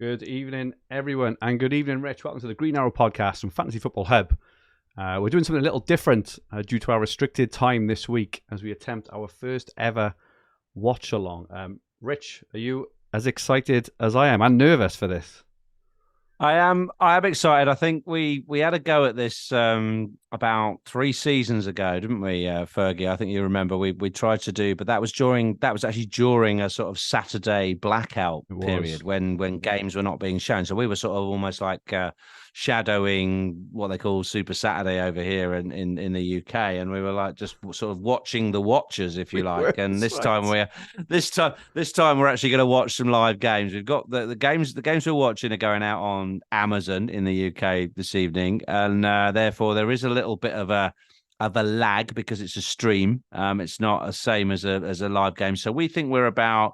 Good evening, everyone, and good evening, Rich. Welcome to the Green Arrow podcast from Fantasy Football Hub. We're doing something a little different due to our restricted time this week as we attempt our first ever watch along. Rich, are you as excited as I am and nervous for this? I am excited. I think we had a go at this about 3 seasons ago, didn't we, Fergie? I think you remember we tried to do, but that was actually during a sort of Saturday blackout It was. period when games were not being shown. So we were sort of almost like shadowing what they call Super Saturday over here in the UK, and we were like just sort of watching the watchers, if you We were, like. And that's this right. time this time we're actually going to watch some live games. We've got the games we're watching are going out on Amazon in the UK this evening, and therefore there is a little bit of a lag because it's a stream. It's not the same as a live game. So we think we're about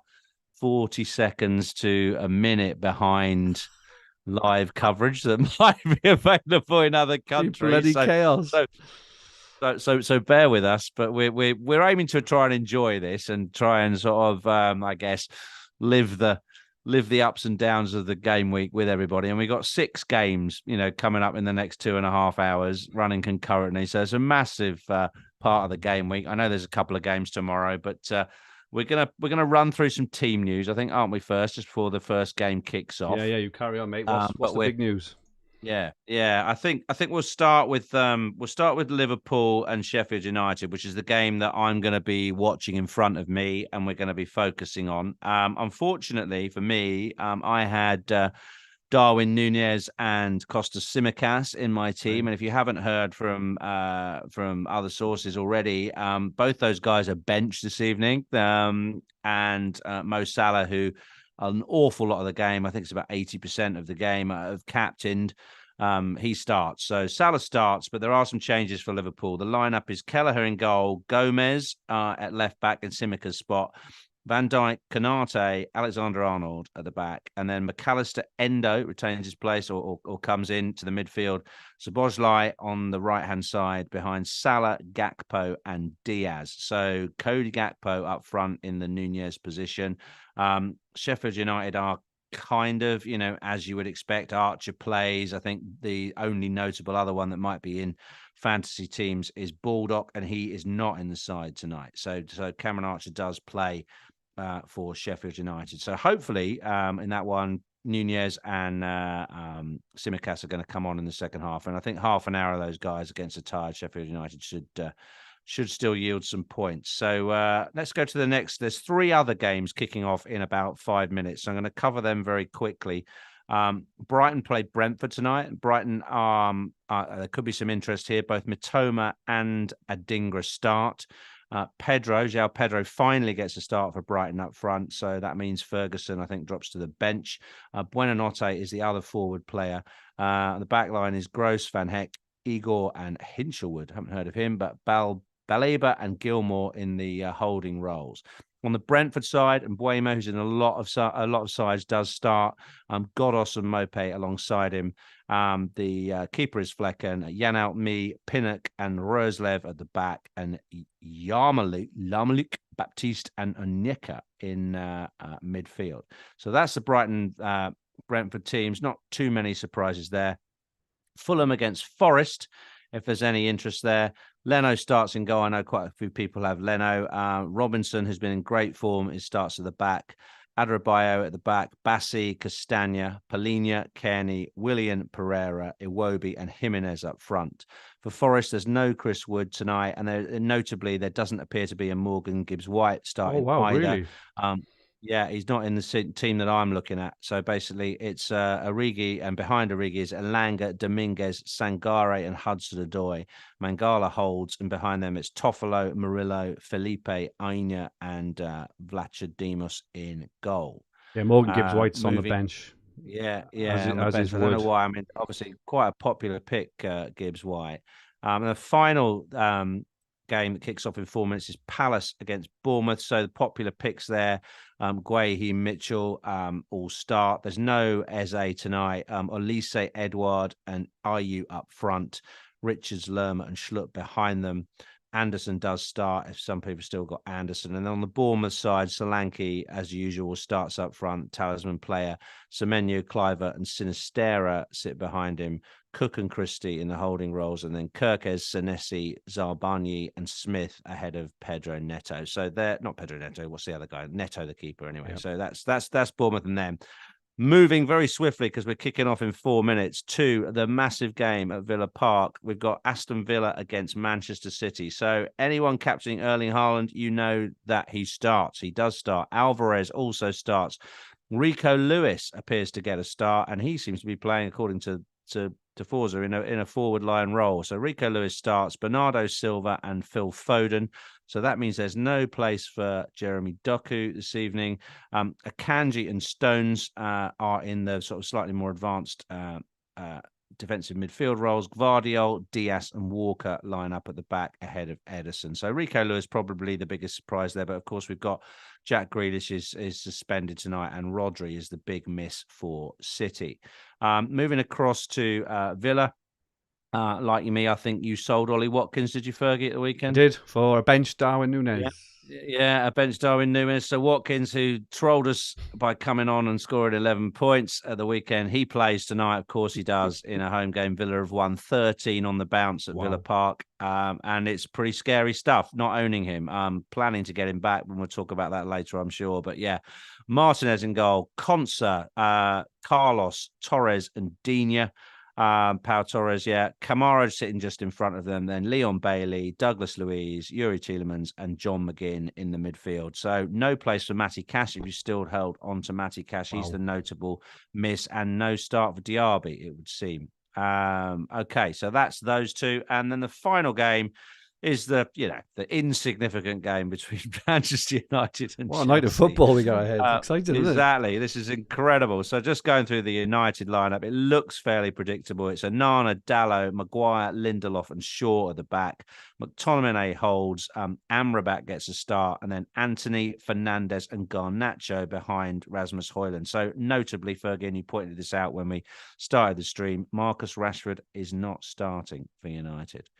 40 seconds to a minute behind live coverage that might be available in other Be countries. bloody chaos. So so bear with us, but we're aiming to try and enjoy this and try and sort of I guess live the ups and downs of the game week with everybody. And we got 6 games, coming up in the next 2.5 hours, running concurrently. So it's a massive part of the game week. I know there's a couple of games tomorrow, but we're gonna run through some team news, I think, aren't we? First, just before the first game kicks off. Yeah, you carry on, mate. What's But the we're big news? yeah. I think we'll start with Liverpool and Sheffield United, which is the game that I'm going to be watching in front of me, and we're going to be focusing on. Unfortunately for me, I had Darwin Nunez and Costas Tsimikas in my team, Right. and if you haven't heard from other sources already, both those guys are benched this evening, and Mo Salah, who an awful lot of the game, I think it's about 80% of the game, have captained. He starts. So Salah starts, but there are some changes for Liverpool. The lineup is Kelleher in goal, Gomez at left back in Simika's spot, Van Dijk, Kanate, Alexander-Arnold at the back, and then McAllister Endo retains his place or comes into the midfield. Szoboszlai on the right-hand side behind Salah, Gakpo, and Diaz. So Cody Gakpo up front in the Nunez position. Sheffield United are kind of, as you would expect. Archer plays. I think the only notable other one that might be in fantasy teams is Baldock, and he is not in the side tonight. So Cameron Archer does play for Sheffield United. So hopefully in that one, Nunez and Tsimikas are going to come on in the second half. And I think half an hour of those guys against a tired Sheffield United should still yield some points. So let's go to the next. There's 3 other games kicking off in about 5 minutes. So I'm going to cover them very quickly. Brighton played Brentford tonight. Brighton, there could be some interest here. Both Mitoma and Adingra start. João Pedro finally gets a start for Brighton up front. So that means Ferguson, I think, drops to the bench. Buonanotte is the other forward player. The back line is Gross, Van Heck, Igor, and Hinchelwood. Haven't heard of him, but Baleba and Gilmore in the holding roles. On the Brentford side, and Mbuemo, who's in a lot of sides, does start. Godos and Mope alongside him. The keeper is Flecken, Yanalt, Me, Pinnock, and Roslev at the back, and Yarmouk, Baptiste, and Onyeka in midfield. So that's the Brighton Brentford teams. Not too many surprises there. Fulham against Forest, if there's any interest there. Leno starts in goal. I know quite a few people have Leno. Robinson has been in great form. He starts at the back. Adrabayo at the back. Bassi, Castagna, Polina, Kearney, Willian, Pereira, Iwobi, and Jimenez up front. For Forest, there's no Chris Wood tonight. And notably, there doesn't appear to be a Morgan Gibbs-White Oh, starting wow, either. really? Yeah, he's not in the team that I'm looking at. So basically, it's Origi, and behind Origi is Elanga, Dominguez, Sangare, and Hudson-Odoi. Mangala holds, and behind them it's Toffolo, Murillo, Felipe, Aina, and Vlachodimos in goal. Yeah, Morgan Gibbs-White's on the Moving, bench, yeah, on the as bench. is I don't know Wood. why. I mean, obviously, quite a popular pick, Gibbs-White. And the final game that kicks off in 4 minutes is Palace against Bournemouth. So the popular picks there, Guehi, Mitchell, all start. There's no Eze tonight. Olise, Edward, and Ayew up front. Richards, Lerma, and Schlupp behind them. Anderson does start if some people still got Anderson. And on the Bournemouth side, Solanke, as usual, starts up front. Talisman player Semenyo, Cliver, and Sinistera sit behind him. Cook and Christie in the holding roles, and then Kirkes, Senesi, Zarbani, and Smith ahead of Pedro Neto. So they're not Pedro Neto. What's the other guy? Neto, the keeper, anyway. Yep. So that's Bournemouth and them. Moving very swiftly, because we're kicking off in 4 minutes, to the massive game at Villa Park. We've got Aston Villa against Manchester City. So anyone captaining Erling Haaland, you know that he starts. He does start. Alvarez also starts. Rico Lewis appears to get a start, and he seems to be playing, according to Forza, in a forward line role. So Rico Lewis starts, Bernardo Silva and Phil Foden. So that means there's no place for Jeremy Doku this evening. Akanji and Stones are in the sort of slightly more advanced defensive midfield roles. Gvardiol, Diaz and Walker line up at the back ahead of Ederson. So Rico Lewis probably the biggest surprise there. But of course, we've got Jack Grealish is suspended tonight, and Rodri is the big miss for City. Moving across to Villa. Like me, I think you sold Ollie Watkins. Did you, Fergie, at the weekend? I did, for a bench Darwin Núñez. Yeah, a bench Darwin Núñez. So Watkins, who trolled us by coming on and scoring 11 points at the weekend, he plays tonight. Of course he does, in a home game. Villa have won 13 on the bounce at Villa Park. And it's pretty scary stuff, not owning him. Planning to get him back, and we'll talk about that later, I'm sure. But yeah, Martinez in goal, Konsa, Carlos, Torres and Digne. Pau Torres, Kamara sitting just in front of them, then Leon Bailey, Douglas Luiz, Yuri Tielemans and John McGinn in the midfield. So no place for Matty Cash if you still held on to Matty Cash. He's the notable miss, and no start for Diaby, it would seem. Okay, so that's those two. And then the final game is the insignificant game between Manchester United and Chelsea. What a night of football we got ahead. Excited, exactly. This is incredible. So just going through the United lineup, it looks fairly predictable. It's Onana, Dalot, Maguire, Lindelof and Shaw at the back. McTominay holds. Amrabat gets a start, and then Anthony, Fernandes and Garnacho behind Rasmus Højlund. So notably, Fergie, and you pointed this out when we started the stream, Marcus Rashford is not starting for United.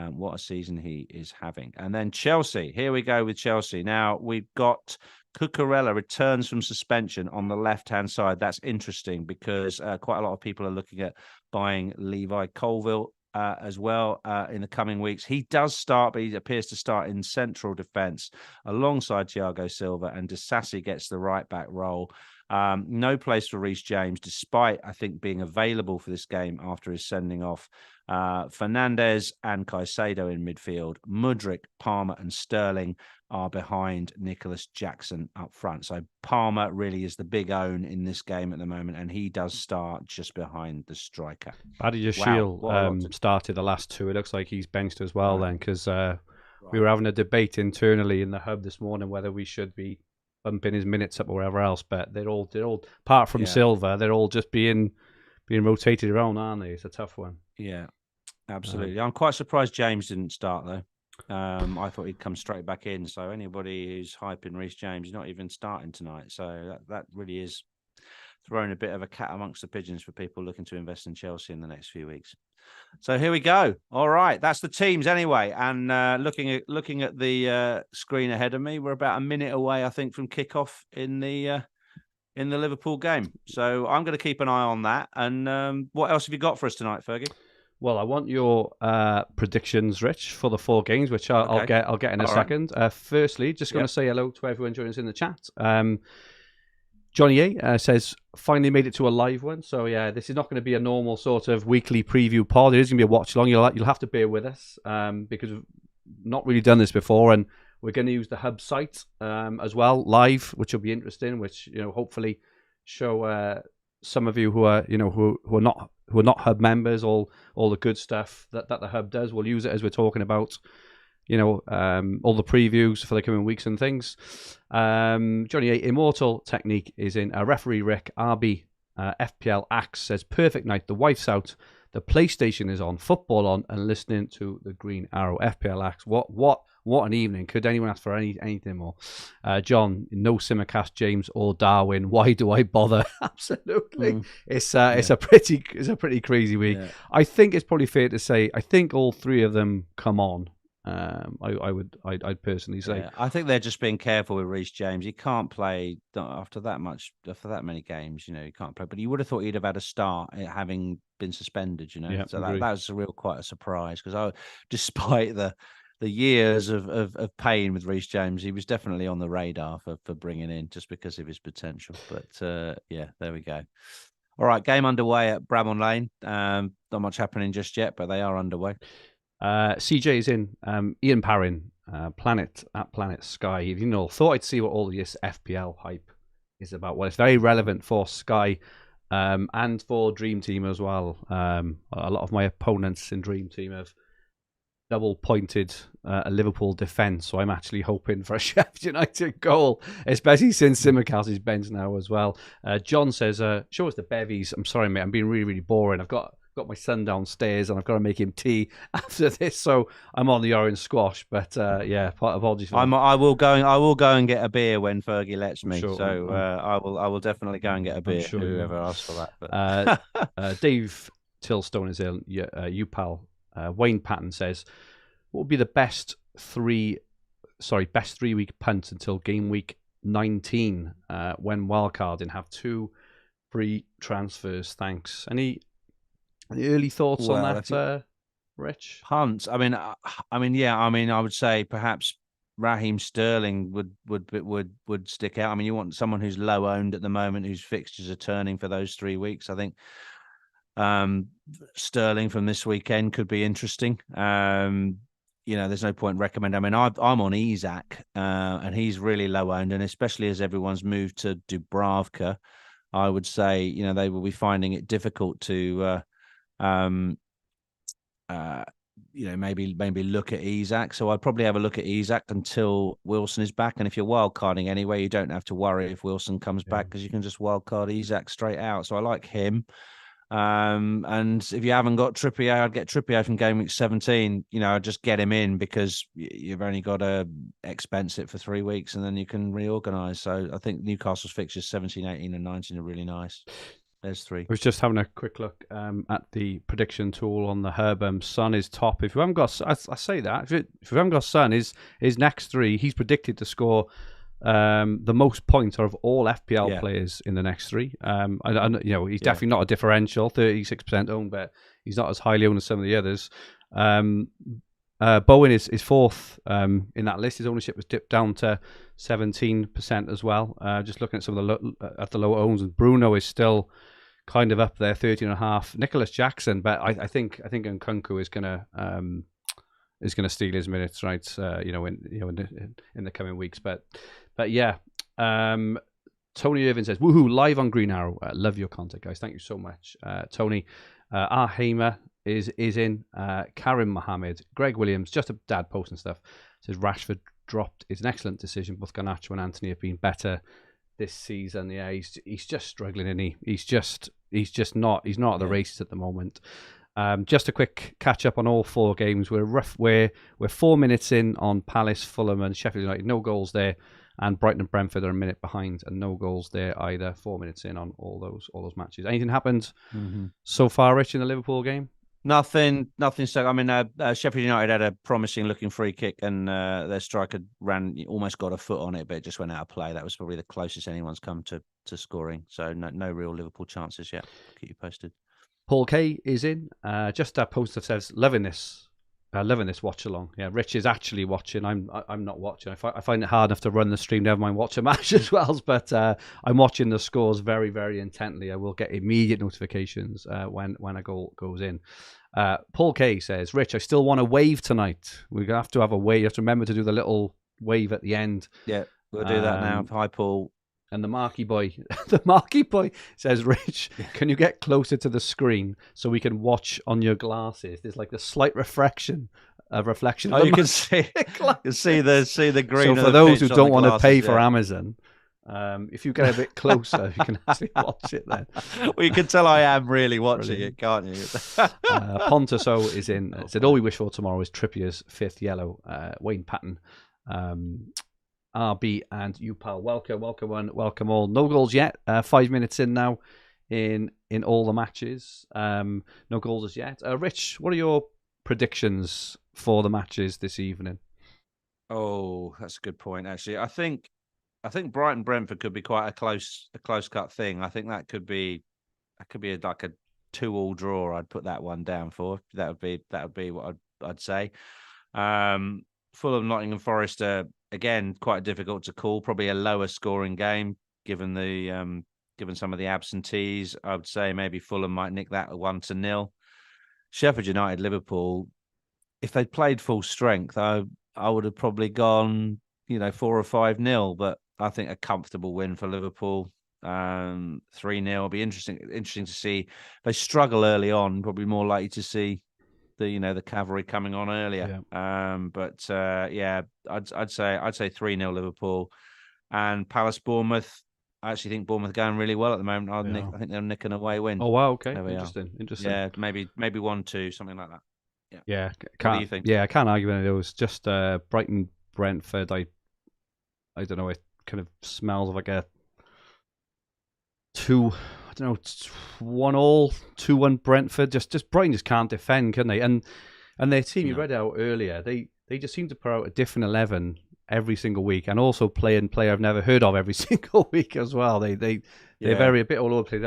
What a season he is having. And then Chelsea. Here we go with Chelsea. Now, we've got Cucurella returns from suspension on the left-hand side. That's interesting because quite a lot of people are looking at buying Levi Colville as well in the coming weeks. He does start, but he appears to start in central defence alongside Thiago Silva, and Disasi gets the right-back role. No place for Reece James, despite, I think, being available for this game after his sending off. Fernandes and Caicedo in midfield. Mudryk, Palmer and Sterling are behind Nicholas Jackson up front. So Palmer really is the big own in this game at the moment, and he does start just behind the striker. Badiashile started the last two. It looks like he's benched as well then, because we were having a debate internally in the hub this morning whether we should be bumping his minutes up or wherever else, but they're all apart from Silva, they're all just being rotated around, aren't they? It's a tough one. Yeah, absolutely. I'm quite surprised James didn't start though. I thought he'd come straight back in. So anybody who's hyping Reece James, he's not even starting tonight. So that really is throwing a bit of a cat amongst the pigeons for people looking to invest in Chelsea in the next few weeks. So here we go. All right, that's the teams anyway. And looking at the screen ahead of me, we're about a minute away, I think, from kickoff in the Liverpool game. So I'm going to keep an eye on that. And what else have you got for us tonight, Fergie? Well, I want your predictions, Rich, for the 4 games, which I'll get in a second. Firstly, just going to say hello to everyone joining us in the chat. Johnny A says, finally made it to a live one. So, yeah, this is not going to be a normal sort of weekly preview pod. It is going to be a watch-along. You'll have to bear with us because we've not really done this before. And we're going to use the Hub site as well, live, which will be interesting, which, hopefully show some of you who are not Hub members, all the good stuff that the Hub does. We'll use it as we're talking about, all the previews for the coming weeks and things. Johnny A, Immortal Technique is in. Referee Rick, RB, FPL Axe says, perfect night. The wife's out. The PlayStation is on, football on, and listening to the Green Arrow. FPL Axe. What an evening. Could anyone ask for anything more? John, no Simmercast, James or Darwin. Why do I bother? Absolutely. It's a pretty crazy week. Yeah. I think it's probably fair to say, I think all 3 of them come on. I'd personally say. Yeah, I think they're just being careful with Reece James. He can't play after that many games. He can't play. But you would have thought he'd have had a start, having been suspended. Yeah, so agree. that was quite a surprise because despite the years of pain with Reece James, he was definitely on the radar for bringing in just because of his potential. But yeah, there we go. All right, game underway at Bramall Lane. Not much happening just yet, but they are underway. CJ is in. Ian Parrin, Planet Sky. Thought I'd see what all this FPL hype is about. Well, it's very relevant for Sky and for Dream Team as well. A lot of my opponents in Dream Team have double pointed a Liverpool defence, so I'm actually hoping for a Sheffield United goal, especially since Simicast is bench now as well. John says, show us the bevies. I'm sorry, mate, I'm being really, really boring. I've got my son downstairs and I've got to make him tea after this, so I'm on the orange squash. But yeah, apologies for I will go and get a beer when Fergie lets me. Sure, so I will definitely go and get a beer. Sure whoever asks for that. But. Dave Tillstone is in. You pal. Wayne Patton says, what would be the best 3 week punt until game week 19 when wildcard and have 2 free transfers? Thanks. Any early thoughts on that, Rich? Punt. I would say perhaps Raheem Sterling would stick out. I mean, you want someone who's low owned at the moment, whose fixtures are turning for those 3 weeks. I think Sterling from this weekend could be interesting. There's no point recommending. I mean, I'm on Isak, and he's really low owned, and especially as everyone's moved to Dubravka, I would say they will be finding it difficult to maybe look at Isak. So I'd probably have a look at Isak until Wilson is back. And if you're wildcarding anyway, you don't have to worry if Wilson comes back because you can just wildcard Isak straight out. So I like him. And if you haven't got Trippier, I'd get Trippier from game week 17. I'd just get him in because you've only got to expense it for 3 weeks and then you can reorganise. So I think Newcastle's fixtures 17, 18 and 19 are really nice. There's 3. I was just having a quick look at the prediction tool on the Hub. Son is top. If you haven't got, I say that if you haven't got Son, his next 3, he's predicted to score the most points out of all FPL players in the next 3. He's definitely not a differential, 36% owned, but he's not as highly owned as some of the others. Bowen is 4th in that list. His ownership was dipped down to 17% as well. Just looking at some of the lower owns, and Bruno is still kind of up there, 13.5. Nicholas Jackson, but I think Nkunku is gonna steal his minutes, right? In the coming weeks, but yeah. Tony Irvin says, "Woohoo! Live on Green Arrow. Love your content, guys. Thank you so much, Tony." Our Hamer is in. Karim Mohammed, Greg Williams, just a dad posting stuff. Says Rashford dropped is an excellent decision. Both Garnacho and Anthony have been better this season. Yeah, he's just struggling, and he's not at the races at the moment. Just a quick catch up on all 4 games. We're 4 minutes in on Palace, Fulham, and Sheffield United. No goals there, and Brighton and Brentford are a minute behind, and no goals there either. 4 minutes in on all those matches. Anything happened so far, Rich, in the Liverpool game? Nothing. So I mean, Sheffield United had a promising looking free kick, and their striker almost got a foot on it, but it just went out of play. That was probably the closest anyone's come to scoring. So no real Liverpool chances yet. Keep you posted. Paul K is in. Just a poster says, loving this watch along. Yeah, Rich is actually watching. I'm not watching. I find it hard enough to run the stream, never mind watch a match as well. But I'm watching the scores very, very intently. I will get immediate notifications when a goal goes in. Paul K says, Rich, I still want to wave tonight. We have to have a wave. You have to remember to do the little wave at the end. Yeah, we'll do that now. Hi, Paul. And the Marky Boy says, Rich, can you get closer to the screen so we can watch on your glasses? There's like a slight reflection. Oh, you can see the green. So for those who don't want to pay for Amazon, if you get a bit closer, you can actually watch it then. Well, you can tell I am really watching it, can't you? Pontoso is in. Said, all we wish for tomorrow is Trippier's 5th yellow. Wayne Patton. RB and Upal. Welcome all. No goals yet. 5 minutes in now in all the matches. No goals as yet. Rich, what are your predictions for the matches this evening? Oh, that's a good point. Actually, I think Brighton Brentford could be quite a close cut thing. I think that could be like a 2-2 draw. I'd put that one down for. That would be what I'd say. Fulham Nottingham Forest again quite difficult to call. Probably a lower scoring game given some of the absentees. I would say maybe Fulham might nick that 1-0. Sheffield United Liverpool. If they'd played full strength, I would have probably gone 4 or 5-0. But I think a comfortable win for Liverpool. 3-0 will be interesting to see. If they struggle early on, probably more likely to see the cavalry coming on earlier. Yeah. I'd say 3-0 Liverpool. And Palace Bournemouth. I actually think Bournemouth are going really well at the moment. I think they'll nick an away win. Oh wow, okay, interesting. Yeah, maybe 1-2, something like that. Yeah. What do you think? Yeah, I can't argue with it. It was just Brighton Brentford. I don't know. It kind of smells of like a 1-1, 2-1 Brentford. Just Brighton just can't defend, can they? And their team, you read out earlier, they just seem to put out a different 11 every single week, and also play I've never heard of every single week as well. They're very a bit all over the place.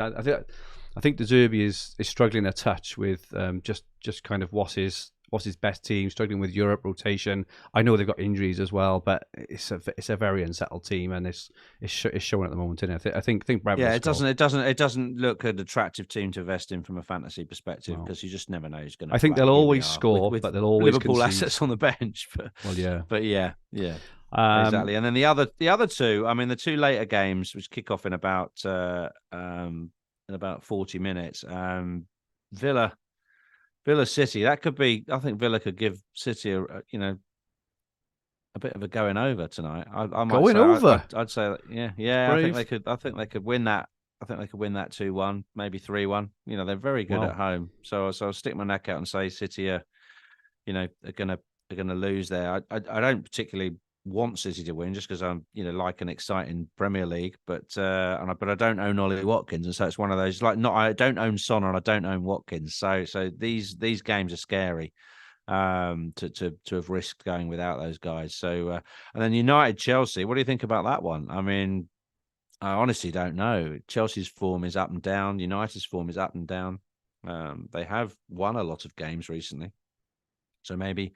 I think De Zerbi is struggling a touch with just kind of what's his best team, struggling with Europe rotation. I know they've got injuries as well, but it's a very unsettled team, and it's showing at the moment. Isn't it? I think Brentford. Yeah, it doesn't look an attractive team to invest in from a fantasy perspective because you just never know who's going to. I think they'll always score, but they'll always Liverpool concede. assets on the bench. But yeah. Exactly. And then the other two, I mean, the two later games, which kick off in about 40 minutes. Villa City, that could be. I think Villa could give City a bit of a going over tonight. I'd say yeah. I think they could win that. I think they could win that 2-1, maybe 3-1. They're very good at home. So I'll stick my neck out and say City are gonna lose there. I don't particularly want City to win just because I'm like an exciting Premier League, but I don't own Ollie Watkins, and so it's one of those I don't own Son and I don't own Watkins, so these games are scary to have risked going without those guys. So and then United Chelsea, what do you think about that one? I mean, I honestly don't know. Chelsea's form is up and down. United's form is up and down. They have won a lot of games recently, so maybe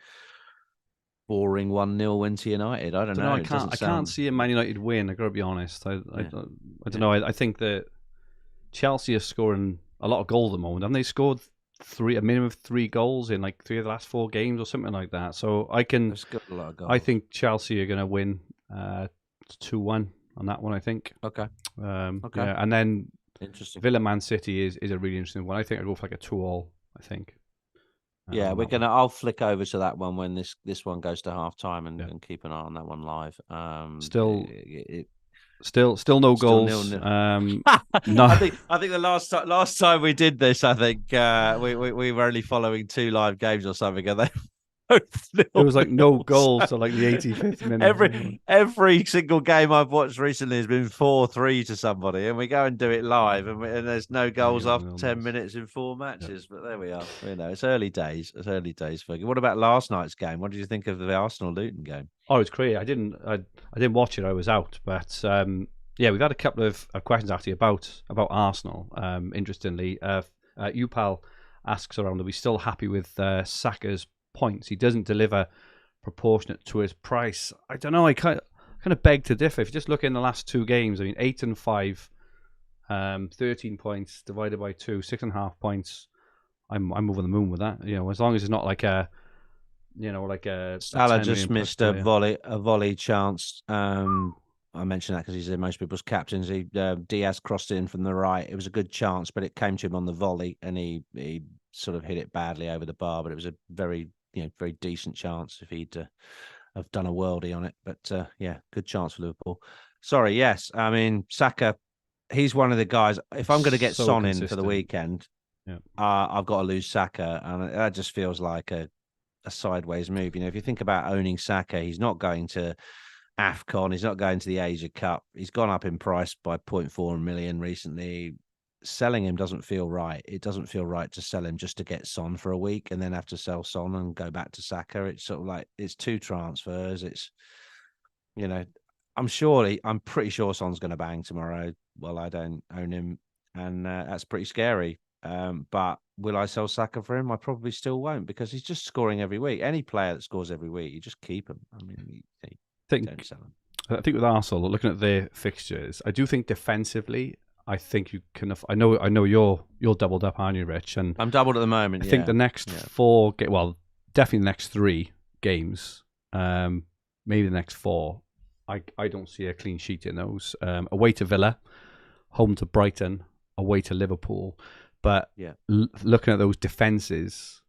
boring 1-0 win to United. I don't know. I can't see a Man United win. I got to be honest. I don't know. I think that Chelsea are scoring a lot of goals at the moment. Haven't they scored a minimum of 3 goals in like 3 of the last 4 games or something like that? So I think Chelsea are going to win 2-1 on that one. I think. Okay. Okay. Yeah, and then interesting. Villa Man City is a really interesting one. I think I'd go for like a 2-2. I think. Yeah, I'll flick over to that one when this one goes to half time and keep an eye on that one live. Still no goals. Nil. No. I think the last time we did this, I think we were only following 2 live games or something, and they it was like no goals till like the 85th minute. Every single game I've watched recently has been 4-3 to somebody, and we go and do it live, and there's no goals after 10 minutes in 4 matches. But there we are. It's early days. Fergie. What about last night's game? What did you think of the Arsenal Luton game? Oh, it's great. I didn't watch it. I was out, but we've had a couple of questions actually about Arsenal. Interestingly, Upal asks around, are we still happy with Saka's points? He doesn't deliver proportionate to his price. I don't know. I kind of beg to differ. If you just look in the last 2 games, I mean, 8 and 5, 13 points divided by 2, 6.5 points. I'm over the moon with that. As long as it's not like a Salah just missed a volley chance. I mentioned that because he's in most people's captains. Diaz crossed it in from the right. It was a good chance, but it came to him on the volley, and he sort of hit it badly over the bar. But it was a very very decent chance if he'd have done a worldie on it. But good chance for Liverpool. Sorry, yes. I mean, Saka, he's one of the guys. If I'm going to get Son in for the weekend, I've got to lose Saka, and that just feels like a sideways move. If you think about owning Saka, he's not going to AFCON, he's not going to the Asia Cup. He's gone up in price by 0.4 million recently. selling him doesn't feel right. It doesn't feel right to sell him just to get Son for a week and then have to sell Son and go back to Saka. It's sort of like it's 2 transfers. It's, I'm pretty sure Son's going to bang tomorrow. Well, I don't own him, and that's pretty scary. But will I sell Saka for him? I probably still won't, because he's just scoring every week. Any player that scores every week, you just keep him. I mean, you don't sell him. I think with Arsenal, looking at their fixtures, I do think defensively, I think you can. I know you're doubled up, aren't you, Rich? And I'm doubled at the moment. I think the next 4, definitely the next 3 games, maybe the next 4. I don't see a clean sheet in those. Away to Villa, home to Brighton, away to Liverpool. But looking at those defences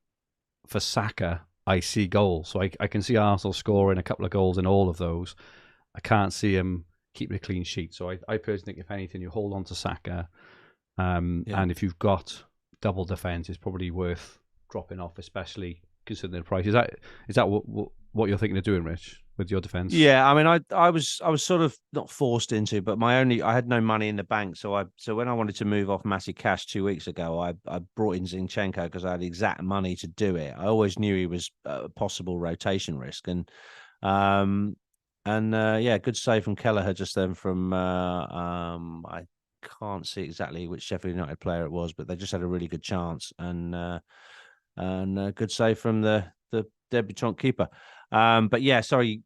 for Saka, I see goals. So I can see Arsenal scoring a couple of goals in all of those. I can't see him keeping a clean sheet. So I personally think, if anything, you hold on to Saka. And if you've got double defence, it's probably worth dropping off, especially considering the price. Is that what you're thinking of doing, Rich, with your defence? Yeah, I mean, I was sort of not forced into, but I had no money in the bank, so when I wanted to move off Massive Cash 2 weeks ago, I brought in Zinchenko because I had the exact money to do it. I always knew he was a possible rotation risk, and good save from Kelleher just then from I can't see exactly which Sheffield United player it was, but they just had a really good chance, and good save from the debutant keeper. Zinchenko,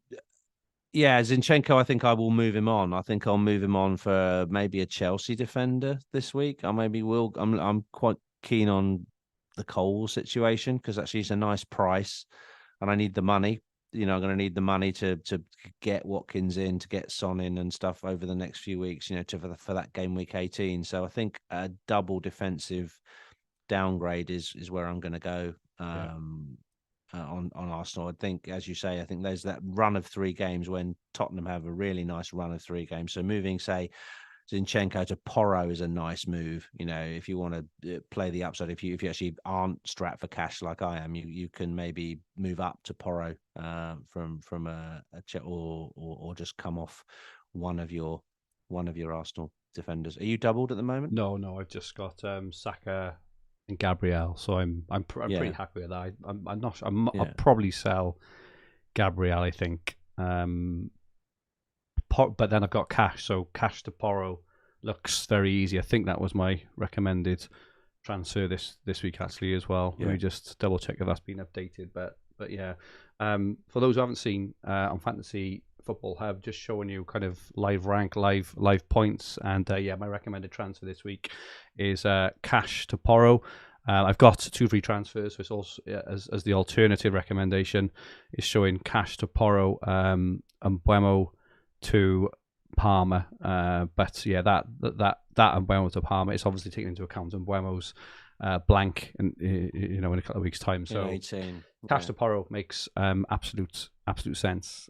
I think I will move him on. I think I'll move him on for maybe a Chelsea defender this week. I'm quite keen on the Cole situation, because actually it's a nice price and I need the money. I'm going to need the money to get Watkins in, to get Son in and stuff over the next few weeks, for that game week 18. So I think a double defensive downgrade is where I'm going to go. On Arsenal. I think, as you say, there's that run of 3 games when Tottenham have a really nice run of 3 games. So moving, say, Zinchenko to Porro is a nice move. If you want to play the upside, if you actually aren't strapped for cash like I am, you can maybe move up to Porro from a or just come off one of your Arsenal defenders. Are you doubled at the moment? No, I've just got Saka and Gabriel, so I'm pretty happy with that. I'll probably sell Gabriel, I think, but then I've got cash, so cash to Porro looks very easy. I think that was my recommended transfer this week actually as well. Let me just double check if that's been updated, but yeah, for those who haven't seen, on Fantasy Football Hub, just showing you kind of live rank, live points, and my recommended transfer this week is cash to Porro. I've got 2 free transfers, so it's also as the alternative recommendation is showing cash to Porro and Mbeumo to Palmer. But yeah, that and Mbeumo to Palmer, it's obviously taken into account Mbeumo's blank in a couple of weeks' time. So 18. Cash to Porro makes absolute sense.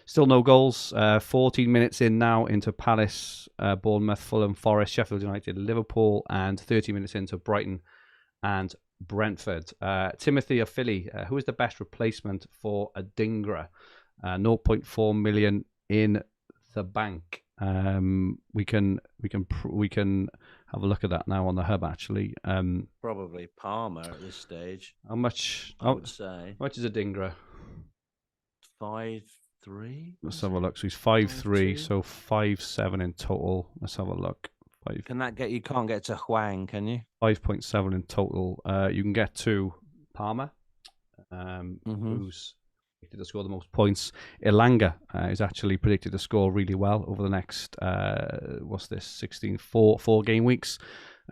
Still no goals. 14 minutes in now into Palace, Bournemouth, Fulham, Forest, Sheffield United, Liverpool, and 30 minutes into Brighton and Brentford. Timothy of Philly, who is the best replacement for Adingra? 0.4 million in the bank. We can have a look at that now on the hub, actually. Probably Palmer at this stage. How much? I would say. How much is Adingra? 5.3. Let's have a look. So he's 5.3, so 5.7 in total. Let's have a look. Can that get you? Can't get to Huang, can you? 5.7 in total. You can get to Palmer, who's predicted to score the most points. Elanga is actually predicted to score really well over the next what's this? 4 game weeks.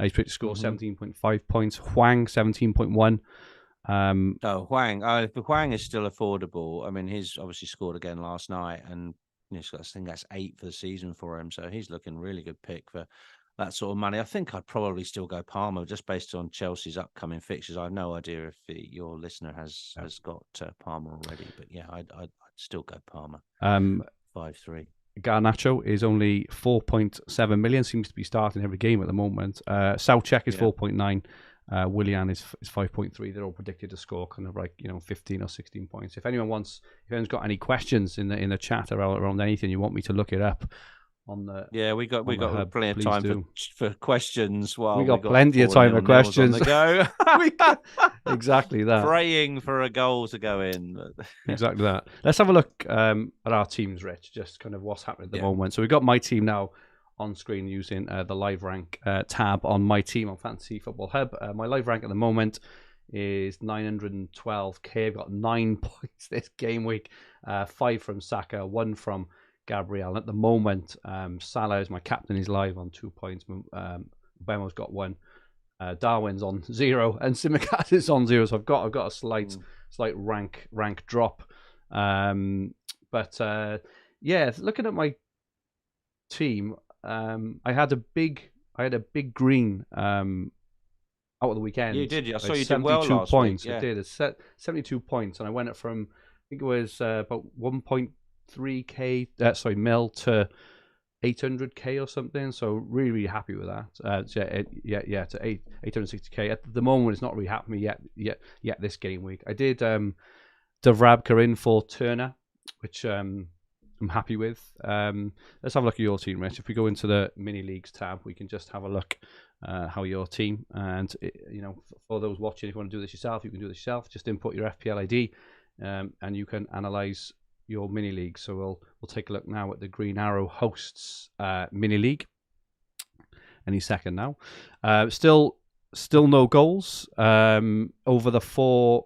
He's predicted to score 17.5 points. Huang 17.1. Huang. If Huang is still affordable, I mean, he's obviously scored again last night, and I think that's 8 for the season for him. So he's looking really good pick for that sort of money. I think I'd probably still go Palmer just based on Chelsea's upcoming fixtures. I have no idea if your listener has got Palmer already, but yeah, I'd still go Palmer. 5.3. Garnacho is only 4.7 million. Seems to be starting every game at the moment. Southcheck is 4.9. Willian is 5.3. They're all predicted to score kind of like 15 or 16 points. If anyone's got any questions in the chat around anything, you want me to look it up, on the we got hub, plenty of please time for questions while we got plenty of time for questions on the go. Exactly that. Praying for a goal to go in. Exactly that. Let's have a look at our teams, Rich, just kind of what's happening at the moment. So we've got my team now on screen using the live rank tab on my team on Fantasy Football Hub. My live rank at the moment is 912k. I've got 9 points this game week, 5 from Saka, 1 from Gabriel. And at the moment, Salah is my captain. He's live on 2 points. Bemo's got 1. Darwin's on 0, and Simicast is on 0. So I've got a slight rank drop. But looking at my team, I had a big green out of the weekend. You did. I saw you 72 did well last points. week. Yeah. I did. It's 72 points, and I went it from, I think it was about 1.3k, mil to 800k or something. So really happy with that. To 860k. At the moment, it's not really happening yet this game week. I did Davrabka in for Turner, which I'm happy with. Let's have a look at your team, Rich. If we go into the mini leagues tab, we can just have a look how your team, and for those watching, if you want to do this yourself, you can do this yourself. Just input your FPL ID, and you can analyze your mini league. So we'll take a look now at the Green Arrow hosts mini league. Any second now. Still no goals over the four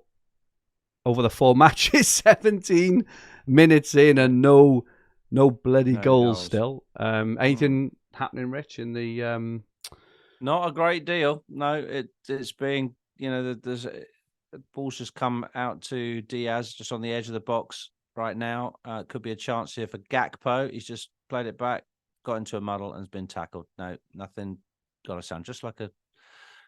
matches. 17 minutes in and no bloody goals still. Anything happening, Rich, in the Not a great deal. No, it's being, there's ball's just come out to Diaz just on the edge of the box right now. Could be a chance here for Gakpo. He's just played it back, got into a muddle, and has been tackled. No, nothing. Got to sound just like a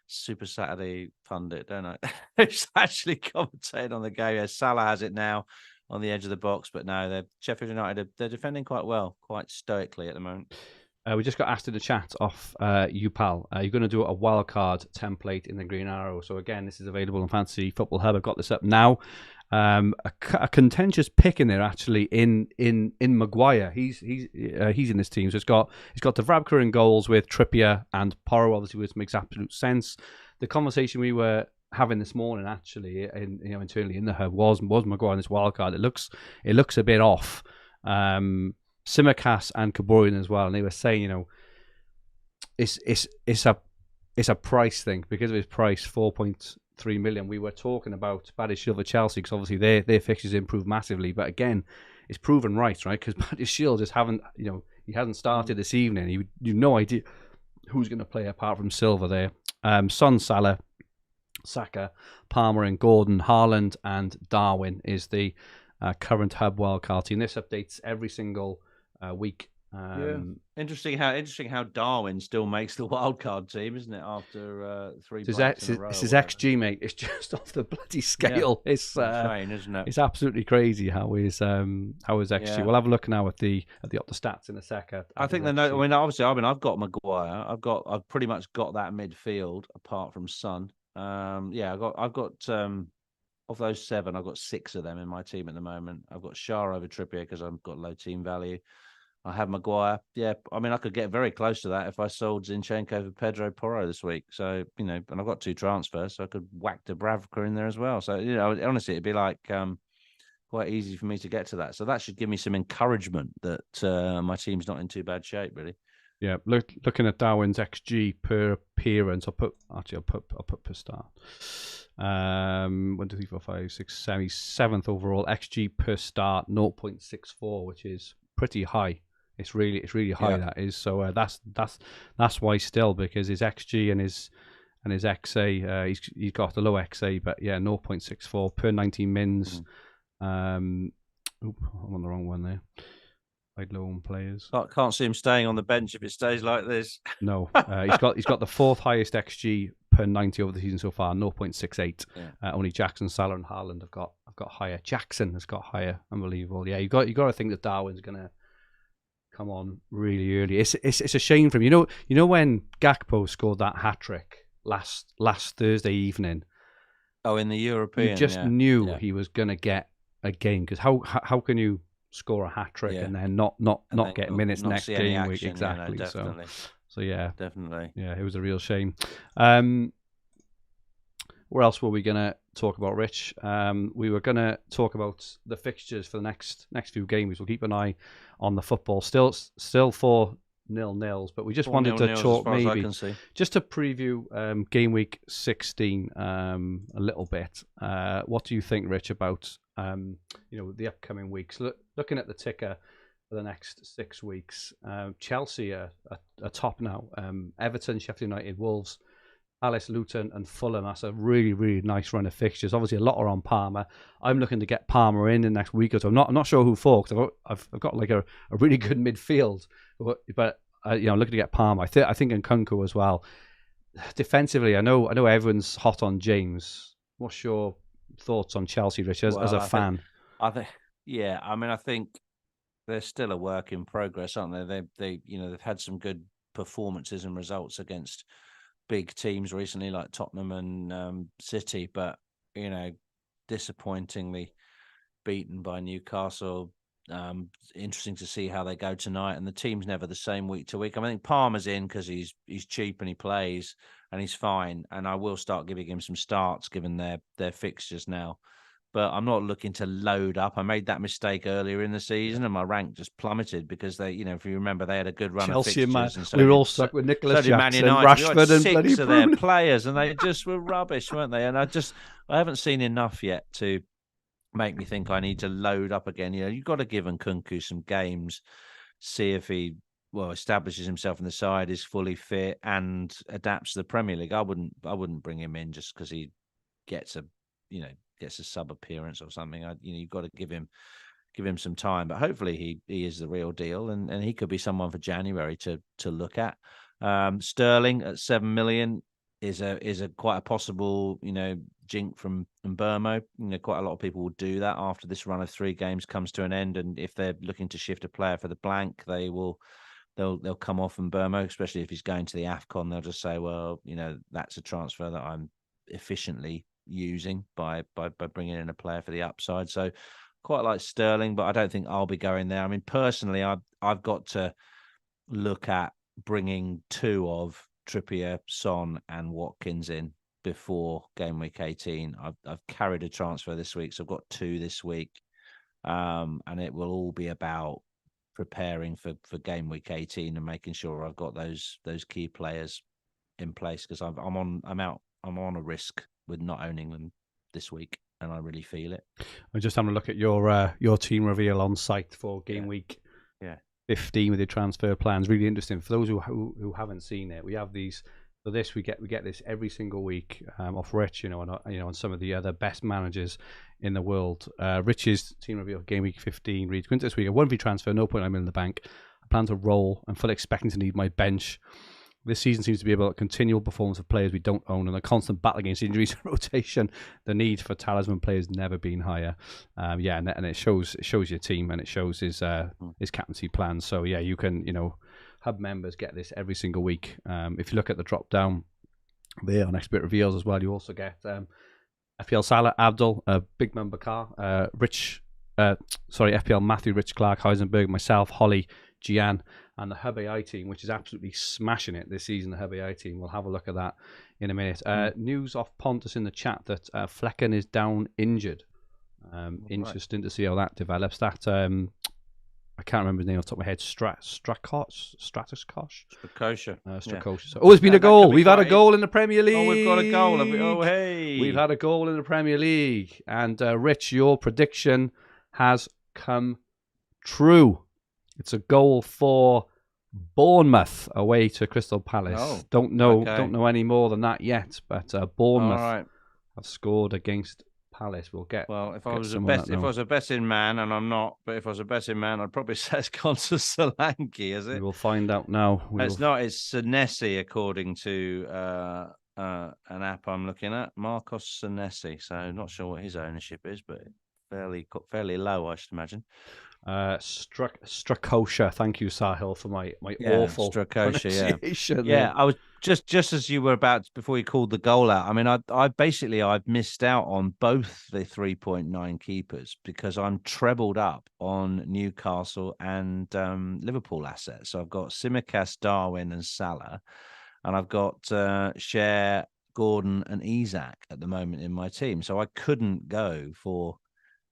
Super Saturday pundit, don't I? Who's actually commentating on the game. Yeah, Salah has it now on the edge of the box, but no, Sheffield United, they're defending quite well, quite stoically at the moment. We just got asked in the chat off you, pal. You're going to do a wildcard template in the Green Arrow. So again, this is available on Fantasy Football Hub. I've got this up now. A contentious pick in there actually in Maguire. He's in this team. So he's got Davrabka in goals with Trippier and Porro, obviously, which makes absolute sense. The conversation we were having this morning actually internally in the hub was Maguire in this wildcard. It looks a bit off. Simicast and Kaborian as well, and they were saying, it's a price thing because of his price, 4.3 million. We were talking about Badiashile for Chelsea because obviously their fixtures improved massively, but again, it's proven right? Because Badiashile just he hasn't started this evening. You've no idea who's going to play apart from Silva there. Son, Salah, Saka, Palmer, and Gordon, Haaland, and Darwin is the current hub wildcard team. This updates every single week. Interesting how Darwin still makes the wildcard team, isn't it? After 3 points in a row. It's his XG, mate. It's just off the bloody scale. Yeah. It's insane, isn't it? It's absolutely crazy how his XG. Yeah. We'll have a look now at the Hopta Stats in a second. I think I've got Maguire. I've pretty much got that midfield apart from Son. I've got of those 7, I've got 6 of them in my team at the moment. I've got Shah over Trippier because I've got low team value. I have Maguire. Yeah, I mean, I could get very close to that if I sold Zinchenko for Pedro Porro this week. So, and I've got 2 transfers, so I could whack Dubravka in there as well. So, honestly, it'd be like quite easy for me to get to that. So that should give me some encouragement that my team's not in too bad shape, really. Yeah, looking at Darwin's XG per appearance, I'll put per start. 1, 2, 3, 4, 5, 6, 7. He's 7th overall. XG per start 0.64, which is pretty high. It's really high. That is. So that's why still, because his XG and his XA, he's got a low XA, but 0.64 per 19 mins. I'm on the wrong one there. I'd low on players. I can't see him staying on the bench if it stays like this. No, he's got the 4th highest XG per 90 over the season so far, 0.68. Only Jackson, Salah, and Haaland have got higher. Jackson has got higher. Unbelievable. Yeah, you got to think that Darwin's gonna come on really early. It's a shame for him. You know when Gakpo scored that hat trick last Thursday evening. Oh, in the European, you just knew he was gonna get a game, because how can you score a hat trick, Yeah. and then not get minutes not next see any game week. action. Exactly. Yeah, no, definitely. So yeah, definitely. Yeah, it was a real shame. Where else were we going to talk about, Rich? We were going to talk about the fixtures for the next few games. We'll keep an eye on the football. Still 4-0, but we just wanted to talk maybe just to preview game week 16 a little bit. What do you think, Rich, about the upcoming weeks? Looking at the ticker for the next 6 weeks, Chelsea are top now. Everton, Sheffield United, Wolves, Palace, Luton and Fulham. That's a really, really nice run of fixtures. Obviously, a lot are on Palmer. I'm looking to get Palmer in the next week or so. I'm not sure who for, because I've got like a really good midfield. But looking to get Palmer. I think Nkunku as well. Defensively, I know everyone's hot on James. What's your thoughts on Chelsea, Rich, as a fan? I think they're still a work in progress, aren't they? They've had some good performances and results against big teams recently, like Tottenham and City, but disappointingly beaten by Newcastle. Interesting to see how they go tonight, and the team's never the same week to week. I think Palmer's in because he's cheap and he plays and he's fine, and I will start giving him some starts given their fixtures now. But I'm not looking to load up. I made that mistake earlier in the season, and my rank just plummeted because they, if you remember, they had a good run of fixtures. And so we were all stuck with Nicholas Jackson, Rashford, and bloody six of their players, and they just were rubbish, weren't they? And I haven't seen enough yet to make me think I need to load up again. You've got to give Nkunku some games, see if he establishes himself in the side, is fully fit, and adapts to the Premier League. I wouldn't bring him in just because he gets a sub appearance or something. You've got to give him some time, but hopefully he is the real deal, and he could be someone for January to look at. Sterling at 7 million is a quite a possible jink from Burmo. Quite a lot of people will do that after this run of 3 games comes to an end, and if they're looking to shift a player for the blank, they'll come off from Burmo, especially if he's going to the AFCON. They'll just say, well, that's a transfer that I'm efficiently using by bringing in a player for the upside. So quite like Sterling, but I don't think I'll be going there. I mean, personally, I've got to look at bringing 2 of Trippier, Son and Watkins in before game week 18. I've carried a transfer this week, so I've got 2 this week, and it will all be about preparing for game week 18 and making sure I've got those key players in place, because I'm on a risk with not owning them this week, and I really feel it. I'm just having a look at your team reveal on site for game week 15 with your transfer plans. Really interesting. For those who haven't seen it, we have these. For this, we get this every single week off Rich, and some of the other best managers in the world. Rich's team reveal game week 15 reads: Quintus this week, a 1v transfer, no point I'm in the bank. I plan to roll. I'm fully expecting to need my bench. This season seems to be about continual performance of players we don't own and a constant battle against injuries and rotation. The need for talisman players never been higher. And it shows your team, and it shows his captaincy plans. So yeah, you can hub members get this every single week. If you look at the drop down there on expert reveals as well, you also get FPL Salah, Abdul, Big Man Bakar, FPL Matthew, Rich, Clarke, Heisenberg, myself, Holly, Gian, and the Hub AI team, which is absolutely smashing it this season. The Hub AI team, we'll have a look at that in a minute. News off Pontus in the chat that Flecken is down injured. Interesting to see how that develops. That I can't remember his name off the top of my head. Strakosha. Oh, it's been a goal. We've had a goal in the Premier League. Oh, we've got a goal. Oh, hey. We've had a goal in the Premier League. And Rich, your prediction has come true. It's a goal for Bournemouth away to Crystal Palace. Oh, don't know any more than that yet, but Bournemouth have scored against Palace. If I was a betting man, and I'm not, but if I was a betting man, I'd probably say it's gone to Solanke, is it? We will find out now. It's not. It's Senesi, according to an app I'm looking at. Marcos Senesi. So not sure what his ownership is, but fairly low, I should imagine. Strakosha. Thank you, Sahil, for my Yeah, awful Strakosha. Yeah, pronunciation yeah. there. I was just as you were about before you called the goal out. I mean, I've missed out on both the 3.9 keepers because I'm trebled up on Newcastle and Liverpool assets. So I've got Tsimikas, Darwin, and Salah, and I've got Cher, Gordon, and Isak at the moment in my team. So I couldn't go for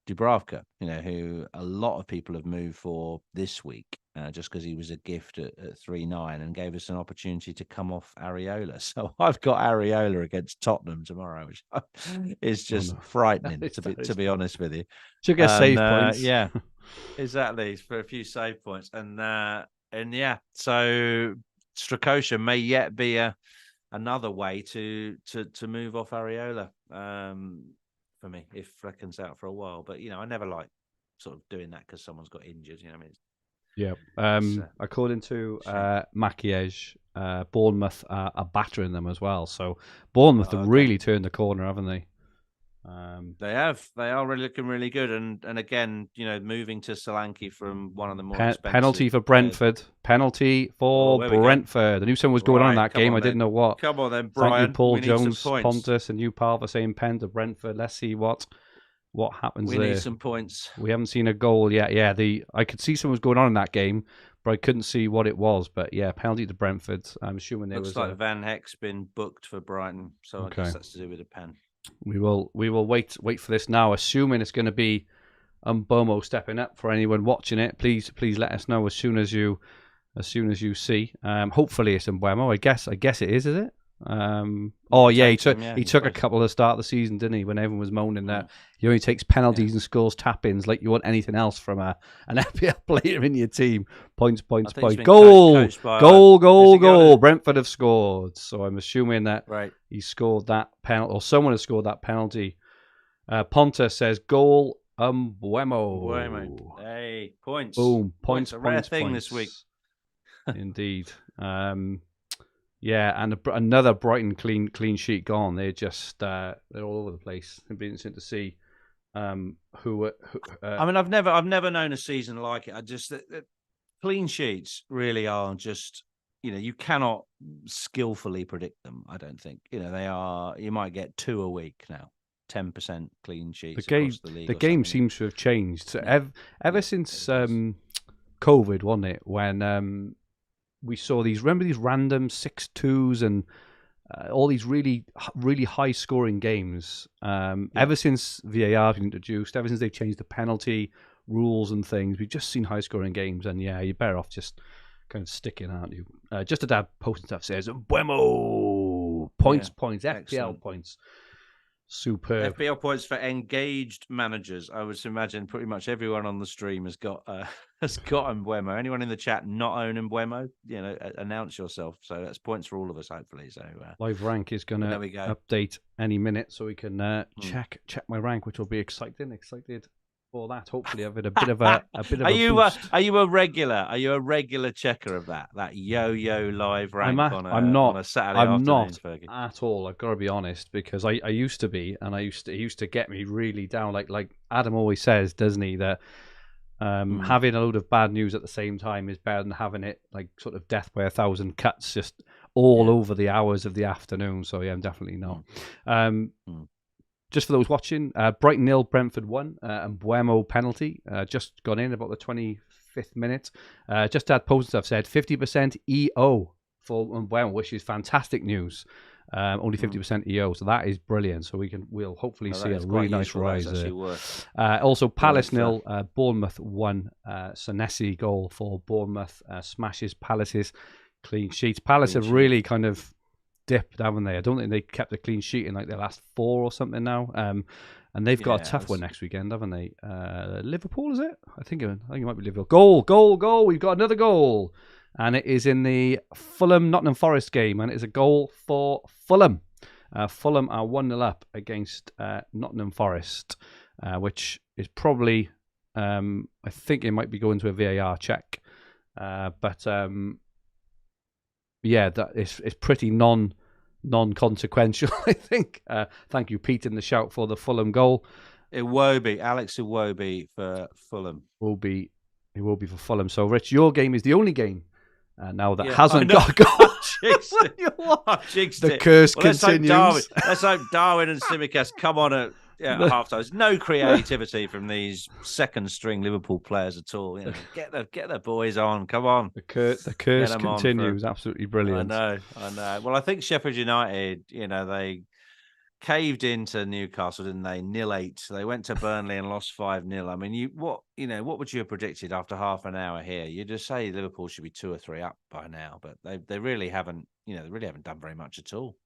Dubravka, who a lot of people have moved for this week, just because he was a gift at 3.9 and gave us an opportunity to come off Areola. So I've got Areola against Tottenham tomorrow, which is just frightening, to be honest with you. Should get save points. Yeah, exactly, for a few save points. And yeah, so Strakosha may yet be another way to move off Areola. For me, if Flecken's out for a while, but I never like sort of doing that because someone's got injured. I mean, according to Makiej, Bournemouth are battering them as well. So Bournemouth have really turned the corner, haven't they? They have. They are really looking really good, and again, moving to Solanke from one of the more expensive. Penalty for Brentford. Penalty for Brentford. I knew something was going on in that game. I didn't know what. Come on then, Brian. Thank you, Paul Jones, Pontus, and you, Paul, for saying pen to Brentford. Let's see what happens there. We need some points. We haven't seen a goal yet. Yeah, I could see something was going on in that game, but I couldn't see what it was. But yeah, penalty to Brentford. I'm assuming there looks like Van Heck's been booked for Brighton, so I guess that's to do with a pen. We will wait for this now, assuming it's going to be Mbomo stepping up. For anyone watching it, please let us know as soon as you see. Hopefully it's Mbomo. I guess it is it? He took a couple at the start of the season, didn't he? When everyone was moaning that he only takes penalties and scores tap-ins. Like you want anything else from an FPL player in your team? Points. Goal! Brentford have scored, so I'm assuming that he scored that penalty, or someone has scored that penalty. Pontus says goal. Mbuemo. Hey, points. Boom. Points. A rare thing this week. Indeed. Yeah, and another Brighton clean sheet gone. They're just they're all over the place. It'd be interesting to see I mean, I've never known a season like it. I just clean sheets really are just you cannot skillfully predict them. I don't think they are. You might get 2 a week now. 10% clean sheets. The game seems to have changed. So ever since COVID, wasn't it? When we saw these random 6-2s and all these really, really high-scoring games. Ever since VAR has been introduced, ever since they've changed the penalty rules and things, we've just seen high-scoring games. And yeah, you're better off just kind of sticking, aren't you? Just a dad posting stuff says, Mbuemo! Points, FPL excellent. Points. Superb. FPL points for engaged managers. I would imagine pretty much everyone on the stream has got Mbuemo. Anyone in the chat not own Mbuemo, announce yourself. So that's points for all of us, hopefully. So live rank is going to update any minute, so we can check my rank, which will be exciting. Excited for that. Hopefully, I've had a bit of a boost. Are you a regular? Are you a regular checker of that yo-yo live rank on a Saturday afternoon? I'm not Fergie? At all. I've got to be honest, because I used to be, and it used to get me really down. Like Adam always says, doesn't he, that having a load of bad news at the same time is better than having it like sort of death by 1,000 cuts just all over the hours of the afternoon. So yeah, I'm definitely not. Just for those watching, Brighton 0, Brentford 1, and Mbuemo penalty just gone in about the 25th minute. Just had post stuff said 50% EO for Mbuemo, which is fantastic news. Only 50% EO, so that is brilliant. So we'll hopefully see a really nice rise there. Also, Palace 0, Bournemouth 1. Senesi goal for Bournemouth smashes Palace's clean sheets. Palace have really kind of dipped, haven't they? I don't think they kept a clean sheet in like their last 4 or something now. And they've got a tough one next weekend, haven't they? Liverpool, is it? I think it might be Liverpool. Goal! We've got another goal, and it is in the Fulham Nottingham Forest game, and it is a goal for Fulham. Fulham are 1-0 up against Nottingham Forest, which is probably, I think it might be going to a VAR check, but. Yeah, that is pretty non-consequential, I think. Thank you, Pete, in the shout for the Fulham goal. Iwobi, Alex Iwobi for Fulham. It will be for Fulham. So, Rich, your game is the only game now that hasn't got a goal. I've jinxed the it. curse continues. Let's hope Darwin and Tsimikas come on at half time. There's no creativity from these second string Liverpool players at all. You know, get the boys on. Come on. The curse continues. Absolutely brilliant. I know. Well, I think Sheffield United, they caved into Newcastle, didn't they? 0-8. They went to Burnley and lost 5-0. I mean, what would you have predicted after half an hour here? You just say Liverpool should be 2 or 3 up by now, but they really haven't. They really haven't done very much at all.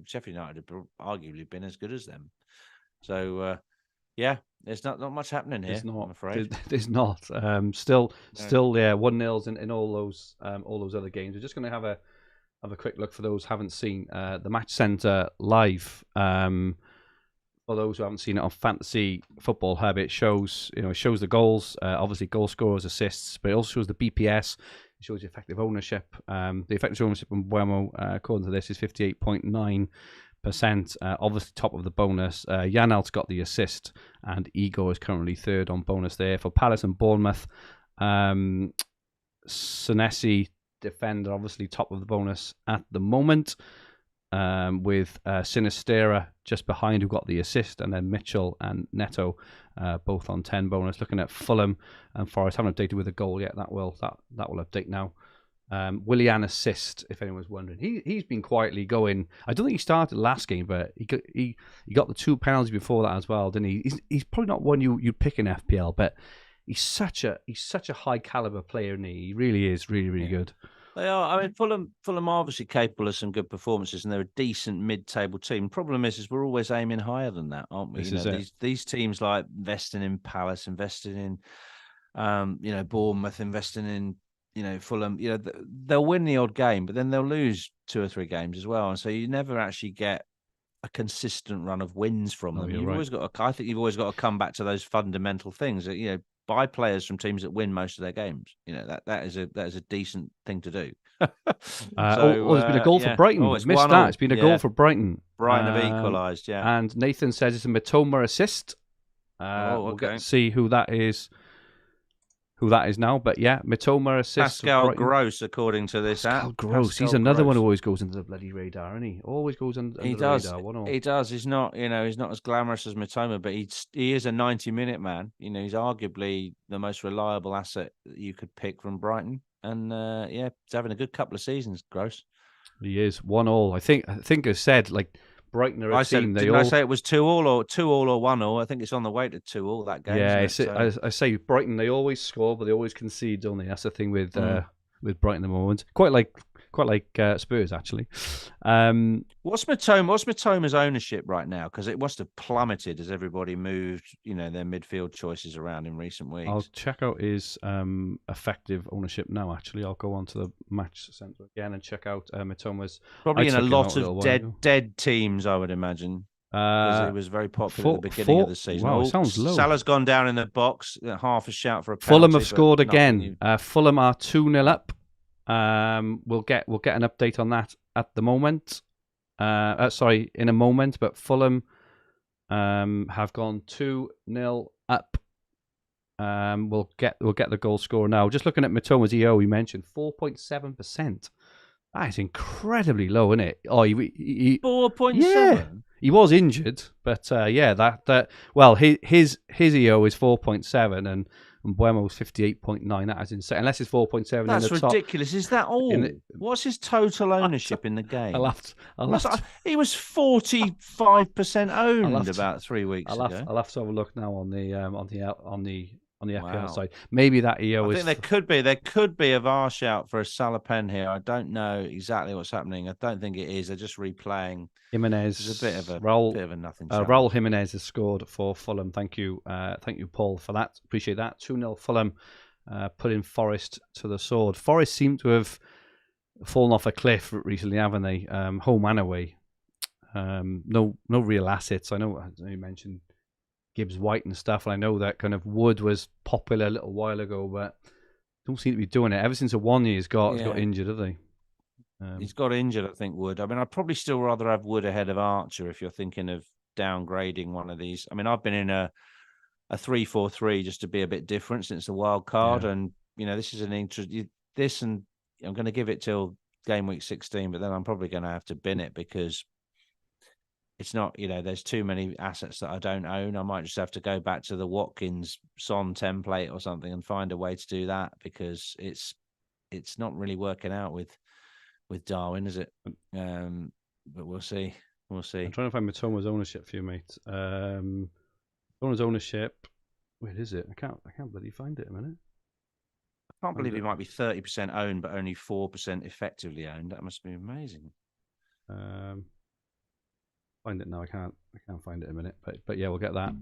Sheffield United have arguably been as good as them. So, there's not much happening here. There's not. I'm afraid there's not. Still, 1-0s in all those other games. We're just going to have a quick look for those who haven't seen the Match Centre live. For those who haven't seen it on Fantasy Football Hub, it shows the goals, obviously goal scorers, assists, but it also shows the BPS. It shows the effective ownership. The effective ownership on Buemo, according to this, is 58.9%. Obviously top of the bonus. Janelt's got the assist, and Igor is currently third on bonus there. For Palace and Bournemouth, Senesi, defender, obviously top of the bonus at the moment, with Sinistera just behind, who got the assist, and then Mitchell and Neto both on 10 bonus. Looking at Fulham and Forest, haven't updated with a goal yet. That will update now. Willian assist, if anyone's wondering. He's been quietly going. I don't think he started last game, but he got the 2 penalties before that as well, didn't he? He's probably not one you'd pick in FPL, but he's such a high caliber player, and he really is really good. They are. I mean, Fulham are obviously capable of some good performances, and they're a decent mid-table team. Problem is we're always aiming higher than that, aren't we? These teams like investing in Palace, investing in, Bournemouth, investing in, Fulham. They'll win the odd game, but then they'll lose 2 or 3 games as well, and so you never actually get a consistent run of wins from them. I think you've always got to come back to those fundamental things. Buy players from teams that win most of their games. That is a decent thing to do. There's been a goal for Brighton. Missed that. It's been a goal for Brighton. Brighton have equalised, yeah. And Nathan says it's a Mitoma assist. We'll get to see who that is. Who that is now, but yeah, Mitoma assist. Pascal Gross, according to this app. Gross. He's another one who always goes into the bloody radar, isn't he? Always goes under the radar. He does. He's not, he's not as glamorous as Mitoma, but he is a 90-minute man. He's arguably the most reliable asset that you could pick from Brighton, and he's having a good couple of seasons. Gross. He is 1-1. I think I said Brighton are a team. Didn't I say it was 2-2 or 1-2? I think it's on the way to 2-2 that game. Yeah, I say Brighton. They always score, but they always concede, don't they? That's the thing with Brighton at the moment. Quite like Spurs actually. What's Mitoma's ownership right now? Because it must have plummeted as everybody moved, their midfield choices around in recent weeks. I'll check out his effective ownership now. Actually, I'll go on to the Match Centre again and check out Mitoma's. Probably in a lot of dead teams, I would imagine. Because it was very popular at the beginning of the season. Wow, sounds low. Salah's gone down in the box. Half a shout for a penalty. Fulham have scored again. Fulham are 2-0 up. We'll get an update on that at the moment. In a moment. But Fulham have gone 2-0 up. We'll get the goal score now. Just looking at Mitoma's EO, we mentioned 4.7%. That is incredibly low, isn't it? 4.7. Yeah, he was injured, but his EO is 4.7 and Buemo's 58.9. That is insane. Unless it's 4.7. That's in the ridiculous. Top. Is that all? What's his total ownership in the game? He was 45% owned about 3 weeks ago. I'll have to have a look now on the FPL side. Maybe that EO is. I think there could be a VAR shout for a Salah pen here. I don't know exactly what's happening. I don't think it is. They're just replaying. Jimenez. It's a bit of a nothing. Raul Jimenez has scored for Fulham. Thank you, Paul, for that. Appreciate that. 2-0 Fulham, putting Forest to the sword. Forest seem to have fallen off a cliff recently, haven't they? Home and away. No real assets. I know you mentioned Gibbs White and stuff, and I know that kind of Wood was popular a little while ago, but don't seem to be doing it. Ever since he's got injured, have they? He's got injured, I think, Wood. I mean, I'd probably still rather have Wood ahead of Archer if you're thinking of downgrading one of these. I mean, I've been in a a 3-4-3 just to be a bit different since the wild card. And this is an interesting. This, and I'm going to give it till game week 16, but then I'm probably going to have to bin it because it's not. There's too many assets that I don't own. I might just have to go back to the Watkins Son template or something and find a way to do that because it's not really working out with Darwin, is it? But we'll see. We'll see. I'm trying to find Matoma's ownership for you, mate. Matoma's ownership. Where is it? I can't bloody find it a minute. I can't believe he might be 30% owned, but only 4% effectively owned. That must be amazing. Find it now. I can't find it in a minute. But yeah, we'll get that.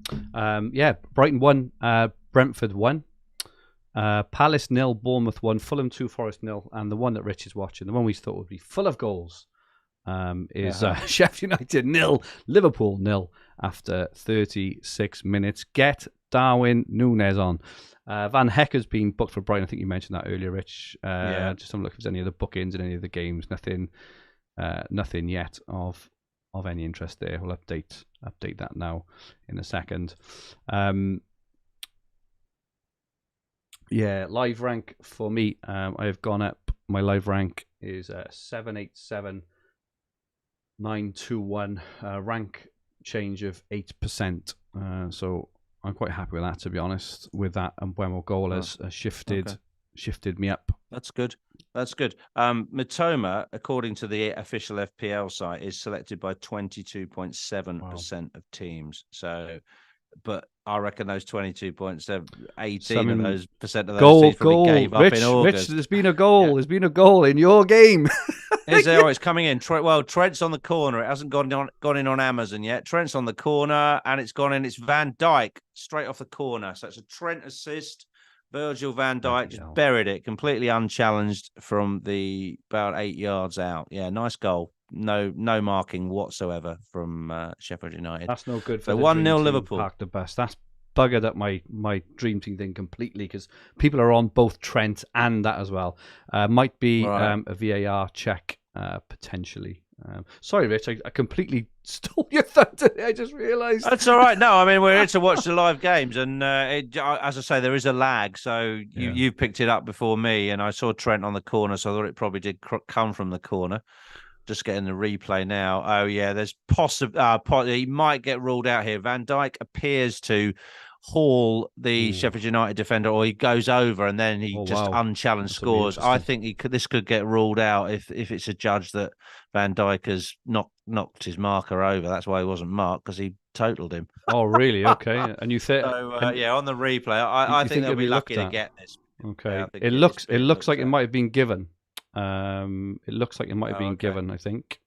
Brighton 1, Brentford 1. Palace 0, Bournemouth 1, Fulham 2, Forest 0, and the one that Rich is watching, the one we thought would be full of goals, is Sheffield United 0, Liverpool 0 after 36 minutes. Get Darwin Núñez on. Van Heck has been booked for Brighton. I think you mentioned that earlier, Rich. Just have a look if there's any other bookings in any of the games. Nothing yet of any interest there. We'll update that now in a second. Live rank for me. I have gone up. My live rank is 787,921. Rank change of 8%. So I'm quite happy with that, to be honest. With that, Mbeumo goal has shifted me up. That's good. Mitoma, according to the official FPL site, is selected by 22.7% of teams. So, but I reckon those 22.7, 18 of those percent of those teams probably gave up in August. Rich, there's been a goal. Yeah. There's been a goal in your game. Is there? It's coming in. Trent's on the corner. It hasn't gone in on Amazon yet. Trent's on the corner, and it's gone in. It's Van Dijk straight off the corner. So it's a Trent assist. Virgil van Dijk just buried it completely unchallenged from about 8 yards out. Yeah, nice goal. No marking whatsoever from Sheffield United. That's no good for the 1-0 Liverpool. Park the bus. That's buggered up my dream team thing completely because people are on both Trent and that as well. Might be a VAR check potentially. Sorry, Rich, I completely stole your thunder. I just realised. That's all right. No, I mean, we're here to watch the live games. And as I say, there is a lag. So you picked it up before me. And I saw Trent on the corner. So I thought it probably did come from the corner. Just getting the replay now. Oh, yeah, there's he might get ruled out here. Van Dijk appears to haul the Sheffield United defender, or he goes over and then he unchallenged scores. I think this could get ruled out if it's a judge that Van Dijk has knocked his marker over. That's why he wasn't marked, because he totaled him. Oh, really? Okay. And you think? On the replay, I think they'll be lucky to get this. Okay. Yeah, it looks like it might have been given. It looks like it might have been given. I think.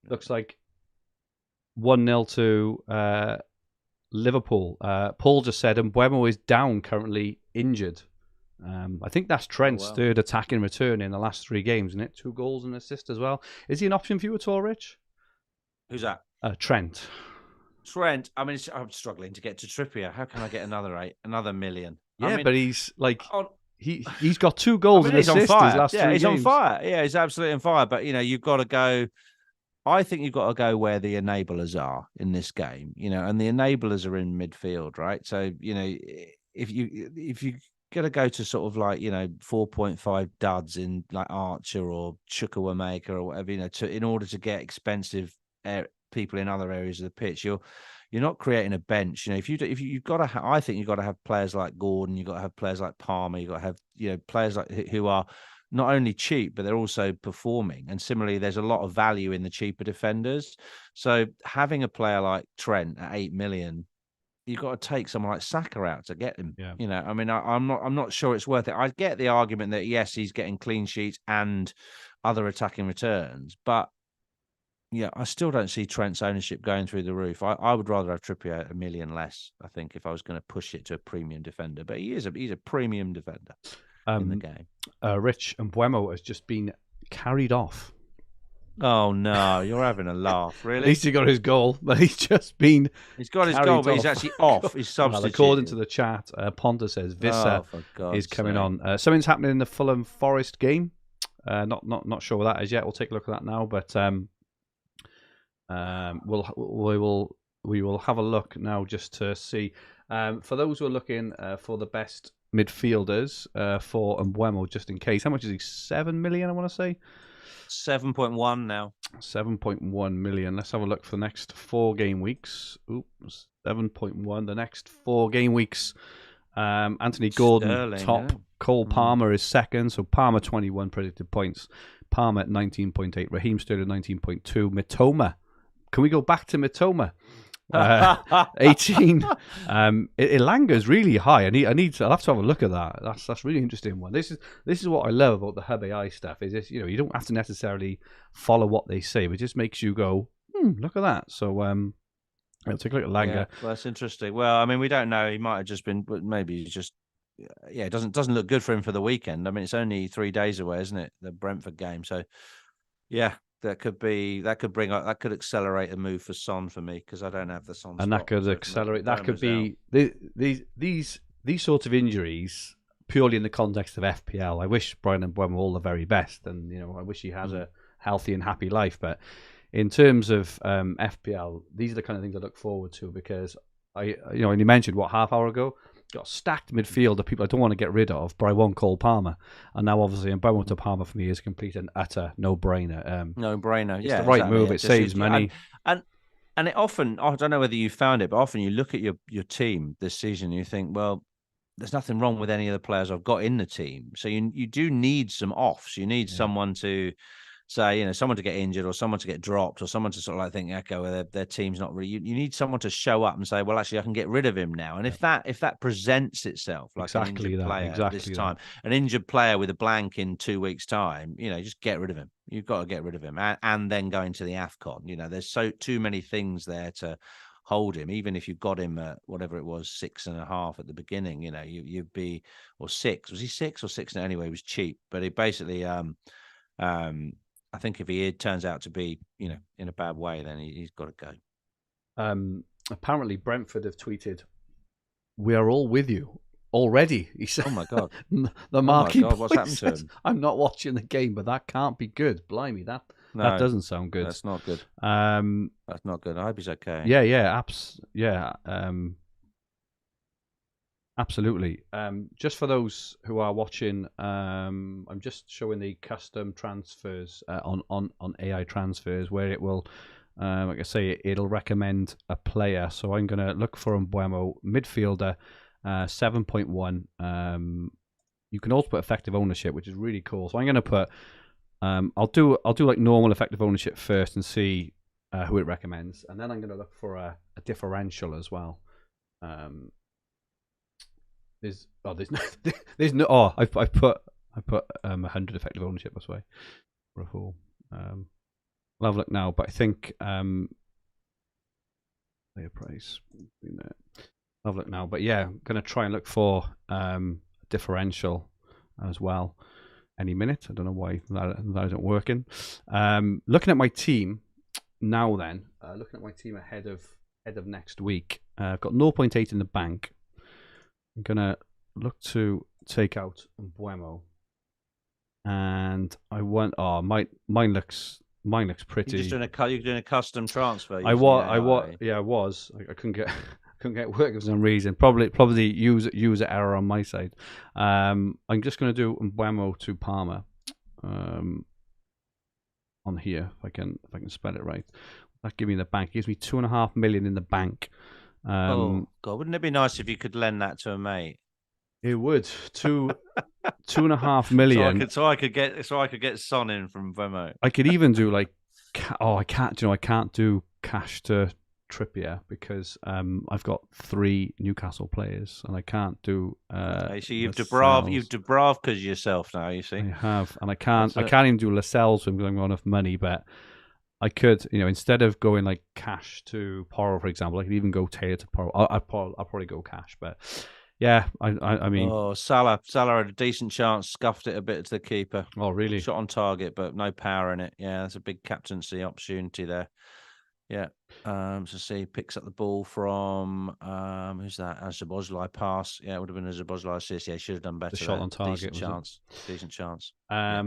Looks like 1-0 to Liverpool. Paul just said Mbeumo is down, currently injured. I think that's Trent's third attacking return in the last 3 games, isn't it? 2 goals and an assist as well. Is he an option for you at all, Rich? Who's that? Trent. Trent. I mean, I'm struggling to get to Trippier. How can I get another million? Yeah, but he's like he's got 2 goals and assists. He's on fire. He's on fire. Yeah, he's absolutely on fire. But you've got to go. I think you've got to go where the enablers are in this game, and the enablers are in midfield, right? So, if you got to go to sort of like, 4.5 duds in like Archer or Chukwuemeka or whatever, in order to get expensive people in other areas of the pitch, you're not creating a bench. If you've got to, I think you've got to have players like Gordon, you've got to have players like Palmer, you've got to have, players like who are not only cheap, but they're also performing. And similarly, there's a lot of value in the cheaper defenders. So having a player like Trent at 8 million, you've got to take someone like Saka out to get him. Yeah. I mean, I'm not sure it's worth it. I get the argument that yes, he's getting clean sheets and other attacking returns, but yeah, I still don't see Trent's ownership going through the roof. I would rather have Trippier at 1 million less, I think, if I was going to push it to a premium defender. But he's a premium defender in the game. Rich Mbeumo has just been carried off. Oh no, you're having a laugh, really? At least he got his goal, but he's just been. He's got his goal, but he's actually off. He's substituted. Well, according to the chat, Ponta says Vissa is coming on. Something's happening in the Fulham Forest game. Not sure what that is yet. We'll take a look at that now, but we will we will have a look now just to see. For those who are looking for the best midfielders for Mbeumo, just in case, how much is he? 7 million, I want to say. 7.1 now. 7.1 million. Let's have a look for the next 4 game weeks. Oops, 7.1. The next 4 game weeks. Anthony Gordon Sterling, top. yeah. Cole Palmer is second. So Palmer 21 predicted points. Palmer at 19.8. Raheem Sterling 19.2. Mitoma. Can we go back to Mitoma? 18. Ilanga's really high. I'll have to have a look at that. That's really interesting one. This is what I love about the Hub AI stuff. Is this, you don't have to necessarily follow what they say, but it just makes you go, look at that. So I'll take a look at Langa. Yeah, well, that's interesting. Well, I mean, we don't know. He might have just been, but maybe he's just, it doesn't look good for him for the weekend. I mean, it's only 3 days away, isn't it? The Brentford game. So, yeah, that could accelerate a move for Son for me because I don't have the Son. And that could accelerate. That could be these sorts of injuries purely in the context of FPL. I wish Brian Mbeumo all the very best, and I wish he has a healthy and happy life. But in terms of FPL, these are the kind of things I look forward to because and you mentioned half hour ago, got a stacked midfield of people I don't want to get rid of, but I want Cole Palmer, and now obviously Mbeumo to Palmer for me is a complete and utter no-brainer. No-brainer, it's the right move. It saves money, and it often, I don't know whether you found it, but often you look at your team this season, and you think, well, there's nothing wrong with any of the players I've got in the team. So you do need some offs. You need someone to say, someone to get injured or someone to get dropped or someone to sort of like think, okay, well, their team's not really. You need someone to show up and say, well, actually, I can get rid of him now. And if that presents itself like exactly an injured player exactly this time, an injured player with a blank in 2 weeks' time, just get rid of him. You've got to get rid of him and then go into the AFCON. There's too many things there to hold him. Even if you got him at whatever it was, 6.5 at the beginning, you'd be, or 6. Was he 6 or 6? Anyway, he was cheap, but it basically, I think if he turns out to be, in a bad way, then he's got to go. Apparently, Brentford have tweeted, "We are all with you already." He said, "Oh my god, the marquee what's happened to him?" I'm not watching the game, but that can't be good. Blimey, that doesn't sound good. That's not good. That's not good. I hope he's okay. Absolutely. Just for those who are watching, I'm just showing the custom transfers on AI transfers where it will, like I say, it'll recommend a player. So I'm going to look for Mbeumo, midfielder, 7.1. You can also put effective ownership, which is really cool. So I'm going to put, I'll do like normal effective ownership first and see who it recommends, and then I'm going to look for a differential as well. I've put 100 effective ownership this way for a fool. I'll have a look now, but I think player price. I'll have a look now, but yeah, I'm gonna try and look for differential as well any minute. I don't know why that isn't working. Looking at my team now, then looking at my team ahead of next week, I've got 0.8 in the bank. I'm gonna look to take out Mbeumo, and I want. Oh, mine looks pretty. You're doing a custom transfer. I was. I couldn't get work for some reason. Probably user error on my side. I'm just gonna do Mbeumo to Palmer. On here, if I can spell it right. That gives me the bank. It gives me 2.5 million in the bank. Oh God! Wouldn't it be nice if you could lend that to a mate? It would 2.5 million. So I could get Son in from Vemo. I could even do like, I can't do cash to Trippier because I've got 3 Newcastle players and I can't do. So you've Dubravka's yourself now. You see, I have, and I can't even do Lascelles because I haven't got enough money, but. I could, instead of going like cash to Porro, for example, I could even go Taylor to Porro. I'll probably go cash, but yeah, I mean. Oh, Salah had a decent chance, scuffed it a bit to the keeper. Oh, really? Shot on target, but no power in it. Yeah, that's a big captaincy opportunity there. Yeah. So see, picks up the ball from who's that? Azabozlai pass. Yeah, it would have been a Azabozlai assist. Yeah, he should have done better. The shot on target. Decent chance. Yeah.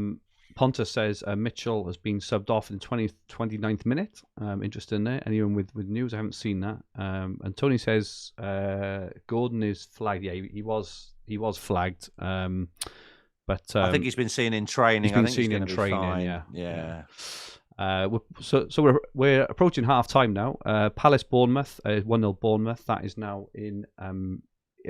Pontus says Mitchell has been subbed off in the 29th minute. Interesting there. Anyone with news? I haven't seen that. And Tony says Gordon is flagged. Yeah, he was flagged. But I think he's been seen in training. He's been seen in training. Fine. Yeah. So we're approaching half time now. Palace Bournemouth 1-0 Bournemouth. That is now in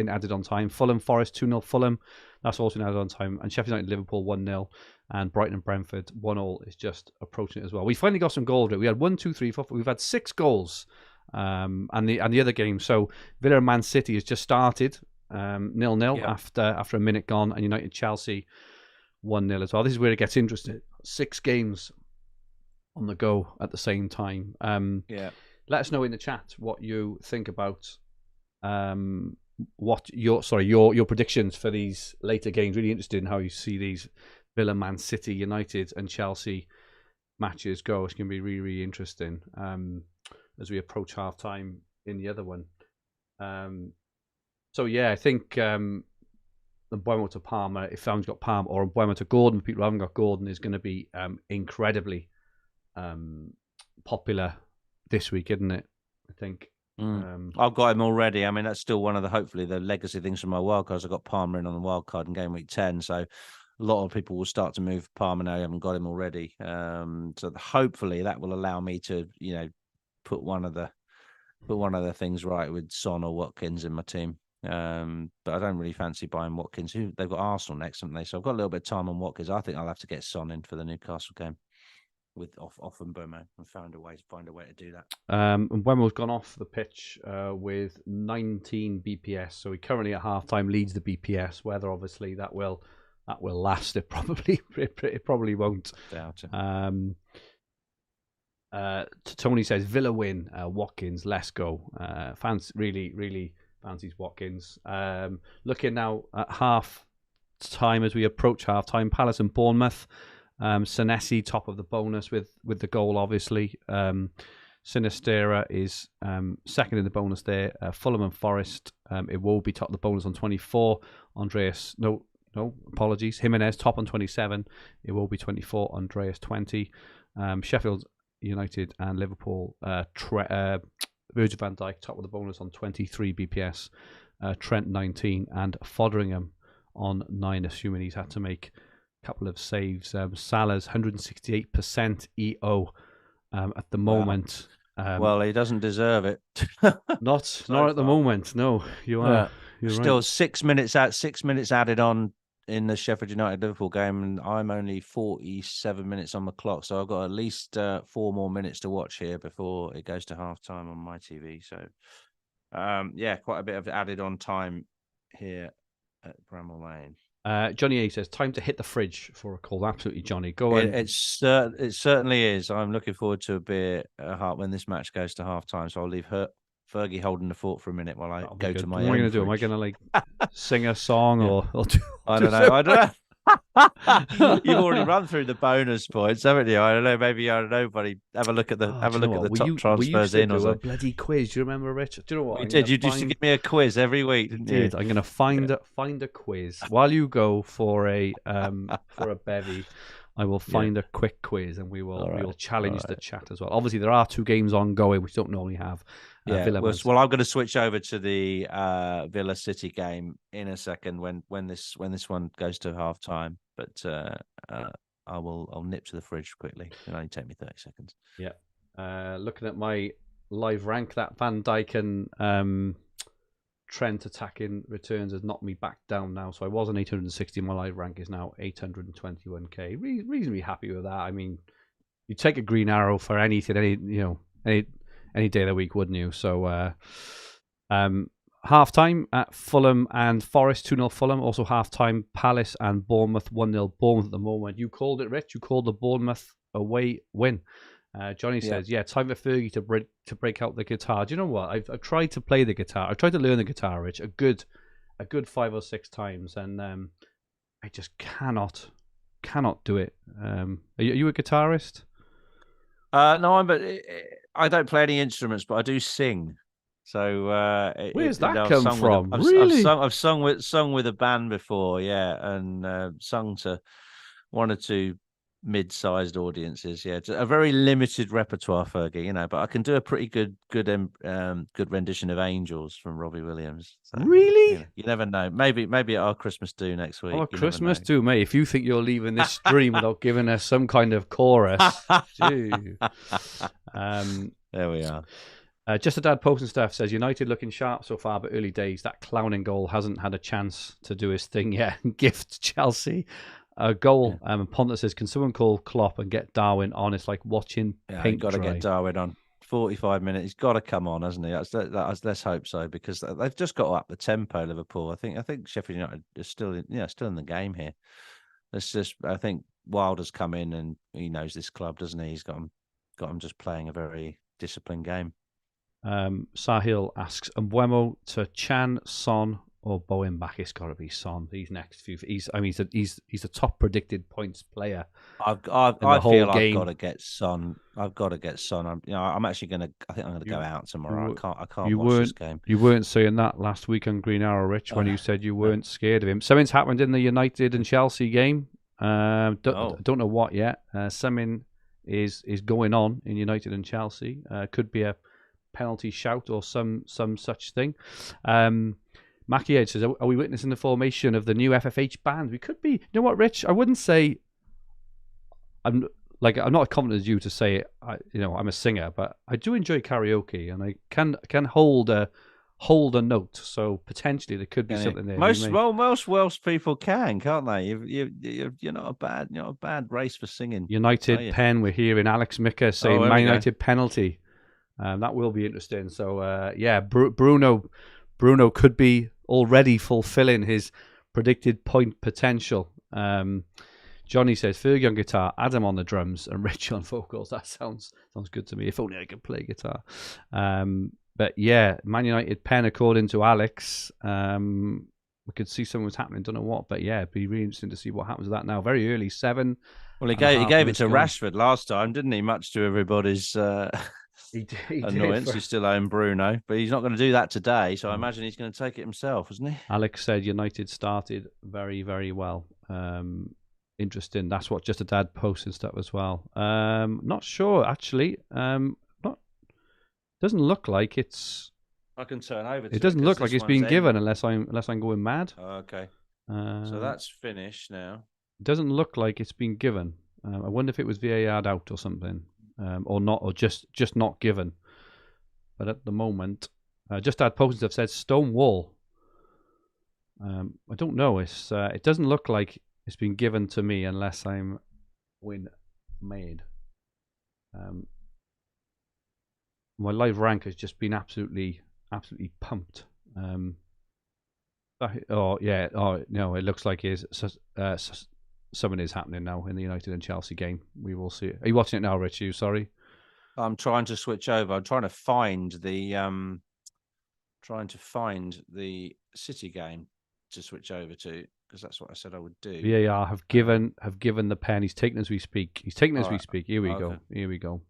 added on time. Fulham Forest 2-0 Fulham. That's also in added on time. And Sheffield United Liverpool 1-0. And Brighton and Brentford 1-0 is just approaching it as well. We finally got some goals. We had 1, 2, 3, 4. We've had 6 goals. And the other game. So Villa and Man City has just started 0-0 after a minute gone, and United Chelsea 1-0 as well. This is where it gets interesting. 6 games on the go at the same time. Let us know in the chat what you think about what your predictions for these later games. Really interested in how you see these Villa, Man City, United, and Chelsea matches go. It's going to be really, really interesting as we approach half time in the other one. So yeah, I think the Bournemouth to Palmer, if someone's got Palmer, or Bournemouth to Gordon, people who haven't got Gordon, is going to be incredibly popular this week, isn't it? I think. I've got him already. I mean, that's still one of hopefully the legacy things from my wildcards. I've got Palmer in on the wildcard in game week 10, so a lot of people will start to move Palmer now. I haven't got him already. So hopefully that will allow me to, put one of the things right with Son or Watkins in my team. But I don't really fancy buying Watkins. They've got Arsenal next, haven't they? So I've got a little bit of time on Watkins. I think I'll have to get Son in for the Newcastle game with off and Bomo, and find a way to do that. And Wemmel's gone off the pitch with 19 BPS, so he currently at halftime leads the BPS. Whether obviously that will last, it probably won't. Doubt it. Tony says Villa win. Watkins, let's go. Really fancies Watkins. Looking now at half time as we approach half time. Palace and Bournemouth. Senesi top of the bonus with the goal, obviously. Sinistera is second in the bonus there. Fulham and Forest, it will be top of the bonus on 24. Andreas, no, apologies. Jimenez top on 27. It will be 24. Andreas 20. Sheffield United and Liverpool. Virgil van Dijk top of the bonus on 23 BPS. Trent 19 and Foderingham on 9, assuming he's had to make couple of saves. Salah's 168% EO at the moment. Well, he doesn't deserve it. not at the moment. No, you are. You're still right. 6 minutes out. 6 minutes added on in the Sheffield United Liverpool game, and I'm only 47 minutes on the clock. So I've got at least 4 more minutes to watch here before it goes to half time on my TV. So quite a bit of added on time here at Bramall Lane. Johnny A says, time to hit the fridge for a call. Absolutely, Johnny. Go on. It certainly is. I'm looking forward to a beer when this match goes to half time. So I'll leave Fergie holding the fort for a minute while I go to my What am I going to do? Am I going to sing a song or I don't know. You've already run through the bonus points, haven't you? I don't know. Maybe buddy. Have a look at the top transfers in. Or a bloody quiz. Do you remember, Richard? Do you know what? You did. You used to give me a quiz every week, didn't you? I'm going to find a quiz while you go for a bevy. I will find a quick quiz, and we will challenge the chat as well. Obviously, there are 2 games ongoing, which don't normally have. Villa. Well, I'm going to switch over to the Villa City game in a second when this one goes to half time. But I'll nip to the fridge quickly. It'll only take me 30 seconds. Yeah. Looking at my live rank, that Van Dijk and Trent attacking returns has knocked me back down now. So I was on 860. My live rank is now 821k. Reasonably happy with that. I mean, you take a green arrow for anything, any day of the week, wouldn't you? So half time at Fulham and Forest 2-0 Fulham. Also half time Palace and Bournemouth 1-0 Bournemouth at the moment. You called it, Rich. You called the Bournemouth away win. Johnny says, time for Fergie to break out the guitar. Do you know what? I've tried to play the guitar. I've tried to learn the guitar, Rich, a good 5 or 6 times, and I just cannot do it. Are you a guitarist? No, I don't play any instruments, but I do sing. So where's that come from? Really? I've sung with a band before, and sung to 1 or 2 mid-sized audiences. Yeah, it's a very limited repertoire, Fergie. You know, but I can do a pretty good rendition of Angels from Robbie Williams. So, Really? you never know. Maybe at our Christmas do next week. Oh, You never Christmas know. too, mate. If you think you're leaving this stream without giving us some kind of chorus, gee. There we are. Just a dad posting stuff says United looking sharp so far, but early days. That clowning goal hasn't had a chance to do his thing yet. Gift Chelsea a goal. Yeah. And Ponta says, can someone call Klopp and get Darwin on? It's like watching paint got to dry. get Darwin on. 45 minutes. He's got to come on, hasn't he? Let's hope so, because they've just got to up the tempo. Liverpool. I think Sheffield United is still in the game here. I think Wilder's come in and he knows this club, doesn't he? He's got him just playing a very disciplined game. Sahil asks, Mbeumo to Chan, Son, or Bowen back? It's got to be Son. These next few, he's the top predicted points player. I feel I've got to get Son. I'm actually gonna. I think I'm gonna go out tomorrow. I can't watch this game. You weren't saying that last week on Green Arrow, Rich, when you said you weren't scared of him. Something's happened in the United and Chelsea game. Don't know what yet. Something is going on in United and Chelsea. Could be a penalty shout or some such thing. Mackie Edge says, are we witnessing the formation of the new FFH band? We could be. You know what, Rich? I wouldn't say I'm not as confident as you to say I'm a singer, but I do enjoy karaoke and I can hold a note. So potentially there could be something there. Most Welsh people can't they? You're not a bad race for singing. United pen. We're hearing Alex Micker say Man United penalty. That will be interesting. So Bruno could be already fulfilling his predicted point potential. Johnny says Fergie on guitar, Adam on the drums, and Rich on vocals. That sounds good to me. If only I could play guitar. But yeah, Man United pen according to Alex. We could see something was happening. Don't know what, but yeah, it'd be really interesting to see what happens with that now. Very early, 7. Well, he gave it to Rashford last time, didn't he? Much to everybody's. He annoyance. He still owned Bruno, but he's not going to do that today. So I imagine he's going to take it himself, isn't he? Alex said United started very, very well. Interesting. That's what Just a Dad posted stuff as well. Not sure actually. Doesn't look like it's. I can turn over. It doesn't look like it's been given unless I'm going mad. Okay. So that's finished now. It doesn't look like it's been given. I wonder if it was VAR out or something. Or not, or just not given. But at the moment, Just Add Posts have said Stonewall. I don't know. It doesn't look like it's been given to me unless I'm made. My live rank has just been absolutely pumped. No, it looks like something is happening now in the United and Chelsea game. We will see. Are you watching it now, Rich? You sorry? I'm trying to switch over. I'm trying to find the City game to switch over to, because that's what I said I would do. VAR have given the pen. He's taken as we speak. Here we go. Here we go.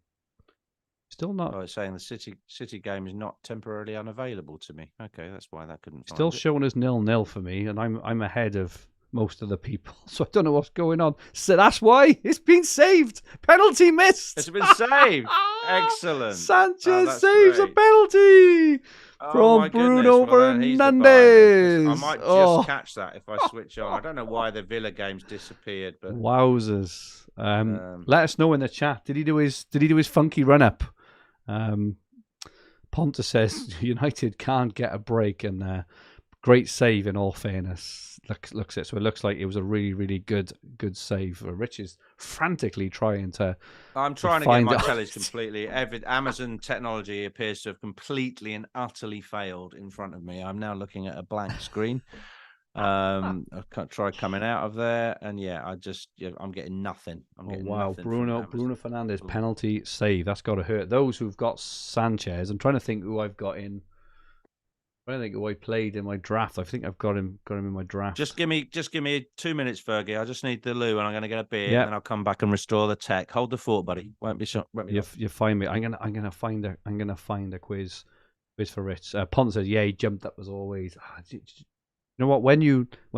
Still not. Oh, it's saying the City game is not temporarily unavailable to me. Okay, that's why that couldn't. Still showing as 0-0 for me, and I'm ahead of most of the people, so I don't know what's going on. So that's why it's been saved. Penalty missed. It's been saved. Excellent. Sanchez saves a penalty from Bruno Fernandes. I might just catch that if I switch on. I don't know why the Villa game's disappeared, but wowzers. Let us know in the chat. Did he do his funky run up? Ponta says United can't get a break, and great save in all fairness. Looks it. So it looks like it was a really, really good save. Rich is frantically trying to. I'm trying to get my tellies completely. Amazon technology appears to have completely and utterly failed in front of me. I'm now looking at a blank screen. I've tried coming out of there, and I'm getting nothing. Wow, Bruno Fernandes penalty save. That's got to hurt. Those who've got Sanchez. I'm trying to think who I've got in. I don't think who I played in my draft. I think I've got him in my draft. Just give me 2 minutes, Fergie. I just need the loo, and I'm going to get a beer, and then I'll come back and restore the tech. Hold the fort, buddy. Won't be shot. You find me. I'm gonna find a quiz for Rich. Pont says, "Yeah, he jumped up as always." You know what? When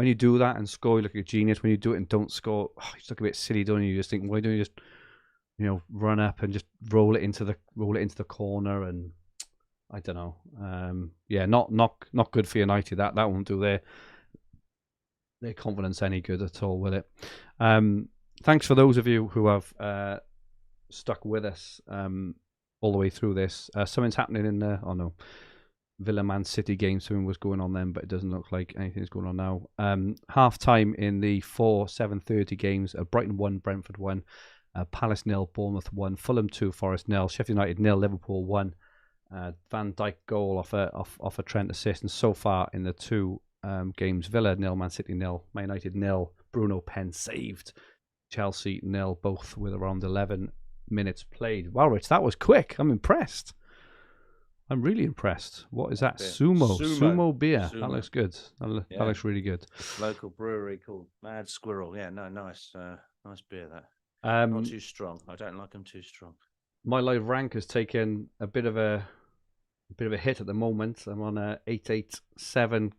when you do that and score, you look like a genius. When you do it and don't score, you just look a bit silly, don't you? You just think, why don't you just, run up and just roll it into the corner? And I don't know. Not good for United. That won't do their confidence any good at all, will it? Thanks for those of you who have stuck with us all the way through this. Something's happening in the Villa Man City game. Something was going on then, but it doesn't look like anything's going on now. Half time in the 7:30 games. Brighton 1, Brentford 1, Palace 0, Bournemouth 1, Fulham 2, Forest 0, Sheffield United 0, Liverpool 1. Van Dijk goal off a Trent assist, and so far in the two games, Villa 0, Man City 0, Man United 0, Bruno Pen saved, Chelsea 0, both with around 11 minutes played. Wow, Rich, that was quick. I'm impressed. I'm really impressed. What is that? Sumo beer. Sumo. That looks good. That looks really good. Local brewery called Mad Squirrel. Yeah, no, nice beer. That not too strong. I don't like them too strong. My live rank has taken a bit of a hit at the moment. I'm on 887k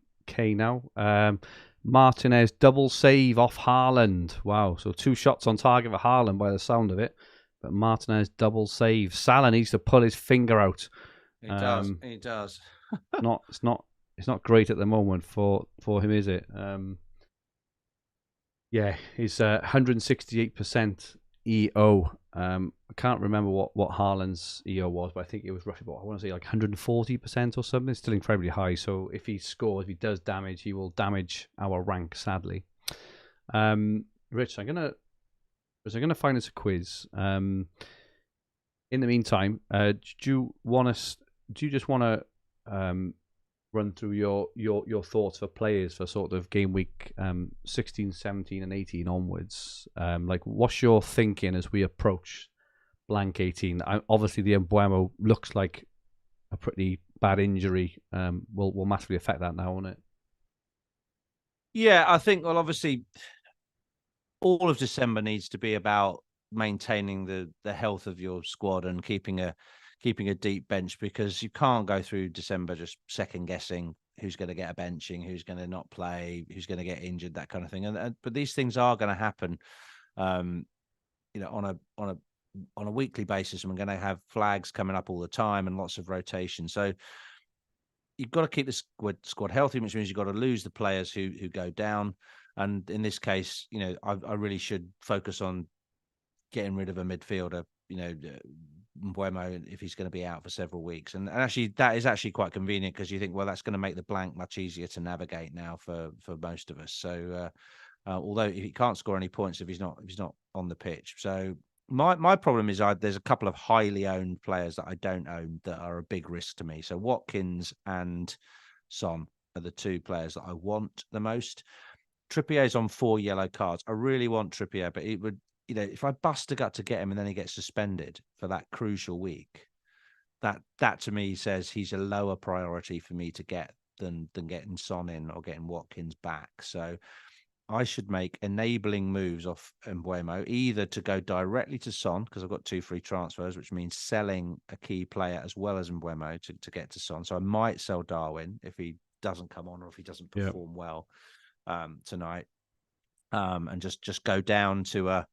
now. Martinez double save off Haaland. Wow, so 2 shots on target for Haaland by the sound of it. But Martinez double save. Salah needs to pull his finger out. He does. He does. It's not great at the moment for him, is it? He's 168% EO. I can't remember what Haaland's EO was, but I think it was roughly about, I want to say like 140% or something. It's still incredibly high. So if he scores, if he does damage, he will damage our rank, sadly. Rich, I'm gonna find us a quiz. In the meantime, do you just want to run through your thoughts for players for sort of game week 16, 17, and 18 onwards? Like, what's your thinking as we approach blank 18? Obviously, the Mbeumo looks like a pretty bad injury. Will massively affect that now, won't it? Yeah, I think. Well, obviously, all of December needs to be about maintaining the health of your squad and keeping a deep bench, because you can't go through December just second guessing who's going to get a benching, who's going to not play, who's going to get injured, that kind of thing. But these things are going to happen, on a weekly basis, and we're going to have flags coming up all the time and lots of rotation. So you've got to keep the squad healthy, which means you've got to lose the players who go down. And in this case, I really should focus on getting rid of a midfielder, Mbeumo, if he's going to be out for several weeks. And actually, that is actually quite convenient, because you think, well, that's going to make the blank much easier to navigate now for most of us. So although he can't score any points if he's not on the pitch. So my problem is there's a couple of highly owned players that I don't own that are a big risk to me. So Watkins and Son are the 2 players that I want the most. Trippier's on 4 yellow cards. I really want Trippier, but it would, if I bust a gut to get him and then he gets suspended for that crucial week, that to me says he's a lower priority for me to get than getting Son in or getting Watkins back. So I should make enabling moves off Mbeumo, either to go directly to Son, because I've got 2 free transfers, which means selling a key player as well as Mbeumo to get to Son. So I might sell Darwin if he doesn't come on or if he doesn't perform well tonight, and just go down to a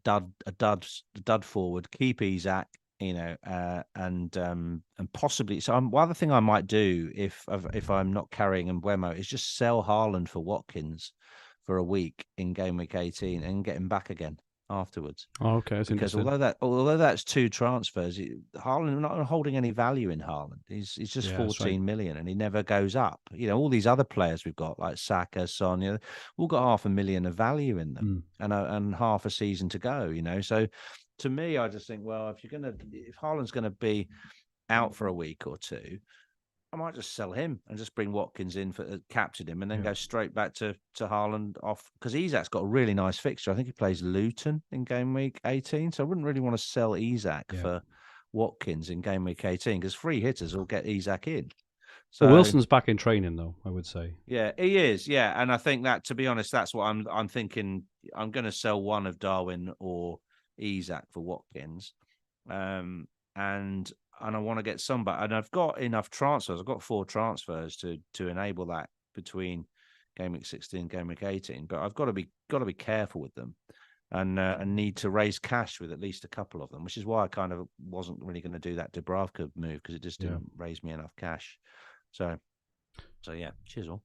dud forward, keep Isak, and possibly. So one other thing I might do if I'm not carrying Mbeumo is just sell Haaland for Watkins for a week in game week 18 and get him back again afterwards. Oh, okay, that's because although that's 2 transfers, Haaland, not holding any value in Haaland. He's just 14 million, and he never goes up. All these other players we've got, like Saka, Son, all got 500,000 of value in them, and half a season to go. So to me, I just think, well, if Haaland's gonna be out for a week or 2, I might just sell him and just bring Watkins in for captain him, and then go straight back to Haaland off, because Isak's got a really nice fixture. I think he plays Luton in game week 18, so I wouldn't really want to sell Isak for Watkins in game week 18, because free hitters will get Isak in. So Wilson's back in training, though, I would say. Yeah, he is. Yeah, and I think that, to be honest, that's what I'm thinking. I'm going to sell one of Darwin or Isak for Watkins, and I want to get some back. And I've got enough transfers. I've got 4 transfers to enable that between game week 16, game week 18. But I've got to be careful with them, and need to raise cash with at least a couple of them, which is why I kind of wasn't really going to do that Dubravka move, because it just didn't raise me enough cash. So yeah, cheers all.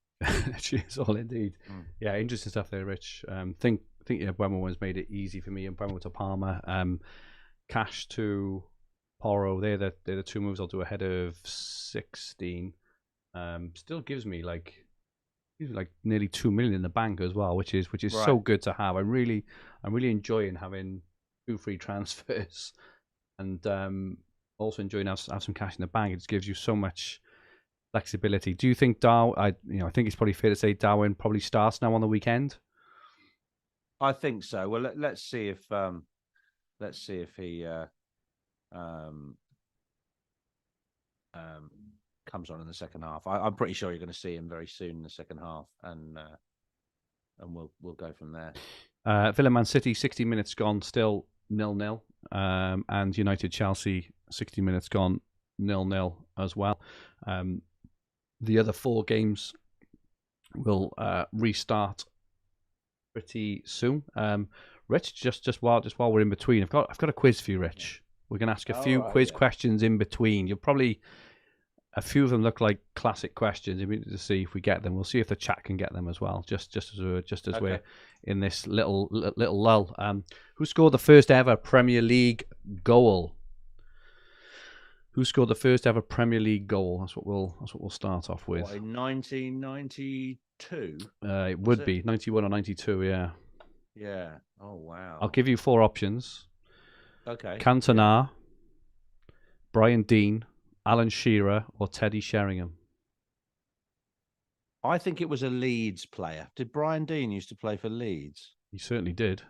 Cheers all indeed. Yeah, interesting stuff there, Rich. Think Bremer one's made it easy for me, and Bremer to Palmer. Cash to Porro. They're the two moves I'll do ahead of 16. Still gives me like nearly 2 million in the bank as well, which is right. So good to have. I'm really enjoying having 2 free transfers, and also enjoying have some cash in the bank. It just gives you so much flexibility. Do you think I think it's probably fair to say Darwin probably starts now on the weekend? I think so. Well, let's see if he comes on in the second half. I'm pretty sure you're going to see him very soon in the second half, and we'll go from there. Villa Man City, 60 minutes gone, still 0-0, and United Chelsea, 60 minutes gone, 0-0 as well. The other 4 games will restart pretty soon. Rich, just while we're in between, I've got a quiz for you, Rich. We're going to ask a few quiz questions in between. You'll probably, a few of them look like classic questions. We need to see if we get them. We'll see if the chat can get them as well. Just as we're in this little lull. Who scored the first ever Premier League goal? Who scored the first ever Premier League goal? That's what we'll start off with. What, in 1992? It would be 91 or 92. Yeah. Yeah. Oh wow. I'll give you 4 options. Okay. Cantona, Brian Deane, Alan Shearer, or Teddy Sheringham. I think it was a Leeds player. Did Brian Deane used to play for Leeds? He certainly did.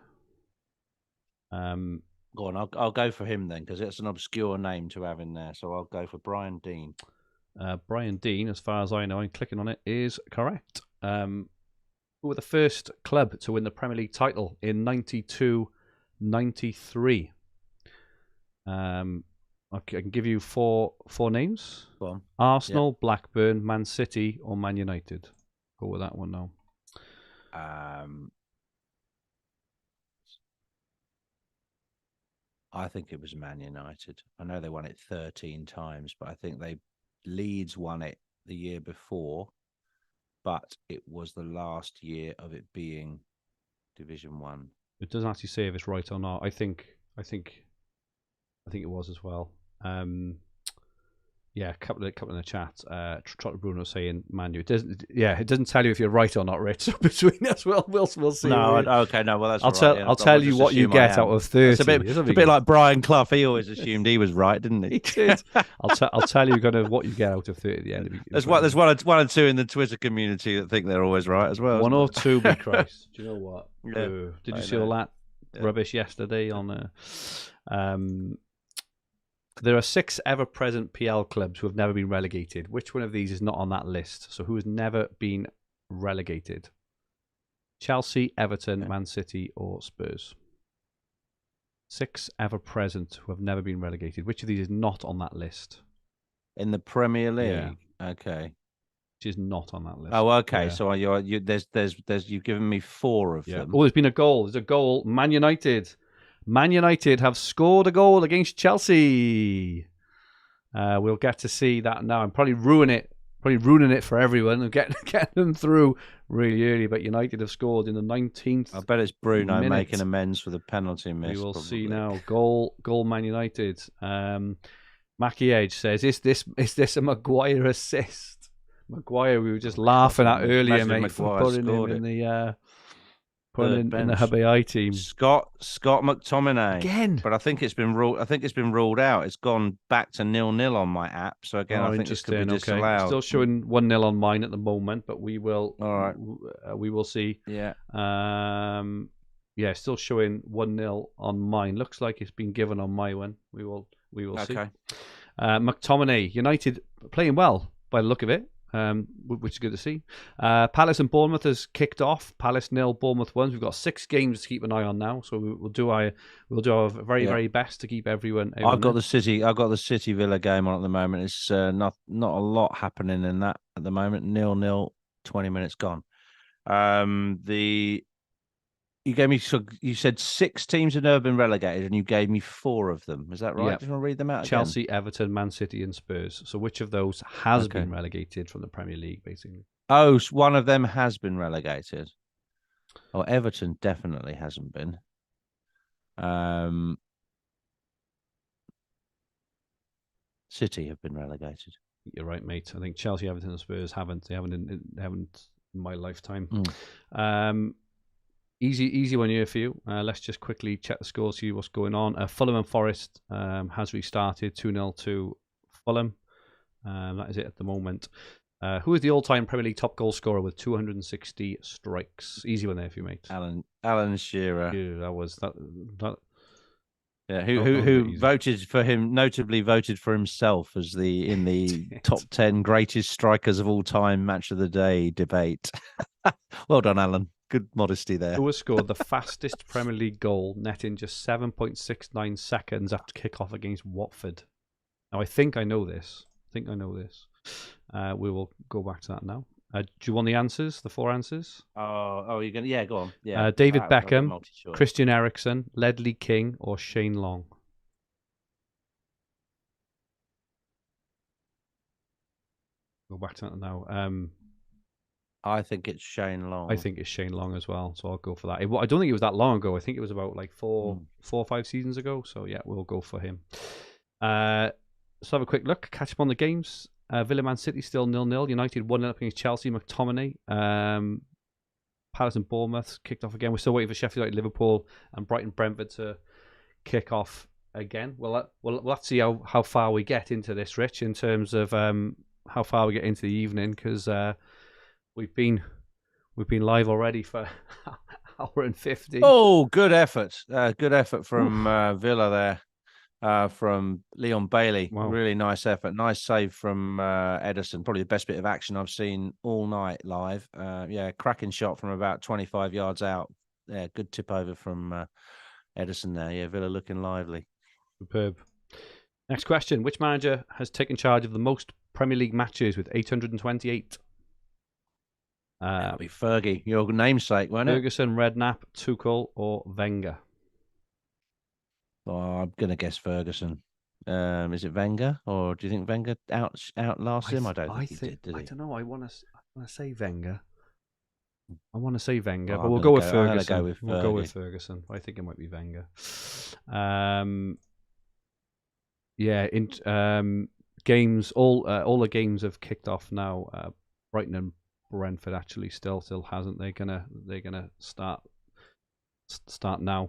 Go on, I'll go for him then, because it's an obscure name to have in there. So I'll go for Brian Deane. Brian Deane, as far as I know, and clicking on it, is correct. Who were the first club to win the Premier League title in 92-93? I can give you four names. Go on. Arsenal, Blackburn, Man City, or Man United. Go with that one now. I think it was Man United. I know they won it 13 times, but I think Leeds won it the year before, but it was the last year of it being Division 1. It doesn't actually say if it's right or not. I think it was as well. Yeah, a couple in the chat. Trotter Bruno saying Man U. It doesn't tell you if you're right or not, Rich. So between us, we'll see. No, okay, no. Well, that's I'll tell you what you get out of 30. It's a bit like Brian Clough. He always assumed he was right, didn't he? He did. I'll tell you kind of what you get out of 30 at the end of it. There's one or two in the Twitter community that think they're always right as well. 1 or 2, be Christ. Do you know what? Yeah, did you see all that rubbish yesterday on? There are 6 ever-present PL clubs who have never been relegated. Which one of these is not on that list? So who has never been relegated? Chelsea, Everton, Man City, or Spurs? 6 ever-present who have never been relegated. Which of these is not on that list? In the Premier League? Yeah. Okay. Which is not on that list. Oh, okay. Yeah. So you've given me 4 of them. Oh, there's been a goal. There's a goal. Man United have scored a goal against Chelsea. We'll get to see that now. I'm probably ruining it for everyone and getting them through really early. But United have scored in the 19th. I bet it's Bruno making amends for the penalty miss. We will see now. Goal Man United. Mackie Edge says, "Is this a Maguire assist?" Maguire, we were just laughing at earlier, mate, for putting him in the. In the Hub AI team, Scott McTominay again, but I think it's been ruled out. It's gone back to 0-0 on my app. So again, I think this could be disallowed. Still showing 1-0 on mine at the moment, but we will. All right, we will see. Yeah. Still showing 1-0 on mine. Looks like it's been given on my one. We will see. McTominay, United playing well by the look of it. Which is good to see. Palace and Bournemouth has kicked off. Palace 0, Bournemouth 1. We've got 6 games to keep an eye on now, so we'll do our very very best to keep everyone. I've got the City Villa game on at the moment. It's not a lot happening in that at the moment. 0-0, 20 minutes gone. You gave me, so you said 6 teams have never been relegated, and you gave me 4 of them. Is that right? Yep. Just want to read them out Chelsea, again? Everton, Man City, and Spurs. So which of those has been relegated from the Premier League, basically? Oh, so one of them has been relegated. Oh, Everton definitely hasn't been. City have been relegated. You're right, mate. I think Chelsea, Everton, and Spurs haven't. They haven't in my lifetime. Easy one here for you. Let's just quickly check the scores, see what's going on. Fulham and Forest has restarted 2-0 to Fulham. That is it at the moment. Who is the all-time Premier League top goal scorer with 260 strikes? Easy one there for you, mate. Alan Shearer. Yeah, that was that. Yeah, who voted for him? Notably, voted for himself as in the top 10 greatest strikers of all time match of the day debate. Well done, Alan. Good modesty there. Who has scored the fastest Premier League goal, netting just 7.69 seconds after kickoff against Watford? Now, I think I know this. We will go back to that now. Do you want the answers? The 4 answers? Oh, you're gonna? Yeah, go on. Yeah. David Beckham, Christian Eriksen, Ledley King, or Shane Long? Go back to that now. I think it's Shane Long. I think it's Shane Long as well, so I'll go for that. I don't think it was that long ago. I think it was about like 4 or 5 seasons ago. So yeah, we'll go for him. Let's have a quick look. Catch up on the games. Villa Man City still 0-0. United 1-0 against Chelsea. McTominay. Palace and Bournemouth kicked off again. We're still waiting for Sheffield United, Liverpool, and Brighton Brentford to kick off again. Well, let's see how far we get into this, Rich, in terms of how far we get into the evening, because we've been live already for an hour and 50. Oh, good effort! Good effort from Villa there. From Leon Bailey. Wow. Really nice effort. Nice save from Ederson. Probably the best bit of action I've seen all night live. Cracking shot from about 25 yards out. Yeah, good tip over from Ederson there. Yeah, Villa looking lively. Superb. Next question. Which manager has taken charge of the most Premier League matches with 828? That'll be Fergie, your namesake, won't it? Ferguson, Redknapp, Tuchel, or Wenger? Oh, I'm going to guess Ferguson. Is it Wenger, or do you think Wenger outlasts him? I don't think he did he? I don't know. I want to say Wenger. But we'll go with Ferguson. We'll go with Ferguson. I think it might be Wenger. Games. All the games have kicked off now. Brighton and Brentford actually still hasn't. They're gonna start now.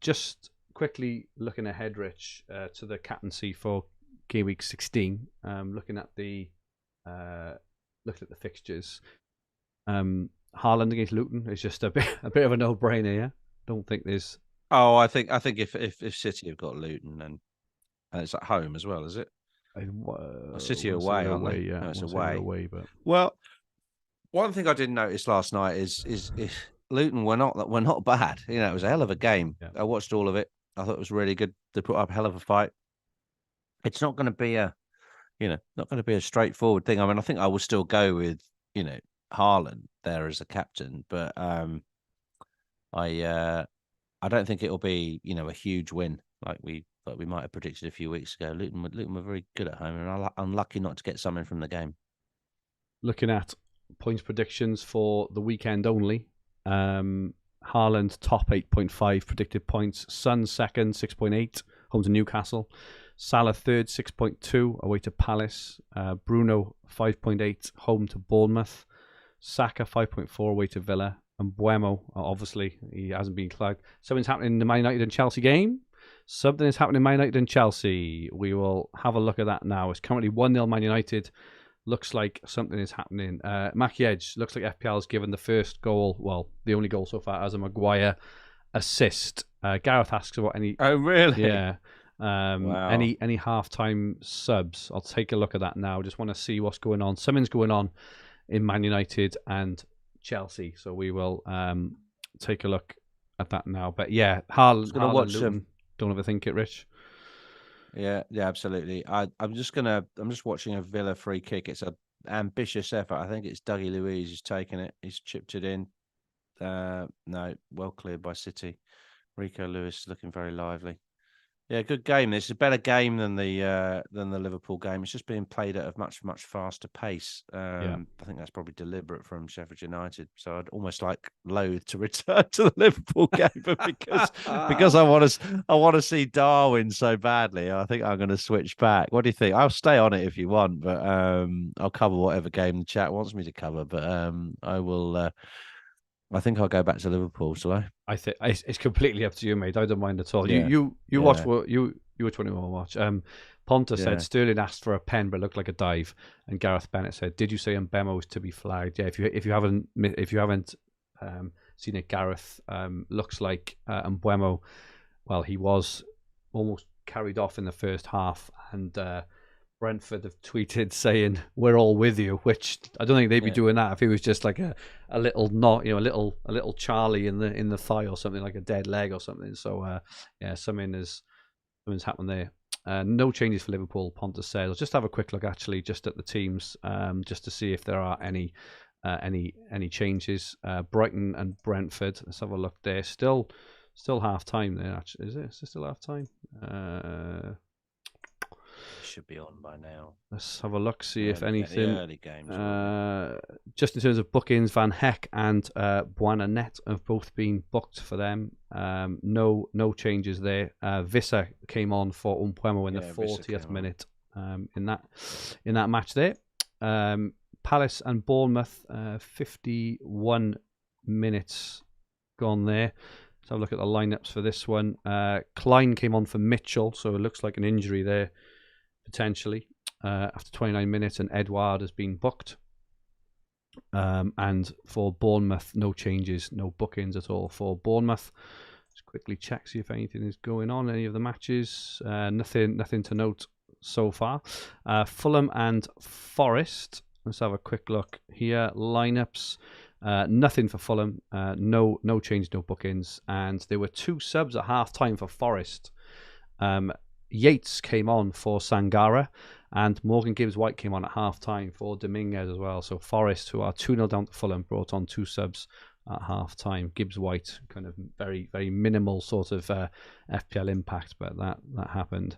Just quickly looking ahead, Rich, to the captaincy for Gameweek 16. Looking at the fixtures. Haaland against Luton is just a bit of a no-brainer. Yeah, don't think there's. Oh, I think if City have got Luton and it's at home as well, is it? City away, aren't they? Yeah, no, it's away. But well, one thing I didn't notice last night is Luton were not bad. You know, it was a hell of a game. Yeah. I watched all of it. I thought it was really good. They put up a hell of a fight. It's not going to be a straightforward thing. I mean, I think I will still go with, Haaland there as a captain, but I don't think it'll be, a huge win like we might have predicted a few weeks ago. Luton were very good at home, and unlucky not to get something from the game. Looking at points predictions for the weekend only. Haaland top 8.5 predicted points. Son second 6.8 home to Newcastle. Salah third 6.2 away to Palace. Bruno 5.8 home to Bournemouth. Saka 5.4 away to Villa. And Buemo, obviously he hasn't been flagged. Something's happening in the Man United and Chelsea game. Something is happening in Man United and Chelsea. We will have a look at that now. It's currently 1-0 Man United. Looks like something is happening. Mackie Edge, looks like FPL has given the first goal, well, the only goal so far, as a Maguire assist. Gareth asks about any... Oh, really? Yeah. Wow. Any halftime subs. I'll take a look at that now. Just want to see what's going on. Something's going on in Man United and Chelsea. So we will take a look at that now. But yeah, Haaland, watch Luton, don't overthink it, Rich. Yeah, absolutely. I'm just watching a Villa free kick. It's a ambitious effort. I think it's Dougie Louise who's taken it. He's chipped it in. No, well cleared by City. Rico Lewis looking very lively. Yeah, good game. This is a better game than the Liverpool game. It's just being played at a much faster pace. I think that's probably deliberate from Sheffield United. So I'd almost like loathe to return to the Liverpool game, but because I want to see Darwin so badly, I think I'm going to switch back. What do you think? I'll stay on it if you want, but I'll cover whatever game the chat wants me to cover. But I will. I think I'll go back to Liverpool. Shall I? I think it's completely up to you, mate. I don't mind at all. Yeah. You watch what you which one you want to watch. Ponta said Sterling asked for a pen, but it looked like a dive. And Gareth Bennett said, "Did you say Mbemo is to be flagged?" Yeah. If you haven't seen it, Gareth looks like Mbemo. Well, he was almost carried off in the first half, and Brentford have tweeted saying we're all with you, which I don't think they'd be doing that if he was just like a little knot, a little Charlie in the thigh or something, like a dead leg or something. So something's happened there. No changes for Liverpool, Pontus says. I'll just have a quick look actually just at the teams, just to see if there are any changes. Brighton and Brentford. Let's have a look there. Still half time there. Actually, is it still half time? Should be on by now. Let's have a look, see if anything. Early games. Just in terms of bookings, Van Heck and Buona Net have both been booked for them. No changes there. Visser came on for Mbemo in the 40th minute in that match there. Palace and Bournemouth, 51 minutes gone there. Let's have a look at the lineups for this one. Klein came on for Mitchell, so it looks like an injury there. Potentially after 29 minutes, and Edouard has been booked. And for Bournemouth, no changes, no bookings at all for Bournemouth. Just quickly check, see if anything is going on, any of the matches. Nothing to note so far. Fulham and Forest. Let's have a quick look here. Lineups. Nothing for Fulham. No change, no bookings. And there were 2 subs at half time for Forest. Yates came on for Sangara, and Morgan Gibbs-White came on at half-time for Dominguez as well. So Forest, who are 2-0 down to Fulham, brought on 2 subs at half-time. Gibbs-White, kind of very, very minimal sort of FPL impact, but that happened.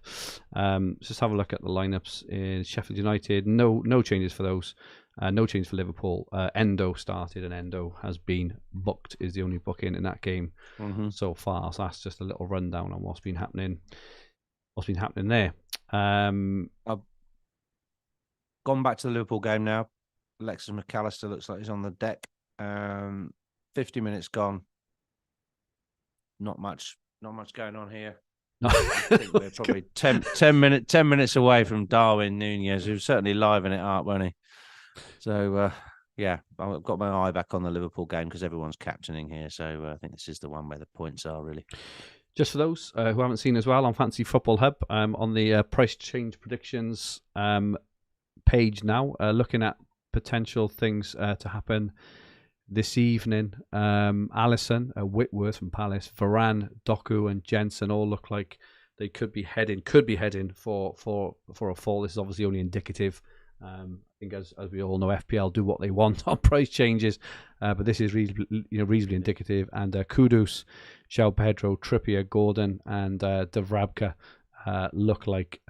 Just have a look at the lineups in Sheffield United. No changes for those. No change for Liverpool. Endo started, and Endo has been booked, is the only booking in that game so far. So that's just a little rundown on what's been happening. What's been happening there? I've gone back to the Liverpool game now. Alexis McAllister looks like he's on the deck. 50 minutes gone. Not much going on here. I think we're probably 10 minutes away from Darwin Nunez, who's certainly livening it up, won't he? So I've got my eye back on the Liverpool game because everyone's captaining here. So I think this is the one where the points are really. Just for those who haven't seen as well, on Fantasy Football Hub, on the price change predictions page now, looking at potential things to happen this evening. Alisson, Whitworth from Palace, Varane, Doku, and Jensen all look like they could be heading for a fall. This is obviously only indicative. I think as we all know, FPL do what they want on price changes, but this is reasonably indicative. And Kudus, João Pedro, Trippier, Gordon, and Davrabka look like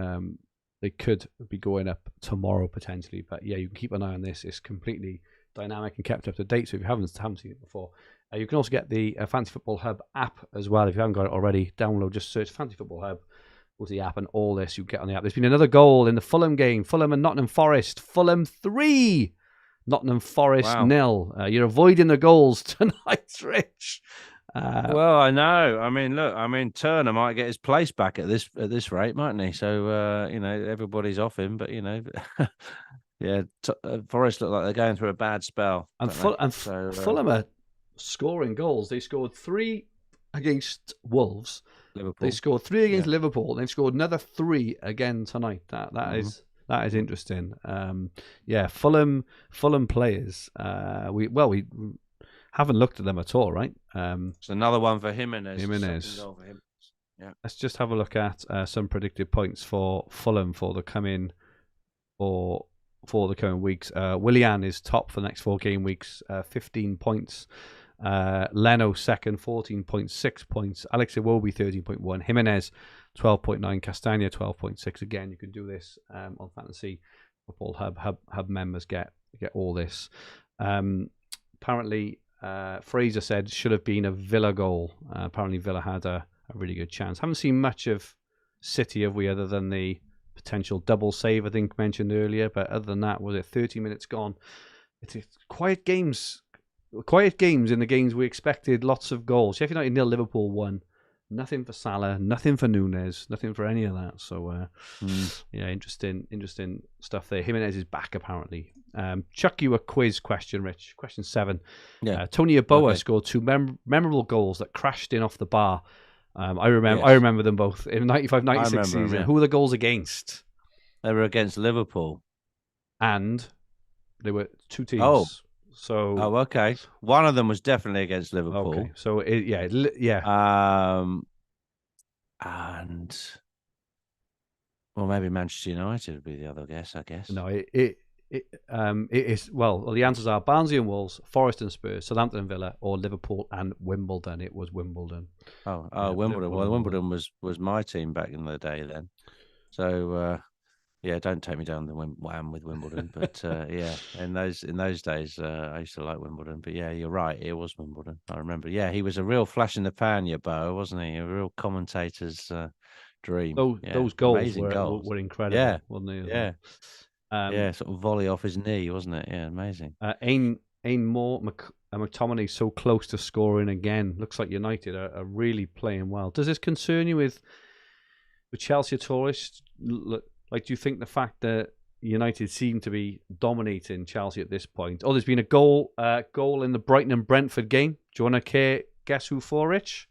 they could be going up tomorrow potentially. But yeah, you can keep an eye on this. It's completely dynamic and kept up to date. So if you haven't seen it before, you can also get the Fantasy Football Hub app as well. If you haven't got it already, download. Just search Fantasy Football Hub. Go to the app, and all this you get on the app. There's been another goal in the Fulham game. Fulham and Nottingham Forest. Fulham 3, Nottingham Forest 0. You're avoiding the goals tonight, Rich. Well, I know. I mean, look. Turner might get his place back at this rate, mightn't he? So everybody's off him. But Forest look like they're going through a bad spell. And Fulham are scoring goals. They scored 3 against Wolves. Liverpool. They scored 3 against Liverpool. They've scored another 3 again tonight. That is interesting. Fulham players. We haven't looked at them at all, right? It's another one for Jimenez. Yeah. Let's just have a look at some predicted points for Fulham for the come in for for the coming weeks. Willian is top for the next 4 game weeks, 15 points. Leno second, 14.6 points. Alex Iwobi, 13.1. Jimenez, 12.9. Castagna, 12.6. Again, you can do this on Fantasy Football Hub members get all this. Apparently, Fraser said should have been a Villa goal. Apparently, Villa had a really good chance. Haven't seen much of City, have we, other than the potential double save I think mentioned earlier. But other than that, was it 30 minutes gone? It's quiet games in the games we expected lots of goals. Sheffield United 0, Liverpool 1. Nothing for Salah, nothing for Nunes, nothing for any of that. So yeah, interesting stuff there. Jimenez is back apparently. Chuck you a quiz question, Rich. Question 7. Yeah. Tony Yeboah scored 2 memorable goals that crashed in off the bar. I remember them both in 95-96 season. Yeah. Who were the goals against? They were against Liverpool, and they were 2 teams. Oh, okay. One of them was definitely against Liverpool. Okay, so yeah. And well, maybe Manchester United would be the other guess. I guess. No, it is. Well, the answers are Barnsley and Wolves, Forest and Spurs, Southampton and Villa, or Liverpool and Wimbledon. It was Wimbledon. Oh, Wimbledon. Well, Wimbledon was my team back in the day then. So. Yeah, don't take me down the wham with Wimbledon, but yeah, in those days, I used to like Wimbledon. But yeah, you're right, it was Wimbledon. I remember. Yeah, he was a real flash in the pan, Yeboah, wasn't he? A real commentator's dream. Those goals were incredible. Yeah, wasn't they? Yeah, yeah, sort of volley off his knee, wasn't it? Yeah, amazing. Ain Moore McTominay so close to scoring again. Looks like United are really playing well. Does this concern you with Chelsea tourists? Like, do you think the fact that United seem to be dominating Chelsea at this point? Oh, there's been a goal in the Brighton and Brentford game. Do you want to guess who for, Rich?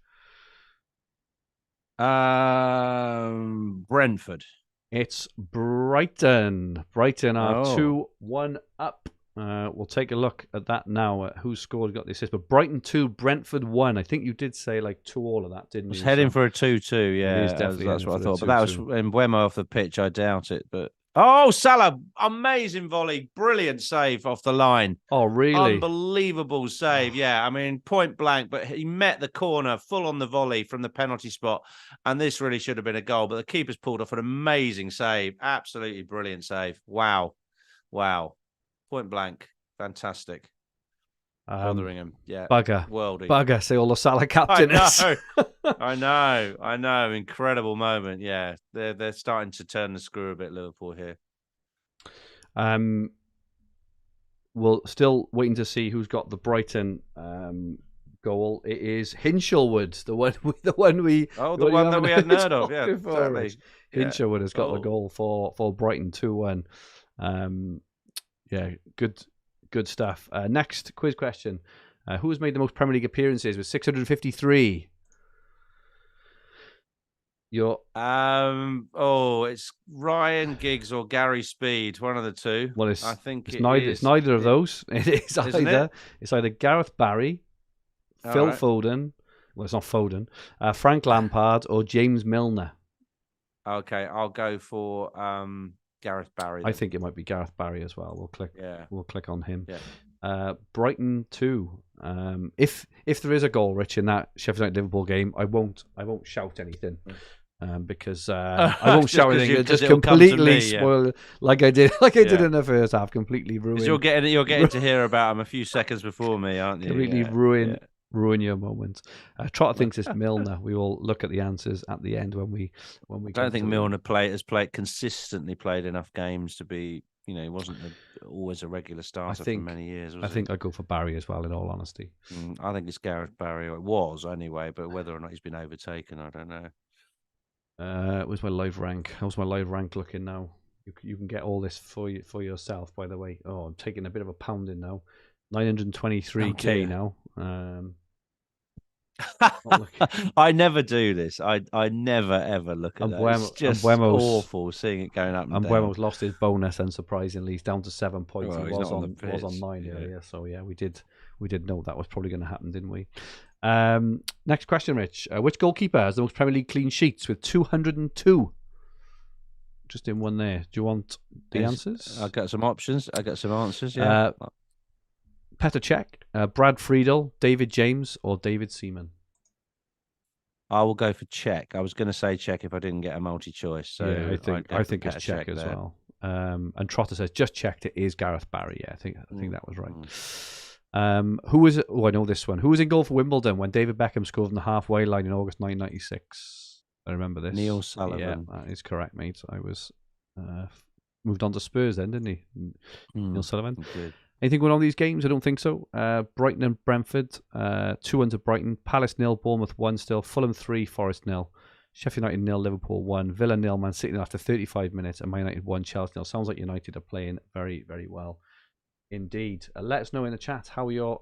Brentford. It's Brighton. Brighton are 2-1 up. We'll take a look at that now. Who scored, got the assist? But Brighton 2, Brentford 1. I think you did say like 2-all of that, didn't you? It's heading for a 2-2, yeah. That's what I thought. But that was in Mbeumo off the pitch. I doubt it. But Salah, amazing volley. Brilliant save off the line. Oh, really? Unbelievable save. Yeah, I mean, point blank, but he met the corner full on the volley from the penalty spot. And this really should have been a goal. But the keeper's pulled off an amazing save. Absolutely brilliant save. Wow. Point blank. Fantastic. Bothering him. Yeah. Bugger. Worldy. Bugger. Say all the Salah captains. I know. Incredible moment. Yeah. They're starting to turn the screw a bit, Liverpool here. We're still waiting to see who's got the Brighton goal. It is Hinshelwood, the one we hadn't heard of. Yeah. Exactly. Hinshelwood has got the goal for Brighton 2-1. Yeah, good stuff. Next quiz question. Who has made the most Premier League appearances with 653? It's Ryan Giggs or Gary Speed, one of the two. Well, it's neither of those. It's either Gareth Barry, Phil Foden. Well, it's not Foden. Frank Lampard or James Milner. Okay, I'll go for Gareth Barry. I think it might be Gareth Barry as well. We'll click on him. Yeah. Brighton 2. If there is a goal, Rich, in that Sheffield United Liverpool game, I won't shout anything. Because I won't shout anything. Just completely spoil it, like I did in the first half. Completely ruin. You're getting to hear about him a few seconds before me, aren't you? Completely ruin your moment. Trotter thinks it's Milner. We will look at the answers at the end when we. I don't think Milner has consistently played enough games to be. He wasn't always a regular starter for many years. I think I'd go for Barry as well, in all honesty. I think it's Gareth Barry. Or it was anyway, but whether or not he's been overtaken, I don't know. It was my live rank. How's my live rank looking now? You can get all this for yourself, by the way. Oh, I'm taking a bit of a pounding now. 923k now. I never do this. I never ever look at that. It's just awful seeing it going up and down. Mbeumo's lost his bonus, unsurprisingly. He's down to 7 points. He was on 9 earlier. So yeah, we did know that was probably going to happen, didn't we? Next question, Rich. Which goalkeeper has the most Premier League clean sheets with 202? just in one there. Do you want the answers? I got some options. I got some answers. Yeah. Petr Cech, Brad Friedel, David James, or David Seaman? I will go for Cech. I was going to say Cech if I didn't get a multi-choice. So yeah, I think it's Cech as well. And Trotter says just checked. It is Gareth Barry. Yeah, I think that was right. Who was it? Oh, I know this one. Who was in goal for Wimbledon when David Beckham scored from the halfway line in August 1996? I remember this. Neil Sullivan. Yeah, that is correct, mate. I was moved on to Spurs then, didn't he? Neil Sullivan. Good. Anything going on in these games? I don't think so. Brighton and Brentford, 2-1 to Brighton. Palace 0, Bournemouth 1 still. Fulham 3, Forest 0. Sheffield United 0, Liverpool 1. Villa 0, Man City 0 after 35 minutes. And Man United 1, Chelsea 0. Sounds like United are playing very, very well indeed. Let us know in the chat how your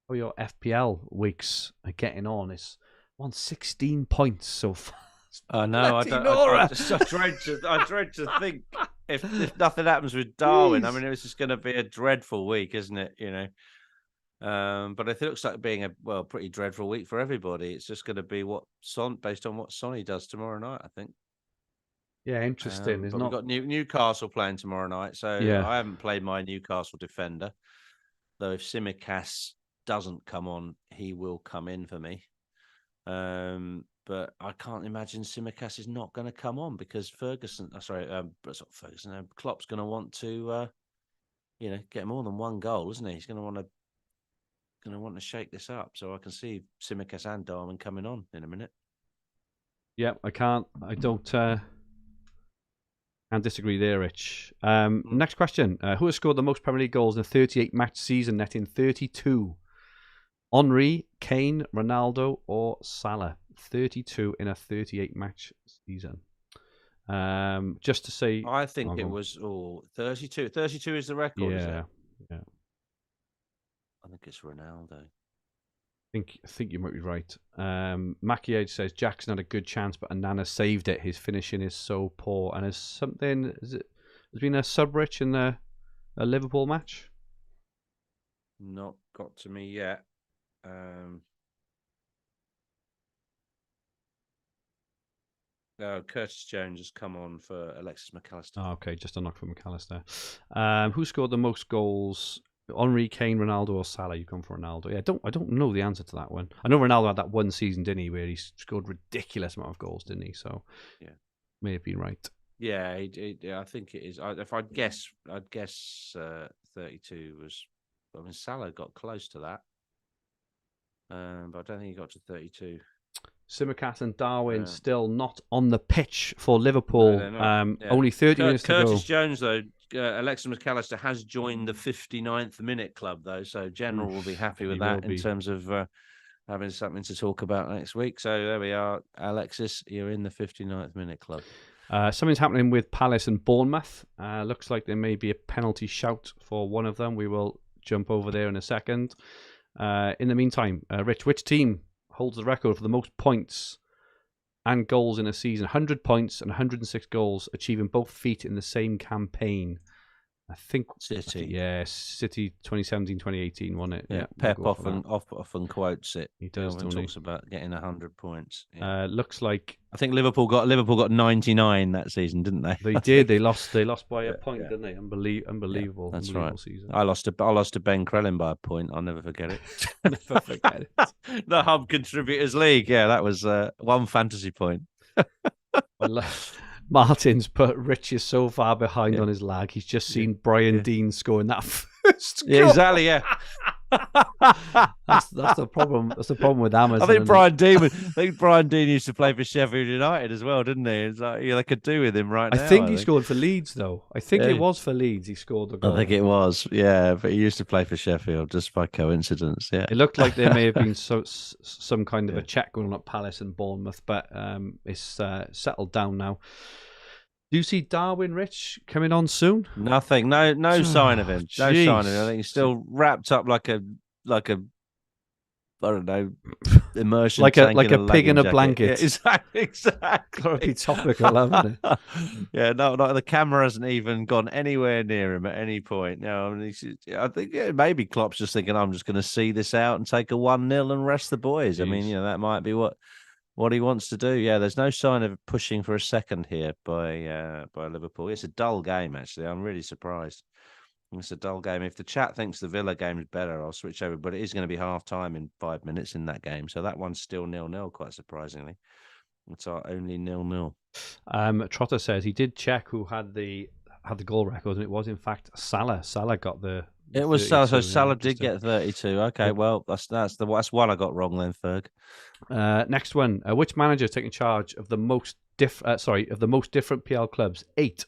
FPL weeks are getting on. It's on 16 points so far. No, I dread to think if nothing happens with Darwin. I mean, it's just going to be a dreadful week, isn't it? You know, but it looks like being a pretty dreadful week for everybody. It's just going to be based on what Sonny does tomorrow night, I think. Yeah, interesting. We've got Newcastle playing tomorrow night, so I haven't played my Newcastle defender. Though if Tsimikas doesn't come on, he will come in for me. But I can't imagine Tsimikas is not going to come on because Klopp's going to want to, get more than one goal, isn't he? He's going to want to shake this up. So I can see Tsimikas and Darwin coming on in a minute. Yeah, I don't disagree there, Rich. Next question: who has scored the most Premier League goals in a 38-match season, netting 32? Henry, Kane, Ronaldo, or Salah? 32 in a 38-match season. Just to say, I think it was 32. 32 is the record. Yeah, is it? yeah. I think it's Ronaldo. I think you might be right. Mackie says Jackson had a good chance, but Anana saved it. His finishing is so poor. And has been a sub-rich in a Liverpool match? Not got to me yet. Curtis Jones has come on for Alexis McAllister. Oh, okay, just a knock for McAllister. Who scored the most goals? Henry, Kane, Ronaldo, or Salah? You've gone for Ronaldo. Yeah, I don't know the answer to that one. I know Ronaldo had that one season, didn't he, where he scored ridiculous amount of goals, didn't he? So yeah, may have been right. Yeah, I think it is. If I'd guess 32 was. I mean, Salah got close to that, but I don't think he got to 32. Tsimikas and Darwin still not on the pitch for Liverpool. No, only 30 minutes to go. Curtis Jones, though, Alexis McAllister has joined the 59th minute club, though, so General will be happy with that in terms of having something to talk about next week. So there we are, Alexis, you're in the 59th minute club. Something's happening with Palace and Bournemouth. Looks like there may be a penalty shout for one of them. We will jump over there in a second. In the meantime, Rich, which team holds the record for the most points and goals in a season? 100 points and 106 goals, achieving both feat in the same campaign. I think City. City 2017-2018, wasn't it? Yeah, Pep often quotes it. He does, when talks about getting 100 points. Yeah. Looks like I think Liverpool got 99 that season, didn't they? They did. They lost by a point, didn't they? Unbelievable. That's unbelievable right. Season. I lost to Ben Crellin by a point. I'll never forget it. Never forget it. The Hub Contributors League. Yeah, that was one fantasy point. Martin's put Rich is so far behind on his lag. He's just seen Brian Dean scoring that first goal. Yeah, exactly. Yeah. That's the problem. That's the problem with Amazon. I think Brian Dean used to play for Sheffield United as well, didn't he? It's like they could do with him right now. I think he scored for Leeds, though. I think it was for Leeds. He scored the goal. I think it was, yeah. But he used to play for Sheffield just by coincidence. Yeah. It looked like there may have been some kind of a check going on at Palace and Bournemouth, but it's settled down now. Do you see Darwin, Rich, coming on soon? Nothing. No sign of him. No sign of him. I think he's still wrapped up like a I don't know, immersion like tank a pig in a jacket. blanket. Yeah, exactly. Got to be topical, haven't it? Yeah, no, the camera hasn't even gone anywhere near him at any point. No, I mean, I think maybe Klopp's just thinking, I'm just going to see this out and take a 1-0 and rest the boys. Jeez. I mean, that might be what what he wants to do. Yeah, there's no sign of pushing for a second here by Liverpool. It's a dull game, actually. I'm really surprised. It's a dull game. If the chat thinks the Villa game is better, I'll switch over. But it is going to be half time in 5 minutes in that game. So that one's still 0-0, quite surprisingly. It's our only 0-0. Trotter says he did check who had the goal record, and it was in fact Salah. Salah got the. It was Salah. So Salah yeah, did get 32. Okay, well that's one I got wrong then, Ferg. Next one. Which manager is taking charge of the most different PL clubs? 8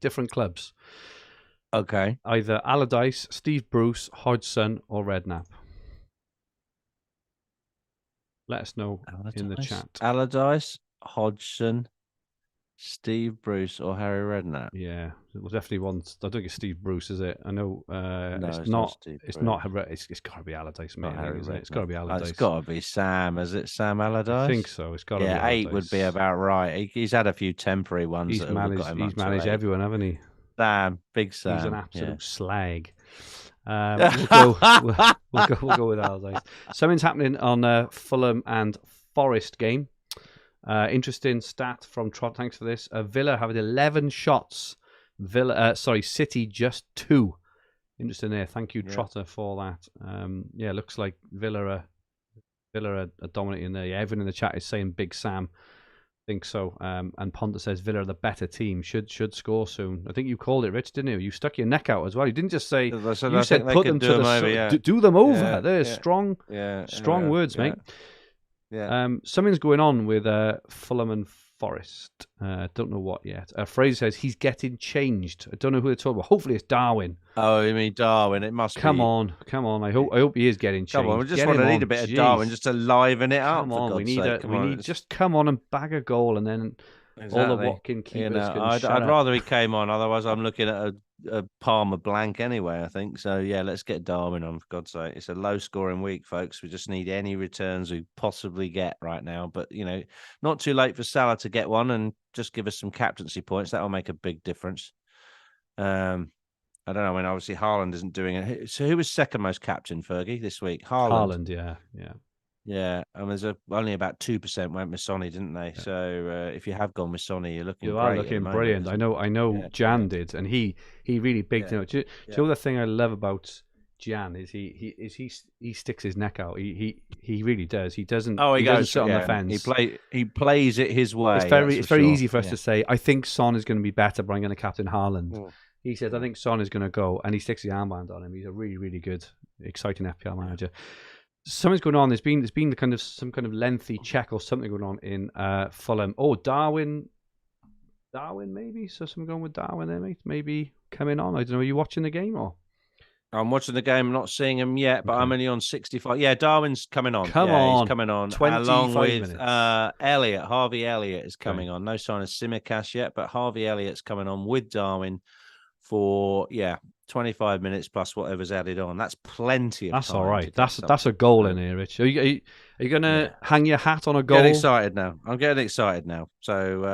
different clubs. Okay. Either Allardyce, Steve Bruce, Hodgson, or Redknapp. Let us know in the chat. Allardyce, Hodgson, Steve Bruce, or Harry Redknapp. Yeah, well, definitely one. I don't think it's Steve Bruce, is it? I know no, it's not. It's not. It's got to be Allardyce, mate. It's got to be Allardyce. It's got to be Sam. Is it Sam Allardyce? I think so. It's got to be. Yeah, 8 would be about right. He's had a few temporary ones. He's managed everyone, hasn't he? Sam, big Sam. He's an absolute slag. We'll go with Allardyce. Something's happening on Fulham and Forest game. Interesting stat from Trot. Thanks for this. Villa have 11 shots. City just 2. Interesting there. Thank you, Trotter, for that. Looks like Villa are dominating there. Yeah, everyone in the chat is saying Big Sam. Think so. And Ponta says Villa are the better team. Should score soon. I think you called it, Rich, didn't you? You stuck your neck out as well. You didn't just say. You said put them to do them over. Yeah, they're strong words, mate. Yeah. Something's going on with Fulham and Forest. Don't know what yet. Fraser says he's getting changed. I don't know who they're talking about. Hopefully it's Darwin. Oh, you mean Darwin? It must be. Come on. I hope he is getting changed. Come on, we just need a bit of Darwin just to liven it up. Come on, we need just come on and bag a goal, and then all the Watkin keepers can I'd rather he came on. Otherwise, I'm looking at a Palmer blank anyway, I think. So, yeah, let's get Darwin on, for God's sake. It's a low-scoring week, folks. We just need any returns we possibly get right now. But, not too late for Salah to get one and just give us some captaincy points. That will make a big difference. I don't know. I mean, obviously, Haaland isn't doing it. So who was second most captain, Fergie, this week? Haaland, yeah. Yeah, and there's only about 2% went with Sonny, didn't they? Yeah. So if you have gone with Sonny, you're looking brilliant. I know. Jan did, and he really bigged it. Do you know the thing I love about Jan is he sticks his neck out. He really does. He doesn't. Oh, he doesn't goes sit on the fence. He plays it his way. It's very easy for us to say. I think Son is going to be better, but I'm going to captain Haaland. Mm. He says I think Son is going to go, and he sticks his armband on him. He's a really, really good, exciting FPL manager. Something's going on. There's been some kind of lengthy check or something going on in Fulham. Oh, Darwin maybe. So something going with Darwin there, mate. Maybe coming on. I don't know. Are you watching the game or? I'm watching the game. I'm not seeing him yet, but I'm only on 65. Yeah, Darwin's coming on. He's coming on. 25 along with minutes. Elliot. Harvey Elliott is coming on. No sign of Simicast yet, but Harvey Elliott's coming on with Darwin for 25 minutes plus whatever's added on. That's plenty of time. That's all right. That's a goal in here, Rich. Are you going to hang your hat on a goal? I'm getting excited now. So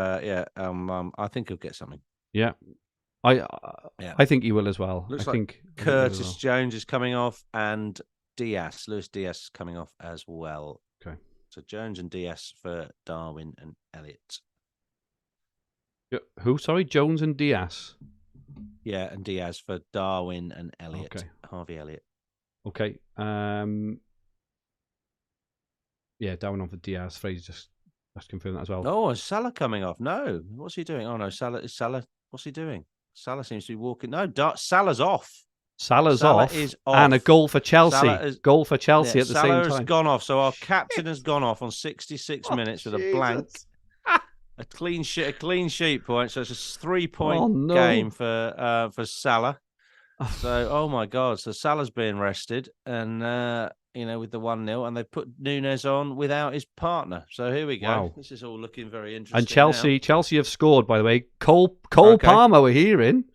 I think he'll get something. Yeah. I think he will as well. I think Curtis Jones is coming off, and Luis Diaz is coming off as well. Okay. So Jones and Diaz for Darwin and Elliott. Who? Sorry, Jones and Diaz. Yeah, and Diaz for Darwin and Elliott. Okay. Harvey Elliott. Okay. Darwin on for Diaz. Fraser just confirmed that as well. Oh, is Salah coming off? No. What's he doing? Oh no, Salah. What's he doing? Salah seems to be walking. No, Salah's off. Salah's off. Is off. And a goal for Chelsea. Goal for Chelsea at the same time. Salah has gone off. So our captain has gone off on 66 minutes with a blank. A clean sheet point. So it's a 3-point game for Salah. So, oh my God. So Salah's being rested and, with the 1-0, and they put Nunes on without his partner. So here we go. Wow. This is all looking very interesting. And Chelsea have scored, by the way. Cole Palmer, we're hearing.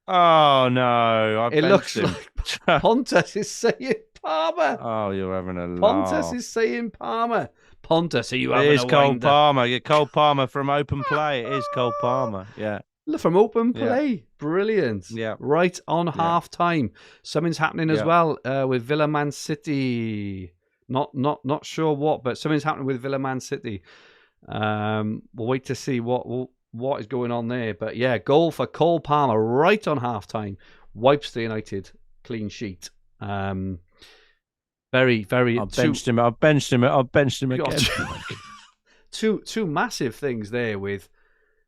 Oh no! It looks like Pontus is saying Palmer. Oh, you're having a laugh. Pontus is saying Palmer. Pontus, are you having a winder? It is Cole Palmer. Yeah, Cole Palmer from Open Play. It is Cole Palmer. Yeah. From Open Play. Yeah. Brilliant. Yeah. Right on half time. Something's happening as well with Villa Man City. Not sure what, but something's happening with Villa Man City. We'll wait to see what is going on there. But yeah, goal for Cole Palmer right on halftime, wipes the United clean sheet. Very. I've benched him again. Two massive things there with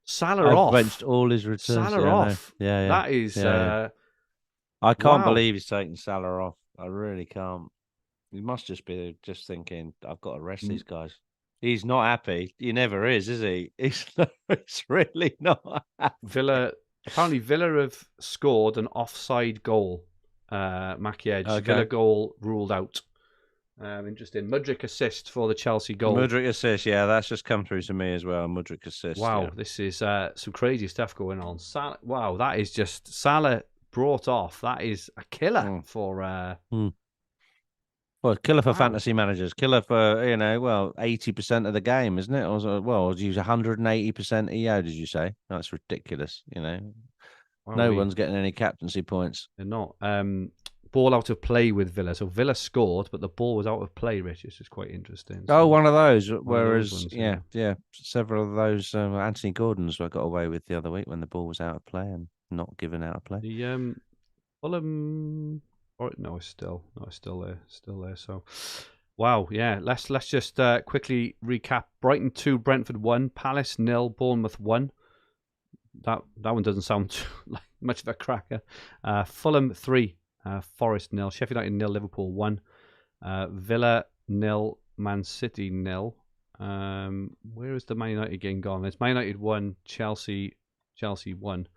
Salah I've off. benched all his returns. Salah off. Yeah. That is. I can't believe he's taking Salah off. I really can't. He must just be thinking, I've got to rest these guys. He's not happy. He never is he? He's really not happy. Apparently Villa have scored an offside goal. Mackie Edge. Okay. Villa goal ruled out. Interesting. Mudryk assist for the Chelsea goal. Mudryk assist, yeah, that's just come through to me as well. Mudryk assist. Wow, yeah. This is some crazy stuff going on. Wow, that is just Salah brought off. That is a killer for. Well, killer for fantasy managers. Killer for 80% of the game, isn't it? Or use 180% EO. Did you say? That's ridiculous. No one's getting any captaincy points. They're not. Ball out of play with Villa. So Villa scored, but the ball was out of play, Rich. This is quite interesting. So one of those. Whereas, ones, yeah, several of those Anthony Gordons got away with the other week when the ball was out of play and not given out of play. The Fulham. No, it's still there. So, wow, yeah. Let's just quickly recap. Brighton 2, Brentford 1, Palace 0, Bournemouth 1. That one doesn't sound like much of a cracker. Fulham 3. Forest 0, Sheffield United 0, Liverpool 1, Villa 0, Man City 0. Where is the Man United game gone? It's Man United 1, Chelsea 1.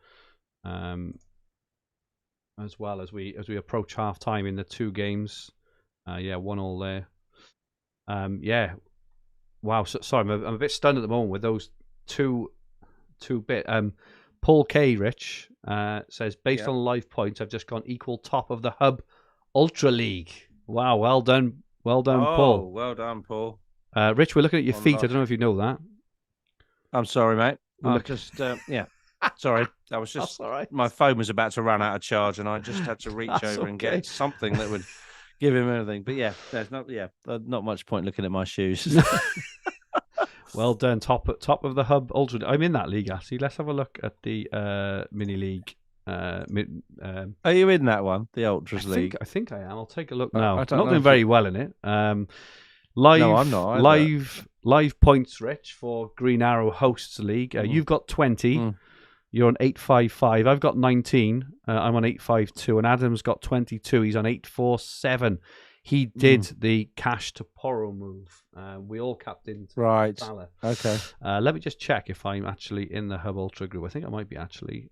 As well as we approach half time in the two games. 1-1 there. Yeah. Wow. Sorry, I'm a bit stunned at the moment with those two bit. Paul K. Rich says, based on live points, I've just gone equal top of the Hub Ultra League. Wow, well done, Paul. Well done, Paul. Rich, we're looking at your feet. I don't know if you know that. I'm sorry, mate. Sorry, that was just my phone was about to run out of charge, and I just had to reach over and get something that would give him anything. But yeah, there's not much point looking at my shoes. Well done, top of the Hub Ultra. I'm in that league actually. Let's have a look at the mini league. Are you in that one, the Ultras League? I think I am. I'll take a look now. I'm not know doing very well in it. Live, no, I'm not. Live points, Rich, for Green Arrow Hosts League. You've got 20. You're on 855. I've got 19. I'm on 852, and Adam's got 22. He's on 847. He did the cash to Porro move. We all captained Salah. Okay. Let me just check if I'm actually in the Hub Ultra group. I think I might be actually.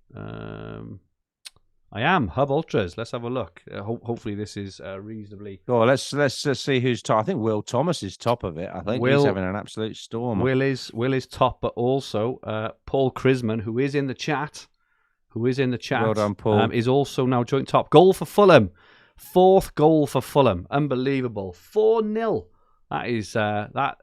I am Hub Ultras. Let's have a look. Hopefully this is reasonably. Well, let's see who's top. I think Will Thomas is top of it. I think he's having an absolute storm. Will is top, but also Paul Crisman, who is in the chat. Well done, Paul. Is also now joint top. Goal for Fulham. 4th goal for Fulham. Unbelievable. 4-0. That is that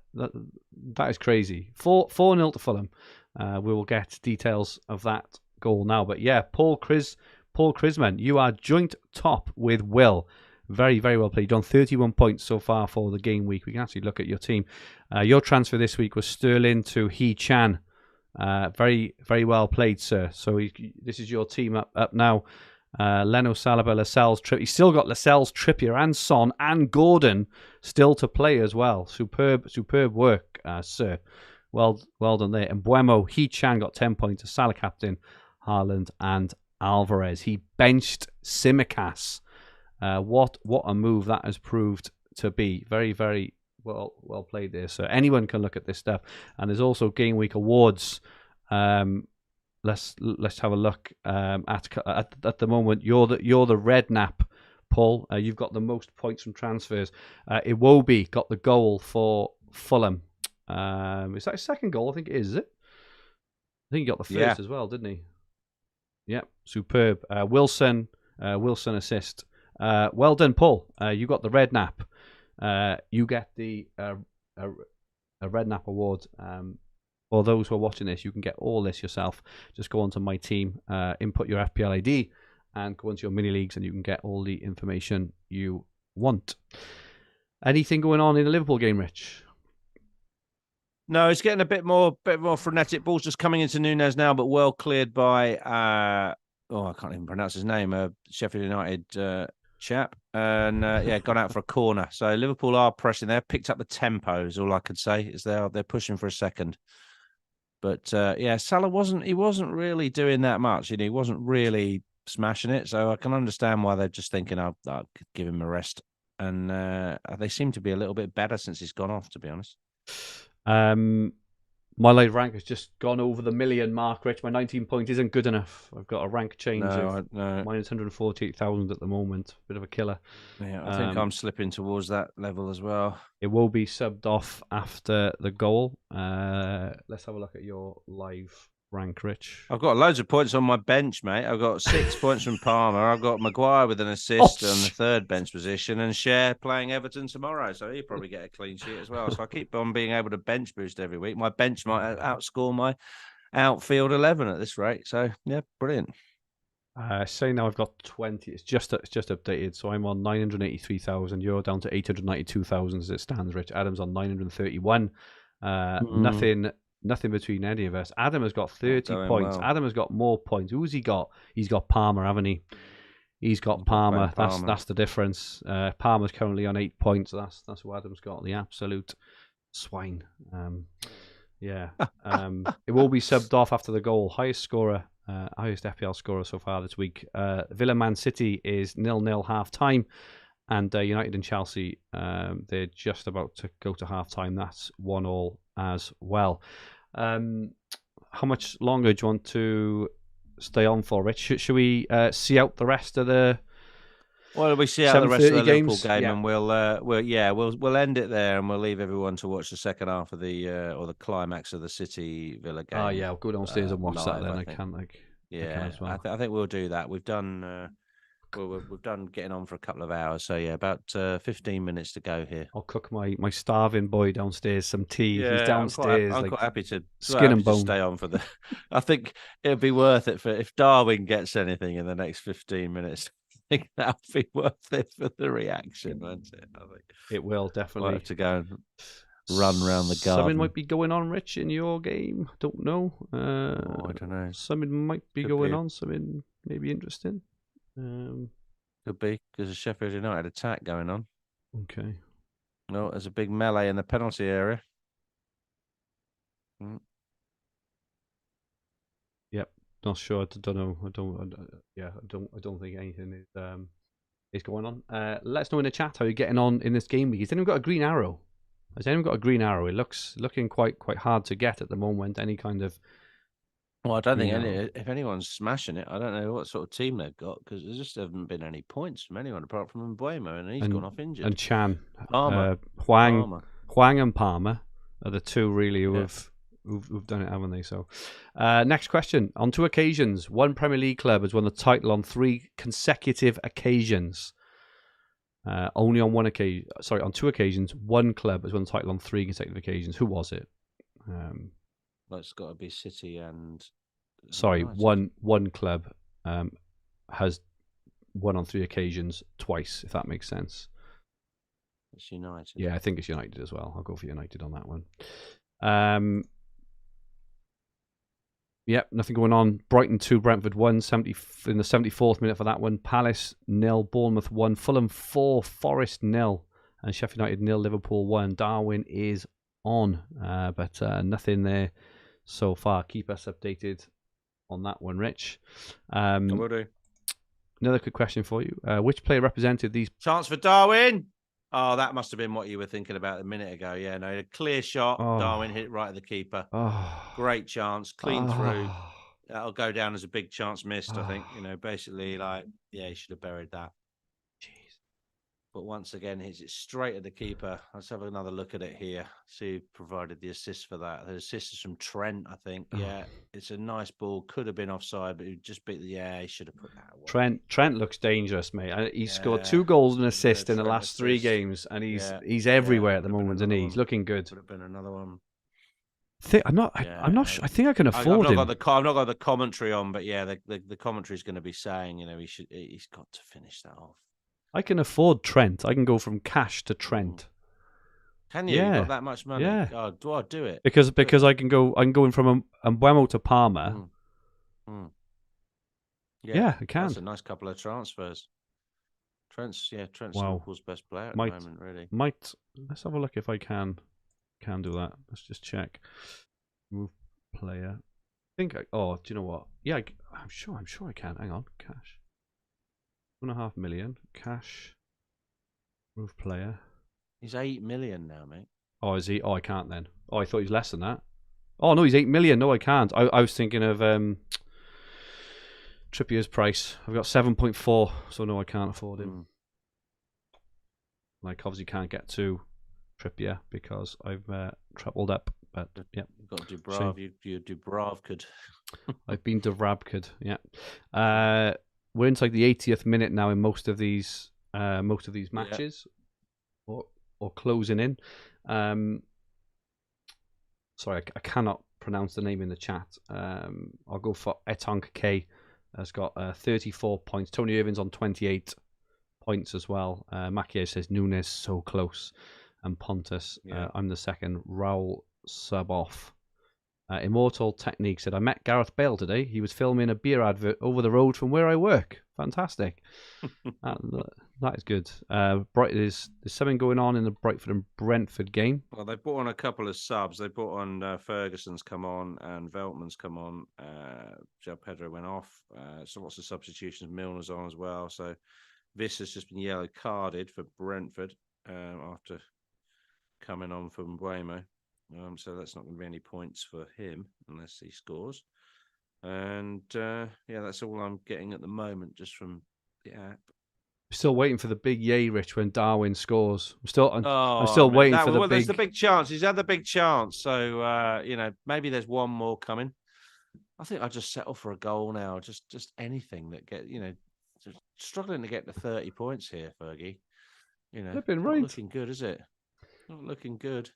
is crazy. 4-0 to Fulham. We will get details of that goal now. But yeah, Paul Crisman, you are joint top with Will. Very, very well played. You've done 31 points so far for the game week. We can actually look at your team. Your transfer this week was Sterling to Hee Chan. Very, very well played, sir. So this is your team up now. Leno, Saliba, Lascelles, Trippier. He's still got Lascelles, Trippier, and Son, and Gordon still to play as well. Superb work, sir. Well done there. And Buemo, Hee Chan got 10 points. A Salah captain, Haaland, and Alvarez. He benched Simicas. What a move that has proved to be. Very, very well played there, sir. Anyone can look at this stuff. And there's also Game Week awards. Let's have a look at the moment. You're the red nap, Paul. You've got the most points from transfers. Iwobi got the goal for Fulham. Is that his second goal? I think it is it? I think he got the first as well, didn't he? Yep, superb. Wilson assist. Well done, Paul. You got the red nap. You get the a red nap award. For those who are watching this, you can get all this yourself. Just go onto my team, input your FPL ID, and go into your mini leagues, and you can get all the information you want. Anything going on in the Liverpool game, Rich? No, it's getting a bit more frenetic. Ball's just coming into Nunes now, but well cleared by I can't even pronounce his name. Sheffield United chap, and gone out for a corner. So Liverpool are pressing. They've picked up the tempo. Is all I could say. Is they're pushing for a second. But Salah wasn't really doing that much. He wasn't really smashing it. So I can understand why they're just thinking, I'll give him a rest. And they seem to be a little bit better since he's gone off, to be honest. My live rank has just gone over the million mark, Rich. My 19 point isn't good enough. I've got a rank change of minus 148,000 at the moment. Bit of a killer. Yeah, I think I'm slipping towards that level as well. It will be subbed off after the goal. Let's have a look at your live rank, Rich. I've got loads of points on my bench, mate. I've got 6 points from Palmer. I've got Maguire with an assist on the third bench position, and Cher playing Everton tomorrow, so he'll probably get a clean sheet as well. So I keep on being able to bench boost every week. My bench might outscore my outfield 11 at this rate. So yeah, brilliant. Say now I've got 20. It's just updated, so I'm on 983,000. You're down to 892,000 as it stands. Rich Adams on 931. Nothing between any of us. Adam has got 30 points. Well. Adam has got more points. Who's he got? He's got Palmer, haven't he? He's got Palmer. That's the difference. Palmer's currently on 8 points. That's what Adam's got. The absolute swine. It will be subbed off after the goal. Highest FPL scorer so far this week. Villa Man City is 0-0 half time. And United and Chelsea, they're just about to go to half time. That's 1-1 as well. How much longer do you want to stay on for, Rich? Should we see out the rest of the? Well, we see out the rest of the Liverpool game, yeah. And we'll end it there, and we'll leave everyone to watch the second half of the or the climax of the City Villa game. Oh yeah, I'll go downstairs and watch that then. I can as well. I think we'll do that. We've done. We've done getting on for a couple of hours, so yeah, about 15 minutes to go here. I'll cook my starving boy downstairs some tea. Yeah, he's downstairs. I'm quite happy to skin and bone. Stay on for the. I think it'd be worth it if Darwin gets anything in the next 15 minutes. I think that'll be worth it for the reaction, won't it? I think it will definitely. We'll have to go and run around the garden. Something might be going on, Rich, in your game. Don't know. I don't know. Something might be going on. Something maybe interesting. Could be because a Sheffield United attack going on. Okay. No, there's a big melee in the penalty area. Yep. Not sure. I don't know. I don't think anything is going on. Let us know in the chat how you're getting on in this game week. Has anyone got a green arrow? It looking quite hard to get at the moment. Any kind of. Well, I don't think if anyone's smashing it, I don't know what sort of team they've got because there just haven't been any points from anyone apart from Mbuemo, and he's gone off injured. And Chan, Palmer, Hwang and Palmer are the two really who've done it, haven't they? So, next question. On 2 occasions, one Premier League club has won the title on 3 consecutive occasions. Only on 1 occasion. Sorry, on 2 occasions, one club has won the title on 3 consecutive occasions. Who was it? It's got to be City and. Sorry, one club has won on 3 occasions twice, if that makes sense. It's United. Yeah, I think it's United as well. I'll go for United on that one. Yep, nothing going on. Brighton 2, Brentford 1, in the 74th minute for that one. Palace 0, Bournemouth 1, Fulham 4, Forest 0, and Sheffield United 0, Liverpool 1. Darwin is on, but nothing there so far. Keep us updated on that one, Rich. I will do. Another quick question for you. Which player represented these? Chance for Darwin. Oh, that must have been what you were thinking about a minute ago. Yeah, no, a clear shot. Darwin hit it right at the keeper. Great chance, clean through. That'll go down as a big chance missed, I think. Basically, he should have buried that. But once again, hits it straight at the keeper. Let's have another look at it here. See who provided the assist for that. The assist is from Trent, I think. Yeah, it's a nice ball. Could have been offside, but he just beat he should have put that away. Trent looks dangerous, mate. He's scored 2 goals and an assist in the last 3 games, and he's everywhere at the moment, and he's looking good. Would have been another one. I'm not sure. I think I can afford him. I've not got the commentary on, but the commentary is going to be saying, he's got to finish that off. I can afford Trent. I can go from cash to Trent Can you? You got that much money? Yeah. God, do it. Because I can go in from Mbeumo to Palmer. Yeah, I can. That's a nice couple of transfers. Trent's Liverpool's best player at the moment, really. Let's have a look if I can do that. Let's just check. Move player. Do you know what? Yeah, I'm sure I can. Hang on, cash. 1.5 million cash. Move player. He's 8 million now, mate. Oh, is he? Oh, I can't then. Oh, I thought he was less than that. Oh no, he's 8 million. No, I can't. I was thinking of Trippier's price. I've got 7.4, so no, I can't afford him. Like, obviously can't get to Trippier because I've trebled up. But yeah, you've got Dubrav. You Dubrav could. I've been Dubrabkid. Yeah. We're into like the 80th minute now in most of these matches, or closing in. Sorry, I cannot pronounce the name in the chat. I'll go for Etonk K. Has got 34 points. Tony Irving's on 28 points as well. Makier says Nunes so close, and Pontus. I'm the second. Raul sub off. Immortal Technique said, I met Gareth Bale today. He was filming a beer advert over the road from where I work. Fantastic. That is good. There's something going on in the Brightford and Brentford game. Well, they brought on a couple of subs. They brought on Ferguson's come on and Veltman's come on. Joe Pedro went off. So lots of substitutions. Milner's on as well. So this has just been yellow carded for Brentford after coming on from Mbeumo. So that's not going to be any points for him unless he scores. And that's all I'm getting at the moment just from the app. Still waiting for the big yay, Rich, when Darwin scores. I'm still waiting for the big. There's the big chance. He's had the big chance. So maybe there's one more coming. I think I'll just settle for a goal now. Just anything that just struggling to get to 30 points here, Fergie. Flipping right. Not looking good, is it? Not looking good.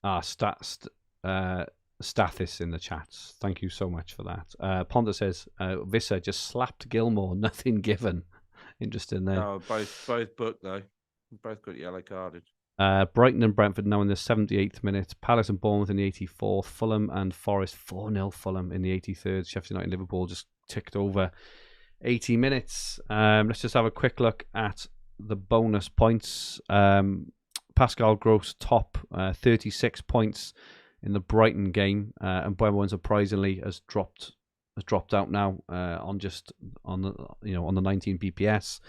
Stathis in the chats. Thank you so much for that. Ponda says Visser just slapped Gilmore, nothing given. Interesting there. Oh, both booked though. Both got yellow carded. Brighton and Brentford now in the 78th minute. Palace and Bournemouth in the 84th. Fulham and Forest 4-0 Fulham in the 83rd. Sheffield United and Liverpool just ticked over 80 minutes. Let's just have a quick look at the bonus points. Pascal Gross top 36 points in the Brighton game, and Mbeumo surprisingly has dropped out now on the 19 BPS.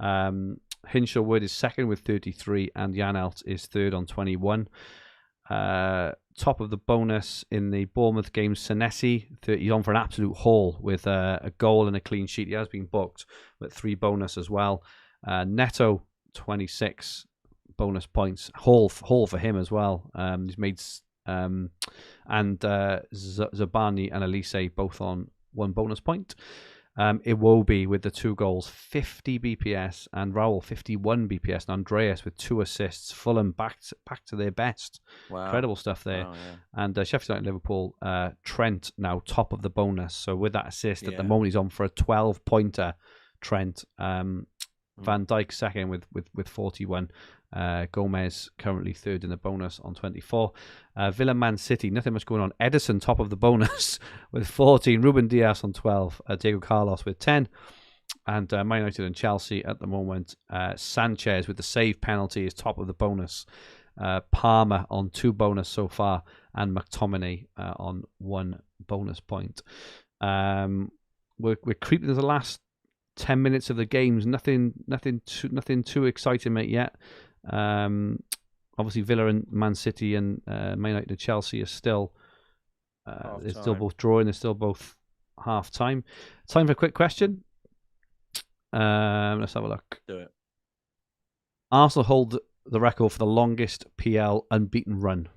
Hinshelwood is second with 33, and Jan Alt is third on 21. Top of the bonus in the Bournemouth game, Senesi, he's on for an absolute haul with a goal and a clean sheet. He has been booked with 3 bonus as well. Neto 26 bonus points, haul for him as well. He's made and Zabani and Elise both on 1 bonus point. Iwobi with the 2 goals, 50 BPS, and Raul 51 BPS, and Andreas with 2 assists. Fulham back to their best. Wow. Incredible stuff there. Wow, yeah. And Sheffield United Liverpool, Trent now top of the bonus. So with that assist at the moment, he's on for a 12-pointer. Trent. Van Dijk second with 41. Gomez currently third in the bonus on 24. Villa Man City, nothing much going on. Edison top of the bonus with 14. Ruben Diaz on 12. Diego Carlos with 10. And Man United and Chelsea at the moment. Sanchez with the save penalty is top of the bonus. Palmer on 2 bonus so far. And McTominay on 1 bonus point. We're creeping to the last 10 minutes of the games. Nothing too exciting, mate, yet. Obviously Villa and Man City and Man United and Chelsea are still they're still both drawing. They're still both half time. Time for a quick question. Let's have a look. Do it. Arsenal hold the record for the longest PL unbeaten run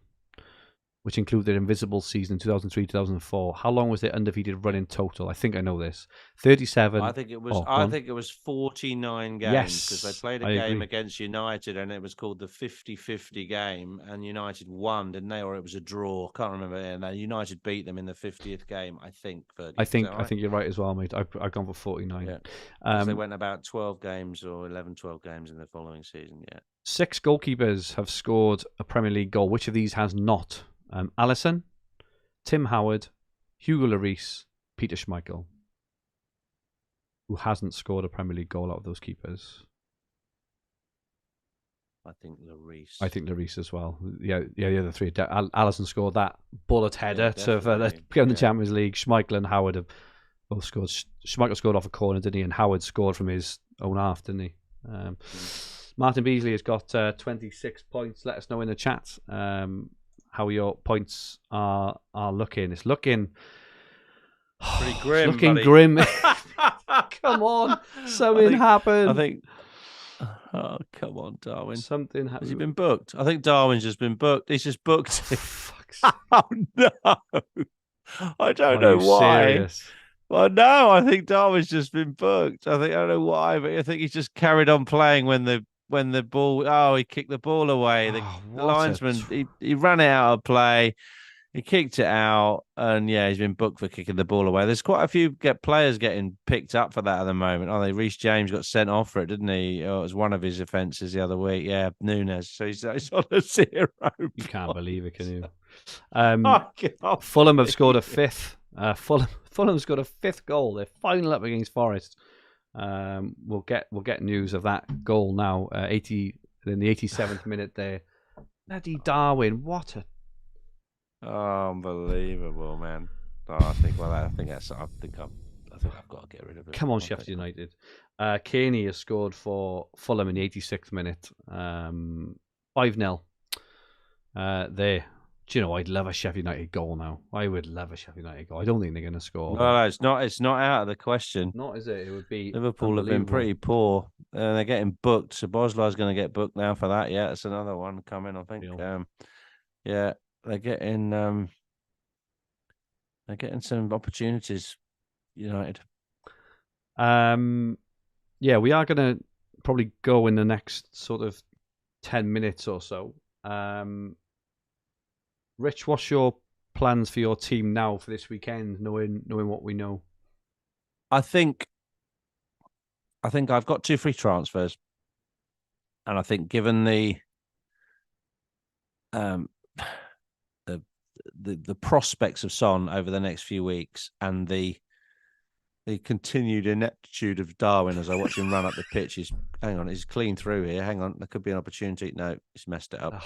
which included Invisible season 2003-2004. How long was their undefeated run in total? I think I know this. 37. I think it was. Oh, I think it was 49 games because they yes, played a I game agree. against United, and it was called the 50-50 game, and United won, didn't they? Or it was a draw. Can't remember. And United beat them in the 50th game. I think. Fergie. I Is that think right? you're right as well, mate. I've gone for 49. Yeah. 'Cause they went about 12 games or 11, 12 games in the following season. Yeah. 6 goalkeepers have scored a Premier League goal. Which of these has not? Alisson, Tim Howard, Hugo Lloris, Peter Schmeichel. Who hasn't scored a Premier League goal out of those keepers? I think Lloris. I think Lloris as well. Yeah, the other three. Alisson scored that bullet header to get in the Champions League. Schmeichel and Howard have both scored. Schmeichel scored off a corner, didn't he? And Howard scored from his own half, didn't he? Martin Beasley has got 26 points. Let us know in the chat how your points are looking. It's looking pretty grim. Looking buddy. grim. Come on, something happened. I think. Oh, come on, Darwin. Something Has happened. he been booked? I think Darwin's just been booked. He's just booked. Oh, no. I don't know why. Serious? Well, no, I think Darwin's just been booked. I don't know why, but I think he's just carried on playing when the ball. Oh, he kicked the ball away. The linesman he ran it out of play. He kicked it out, and yeah, he's been booked for kicking the ball away. There's quite a few players getting picked up for that at the moment. Oh, Reece James got sent off for it, didn't he? Oh, it was one of his offences the other week. Yeah, Nunes. So he's on a 0. You can't believe it, can you? Fulham have scored a 5th. Fulham scored a 5th goal. They're final up against Forest. We'll get news of that goal now. In the 87th minute there. Bloody Darwin, what a unbelievable, man. Oh, I think I've got to get rid of it. Come on, Sheffield United. Kearney has scored for Fulham in the 86th minute. 5-0. There. Do you know, I'd love a Sheffield United goal now. I would love a Sheffield United goal. I don't think they're going to score. No, it's not. It's not out of the question. Not, is it? It would be Liverpool have been pretty poor. They're getting booked. So Boslar's going to get booked now for that. Yeah, it's another one coming, I think. Yeah, they're getting some opportunities. United. Yeah, we are going to probably go in the next sort of 10 minutes or so. Rich, what's your plans for your team now for this weekend, knowing what we know? I think I've got 2 free transfers, and I think given the prospects of Son over the next few weeks and the continued ineptitude of Darwin as I watch him run up the pitch, he's clean through here. Hang on, there could be an opportunity. No, he's messed it up.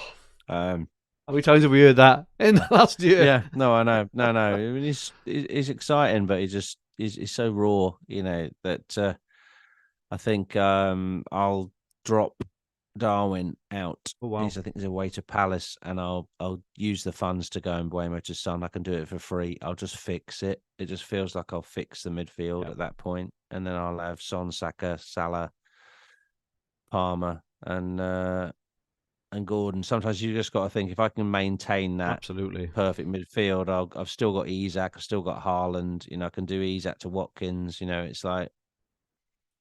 How many times have we heard that in the last year? Yeah, no, I know. No. I mean, he's exciting, but he's so raw, that I think I'll drop Darwin out. Oh, wow. I think there's a way to Palace, and I'll use the funds to go and Mbeumo to Son. I can do it for free. I'll just fix it. It just feels like I'll fix the midfield at that point, and then I'll have Son, Saka, Salah, Palmer, and Gordon. Sometimes you just got to think, if I can maintain that absolutely perfect midfield, I've still got Isak, I've still got Haaland. I can do Isak to Watkins. It's like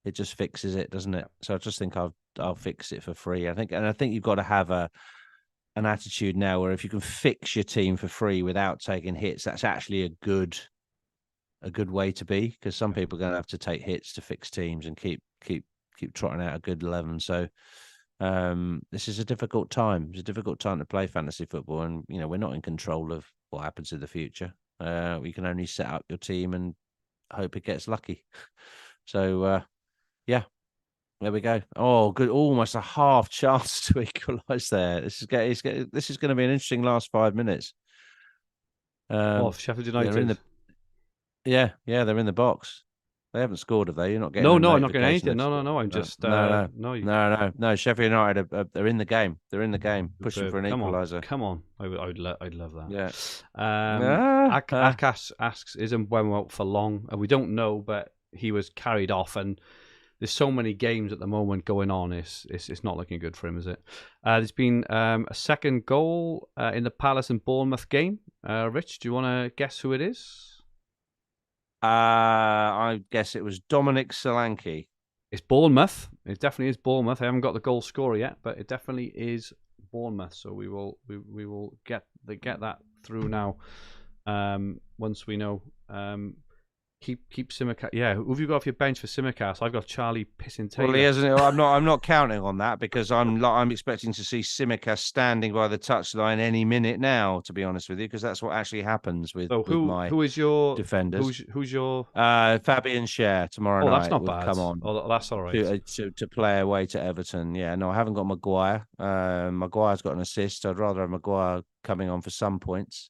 it just fixes it, doesn't it? So I just think I'll fix it for free. I think you've got to have an attitude now where if you can fix your team for free without taking hits, that's actually a good way to be, because some people are going to have to take hits to fix teams and keep trotting out a good 11. So this is a difficult time. It's a difficult time to play fantasy football, and we're not in control of what happens in the future. We can only set up your team and hope it gets lucky. So yeah, there we go. Oh, good! Almost a half chance to equalise there. This is going to be an interesting last 5 minutes. Sheffield United. They're in the box. They haven't scored, have they? You're not getting no, I'm not getting anything. No. I'm just no. Sheffield United they're in the game. They're in the game, pushing for an equaliser. Come on, I'd love that. Yeah. Akash asks, is Mbeumo out for long? We don't know, but he was carried off, and there's so many games at the moment going on. It's not looking good for him, is it? There's been a second goal in the Palace and Bournemouth game. Rich, do you want to guess who it is? I guess it was Dominic Solanke. It's Bournemouth. It definitely is Bournemouth. I haven't got the goal scorer yet, but it definitely is Bournemouth. So we will get that through now. Once we know. Keep Simicast. Yeah, who have you got off your bench for Simicast? I've got Charlie pissing Taylor. Well, he hasn't. I'm not counting on that because I'm expecting to see Simicast standing by the touchline any minute now. To be honest with you, because that's what actually happens with who is your defenders. Who's your Fabian Schär tomorrow night? Oh, that's not bad. Come on, that's all right. To play away to Everton. Yeah, no, I haven't got Maguire. Maguire's got an assist. I'd rather have Maguire coming on for some points.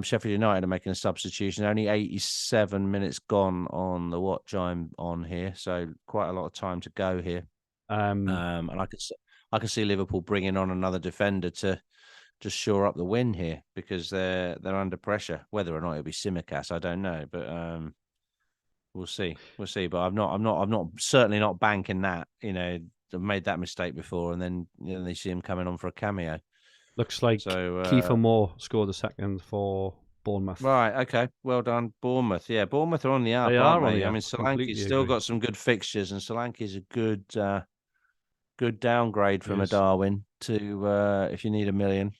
Sheffield United are making a substitution. Only 87 minutes gone on the watch I'm on here, so quite a lot of time to go here. And I can see Liverpool bringing on another defender to just shore up the win here because they're under pressure. Whether or not it'll be Simicast, I don't know, but we'll see. But I'm not certainly not banking that. You know, I've made that mistake before, and then they see him coming on for a cameo. Looks like Kiefer Moore scored the second for Bournemouth. Right, okay. Well done, Bournemouth. Yeah, Bournemouth are on the up, aren't they? I mean, Solanke's still got some good fixtures, and Solanke's a good downgrade from a Darwin to if you need $1 million.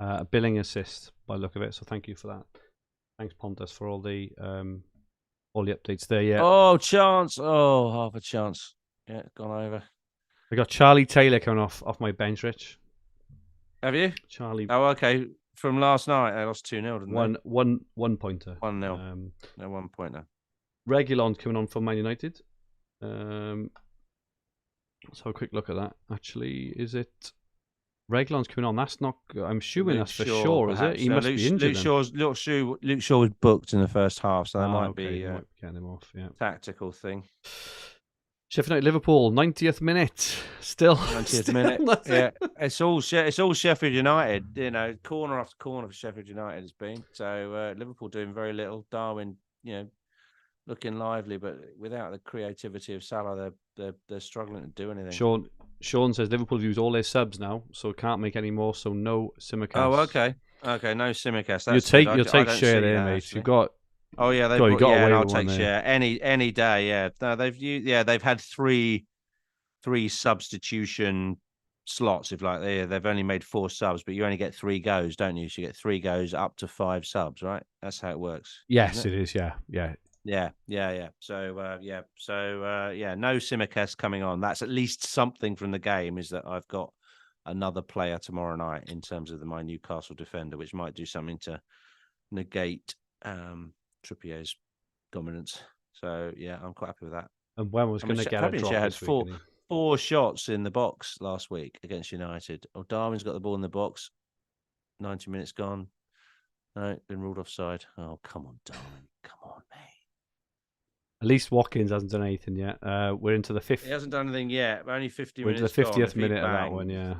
A billing assist by the look of it, so thank you for that. Thanks, Pontus, for all the updates there. Yeah. Oh, chance. Oh, half a chance. Yeah, gone over. I got Charlie Taylor coming off my bench, Rich. Have you? Charlie. Oh, okay. From last night, they lost 2-0, didn't they? One pointer. 1-0. No, 1 pointer. Reguilon's coming on for Man United. Let's have a quick look at that. Actually, is it Reguilon's coming on? That's not. I'm assuming that's for sure, is it? He must be injured. Luke Shaw was booked in the first half, so that might be getting him off. Yeah, tactical thing. Sheffield United, Liverpool, 90th minute. Still 90th minute. Yeah, it's all Sheffield United. You know, corner after corner for Sheffield United has been. So Liverpool doing very little. Darwin, looking lively, but without the creativity of Salah, they're struggling to do anything. Sean says Liverpool use all their subs now, so can't make any more. So no Simicast. Oh, okay, no Simicast. You'll take share there, mate. Actually. You've got. Oh yeah, I'll take share any day. Yeah, no, they've had three substitution slots. If like they've only made 4 subs, but you only get 3 goes, don't you? So you get 3 goes up to 5 subs, right? That's how it works. Yes, it is. Yeah. So no Simicast coming on. That's at least something from the game. Is that I've got another player tomorrow night in terms of my Newcastle defender, which might do something to negate Trippier's dominance. So yeah, I'm quite happy with that. And when was going to get a drop had this week, 4 shots in the box last week against United. Oh, Darwin's got the ball in the box. 90 minutes gone. No, been ruled offside. Oh, come on, Darwin. Come on, mate. At least Watkins hasn't done anything yet. We're into the 50th. He hasn't done anything yet. Only 50 minutes. We're into the 50th gone, minute of that one, yeah.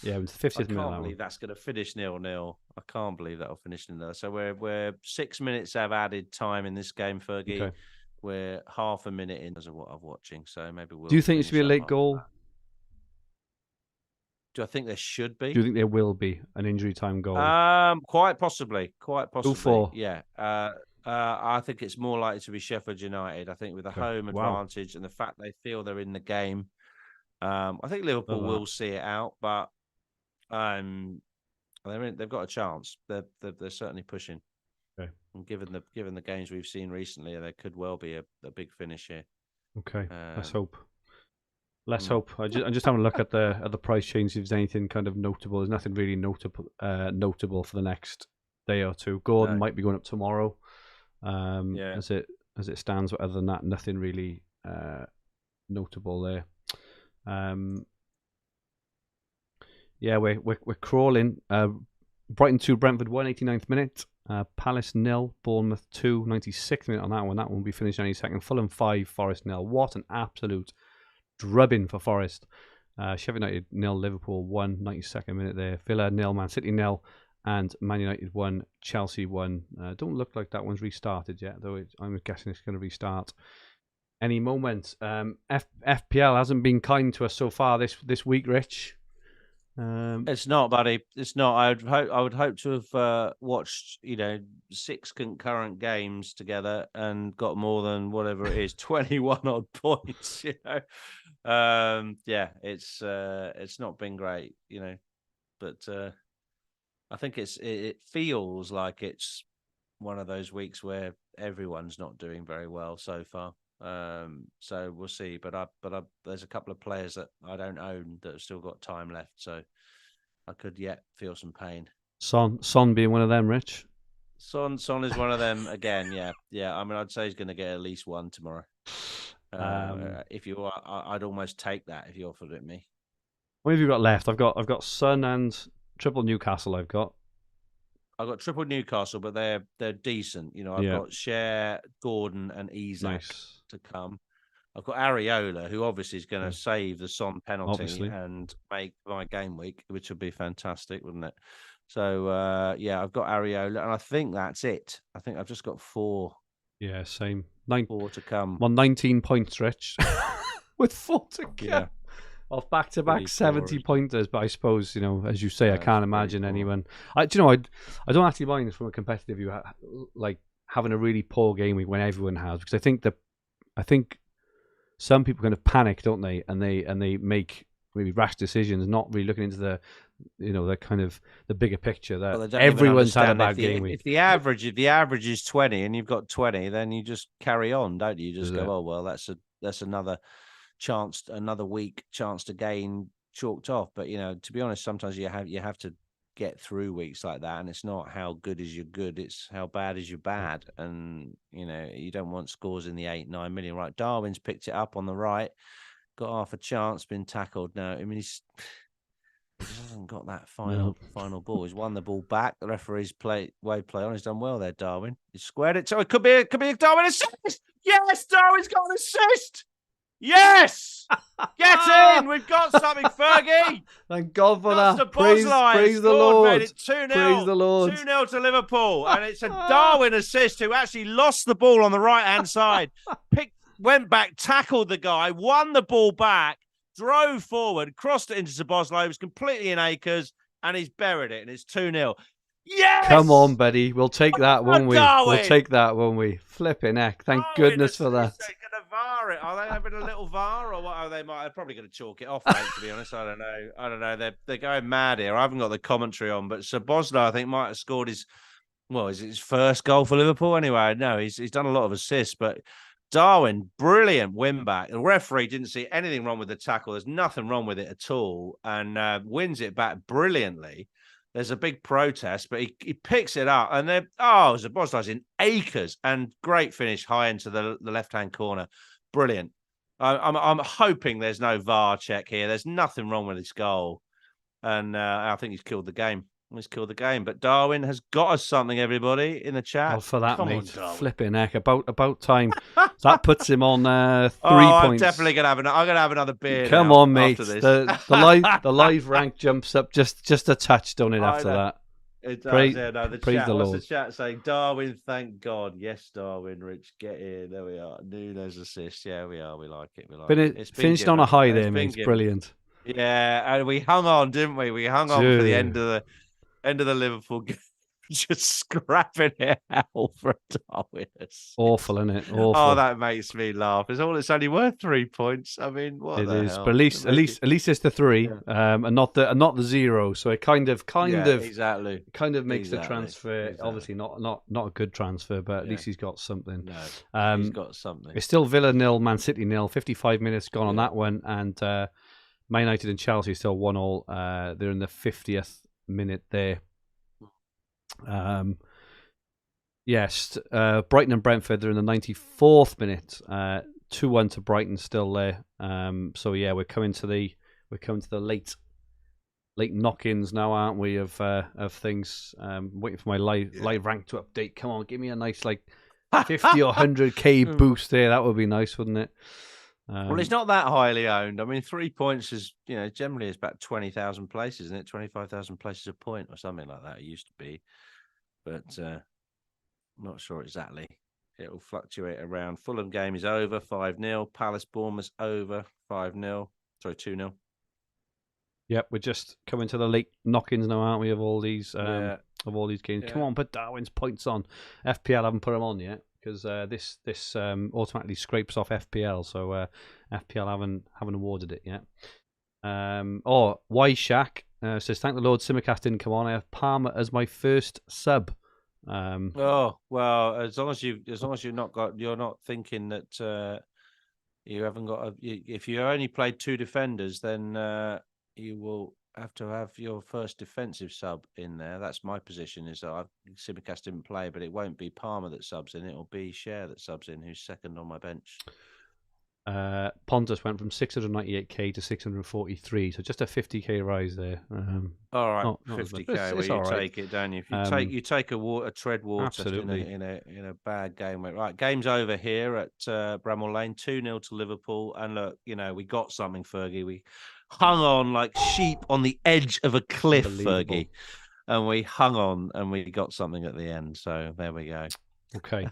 Yeah, into the 50th minute. I can't believe that's going to finish 0-0. I can't believe that'll finish 0-0. So we're 6 minutes have added time in this game, Fergie. Okay. We're half a minute in as of what I'm watching. So maybe we'll. Do you think it should be a late goal? Do I think there should be? Do you think there will be an injury time goal? Quite possibly. Who for? Yeah. I think it's more likely to be Sheffield United. I think with the home advantage and the fact they feel they're in the game, I think Liverpool will see it out. But they've got a chance. They're certainly pushing. Okay. And given the games we've seen recently, there could well be a big finish here. Okay, let's hope. Let's hope. I'm just having a look at the price change. If there's anything kind of notable, there's nothing really notable for the next day or two. Gordon might be going up tomorrow. As it stands, but other than that, nothing really notable there. We're crawling. Brighton 2, Brentford 1, 89th minute. Palace 0, Bournemouth 2, 96th minute on that one. That one will be finished any second. Fulham 5, Forest 0. What an absolute drubbing for Forest. Sheffield United 0, Liverpool 1, 92nd minute there. Villa 0, Man City 0. And Man United 1, Chelsea 1. Don't look like that one's restarted yet, though I'm guessing it's going to restart any moment. FPL hasn't been kind to us so far this week, Rich. It's not, buddy. It's not. I would hope to have watched 6 concurrent games together and got more than whatever it is, 21 odd points. Yeah, it's not been great, but I think it feels like it's one of those weeks where everyone's not doing very well so far. So we'll see. But there's a couple of players that I don't own that have still got time left, so I could yet feel some pain. Son being one of them, Rich. Son is one of them again. Yeah. I mean, I'd say he's going to get at least one tomorrow. If you are, I'd almost take that if you offered it me. What have you got left? I've got Son and triple Newcastle. I've got triple Newcastle, but they're decent. I've got Cher, Gordon, and Isak to come. I've got Areola, who obviously is going to save the Son penalty and make my game week, which would be fantastic, wouldn't it? So, I've got Areola, and I think that's it. I think I've just got 4. Yeah, same. 4 to come. 19 points, Rich, with 4 to come. Yeah. Off back-to-back 70-pointers, but I suppose, as you say, I can't imagine anyone. I don't actually mind this from a competitive view, like having a really poor game week when everyone has, because I think some people kind of panic, don't they? And they make maybe rash decisions, not really looking into the kind of the bigger picture that everyone's had a bad game week. If the average is 20 and you've got 20, then you just carry on, don't you? You just go, oh well, that's another chance, another week chance to gain chalked off. But to be honest, sometimes you have to get through weeks like that, and it's not how good is your good, it's how bad is your bad. And you don't want scores in the 8-9 million. Right, Darwin's picked it up on the right, got half a chance, been tackled. Now, I mean, he just hasn't got that final ball. He's won the ball back. The referee's play on. He's done well there, Darwin. He squared it. So it could be a Darwin assist. Yes, Darwin's got an assist. Yes! Get in! We've got something, Fergie! Thank God for that. Praise the Lord. Made it 2-0. Praise the Lord. 2-0 to Liverpool. And it's a Darwin assist who actually lost the ball on the right-hand side. Went back, tackled the guy, won the ball back, drove forward, crossed it into Szoboszlai, was completely in acres, and he's buried it, and it's 2-0. Yes! Come on, buddy. We'll take that, won't we? Darwin. We'll take that, won't we? Flipping heck. Thank goodness for that. They're going to VAR it. Are they having a little VAR or what? Oh, they're probably going to chalk it off, mate, to be honest. I don't know. They're going mad here. I haven't got the commentary on, but Szoboszlai, I think, might have scored is it his first goal for Liverpool anyway? No, he's done a lot of assists, but Darwin, brilliant win back. The referee didn't see anything wrong with the tackle. There's nothing wrong with it at all, and wins it back brilliantly. There's a big protest, but he picks it up, and then Szoboszlai's in acres, and great finish high into the left-hand corner. Brilliant. I'm hoping there's no VAR check here. There's nothing wrong with this goal, and I think he's killed the game. But Darwin has got us something, everybody, in the chat. Oh, for that, come mate. Flipping heck. About time. That puts him on 3 points. I'm definitely I'm gonna have another beer. Come on, mate. The live rank jumps up just a touch, don't it, after that? It does, praise the Lord. What's the chat saying? Darwin, thank God. Yes, Darwin, Rich, get in. There we are. Nuno's assist. Yeah, we are. We like it. It's finished on a high there, mate. It's brilliant. Yeah, and we hung on, didn't we? We hung on for the end of the Liverpool game, just scrapping it out for Darwin. Awful, isn't it? Awful. Oh, that makes me laugh. It's only worth 3 points. I mean, what it the is, hell? But at least it's the 3, and not the 0. So it kind of exactly makes the transfer obviously not a good transfer, but at least he's got something. No, he's got something. It's still Villa 0, Man City 0. 55 minutes gone on that one, and Man United and Chelsea still 1-1. They're in the 50th minute there. Yes, Brighton and Brentford, they're in the 94th minute. 2-1 to Brighton still there. So yeah, we're coming to the late knock-ins now, aren't we, of things. Waiting for my live rank to update. Come on, give me a nice 50 or 100k boost there. That would be nice, wouldn't it? Well, it's not that highly owned. I mean, 3 points is, generally it's about 20,000 places, isn't it? 25,000 places a point or something like that. It used to be, but I'm not sure exactly. It'll fluctuate around. Fulham game is over 5-0. Palace Bournemouth over 5-0. Sorry, 2-0. Yep, we're just coming to the late knock-ins now, aren't we? Of all these games. Yeah. Come on, put Darwin's points on. FPL haven't put them on yet because this automatically scrapes off FPL, so FPL haven't awarded it yet. Y Shack says, thank the Lord Simicast didn't come on. I have Palmer as my first sub. Oh well, as long as you're not thinking that you haven't got if you only played 2 defenders, then you will have to have your first defensive sub in there. That's my position. Is that Simicast didn't play, but it won't be Palmer that subs in. It'll be Cher that subs in, who's second on my bench. Pontus went from 698k to 643, so just a 50k rise there. All right, 50k. It's You all right. take it, don't you? If you take a tread water absolutely. in a bad game. Right, game's over here at Bramall Lane, 2-0 to Liverpool. And look, we got something, Fergie. We hung on like sheep on the edge of a cliff, Fergie, and we hung on and we got something at the end. So there we go. Okay.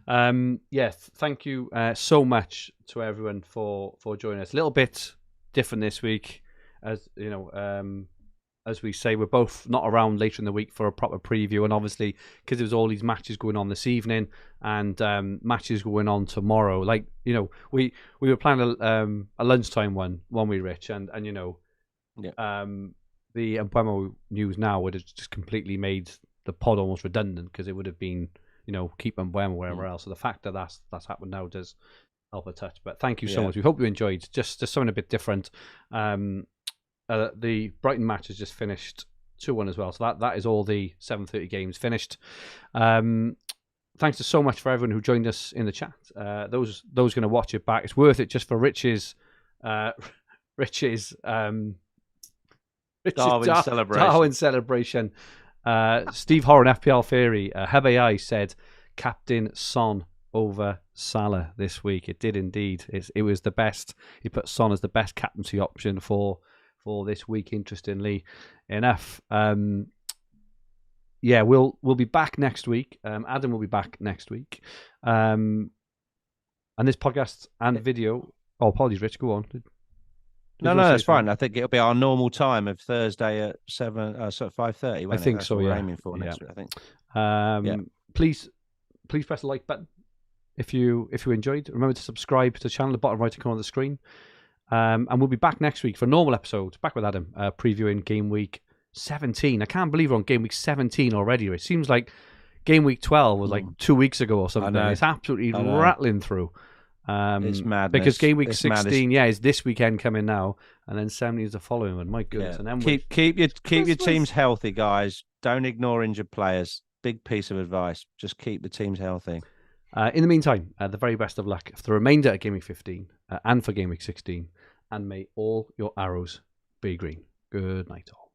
Thank you so much to everyone for joining us. A little bit different this week, as you know, as we say, we're both not around later in the week for a proper preview, and obviously because there's all these matches going on this evening and matches going on tomorrow. Like, we were planning a lunchtime one, weren't we, Rich? And the Mbeumo news now would have just completely made the pod almost redundant because it would have been keep Mbeumo wherever else. So the fact that that's happened now does help a touch. But thank you so much. We hope you enjoyed. Just something a bit different. The Brighton match has just finished 2-1 as well. So that is all the 7:30 games finished. Thanks to so much for everyone who joined us in the chat. Those going to watch it back, it's worth it just for Rich's Darwin celebration. Steve Horan, FPL Theory, Heb AI said Captain Son over Salah this week. It did indeed. It was the best. He put Son as the best captaincy option for this week, interestingly enough. We'll be back next week. Adam will be back next week. And this podcast and video. Oh, apologies, Rich. Go on. No, that's fine. I think it'll be our normal time of Thursday at 5:30. I think so. We're aiming for next week, I think. Please press the like button if you enjoyed. Remember to subscribe to the channel, the bottom right corner of the screen. And we'll be back next week for a normal episode. Back with Adam, previewing Game Week 17. I can't believe we're on Game Week 17 already. It seems like Game Week 12 was like 2 weeks ago or something. It's absolutely rattling through. It's madness. Because Game Week 16, is this weekend coming now, and then 17 is the following one. My goodness! And then keep your teams healthy, guys. Don't ignore injured players. Big piece of advice. Just keep the teams healthy. In the meantime, the very best of luck for the remainder of Game Week 15 and for Game Week 16, and may all your arrows be green. Good night, all.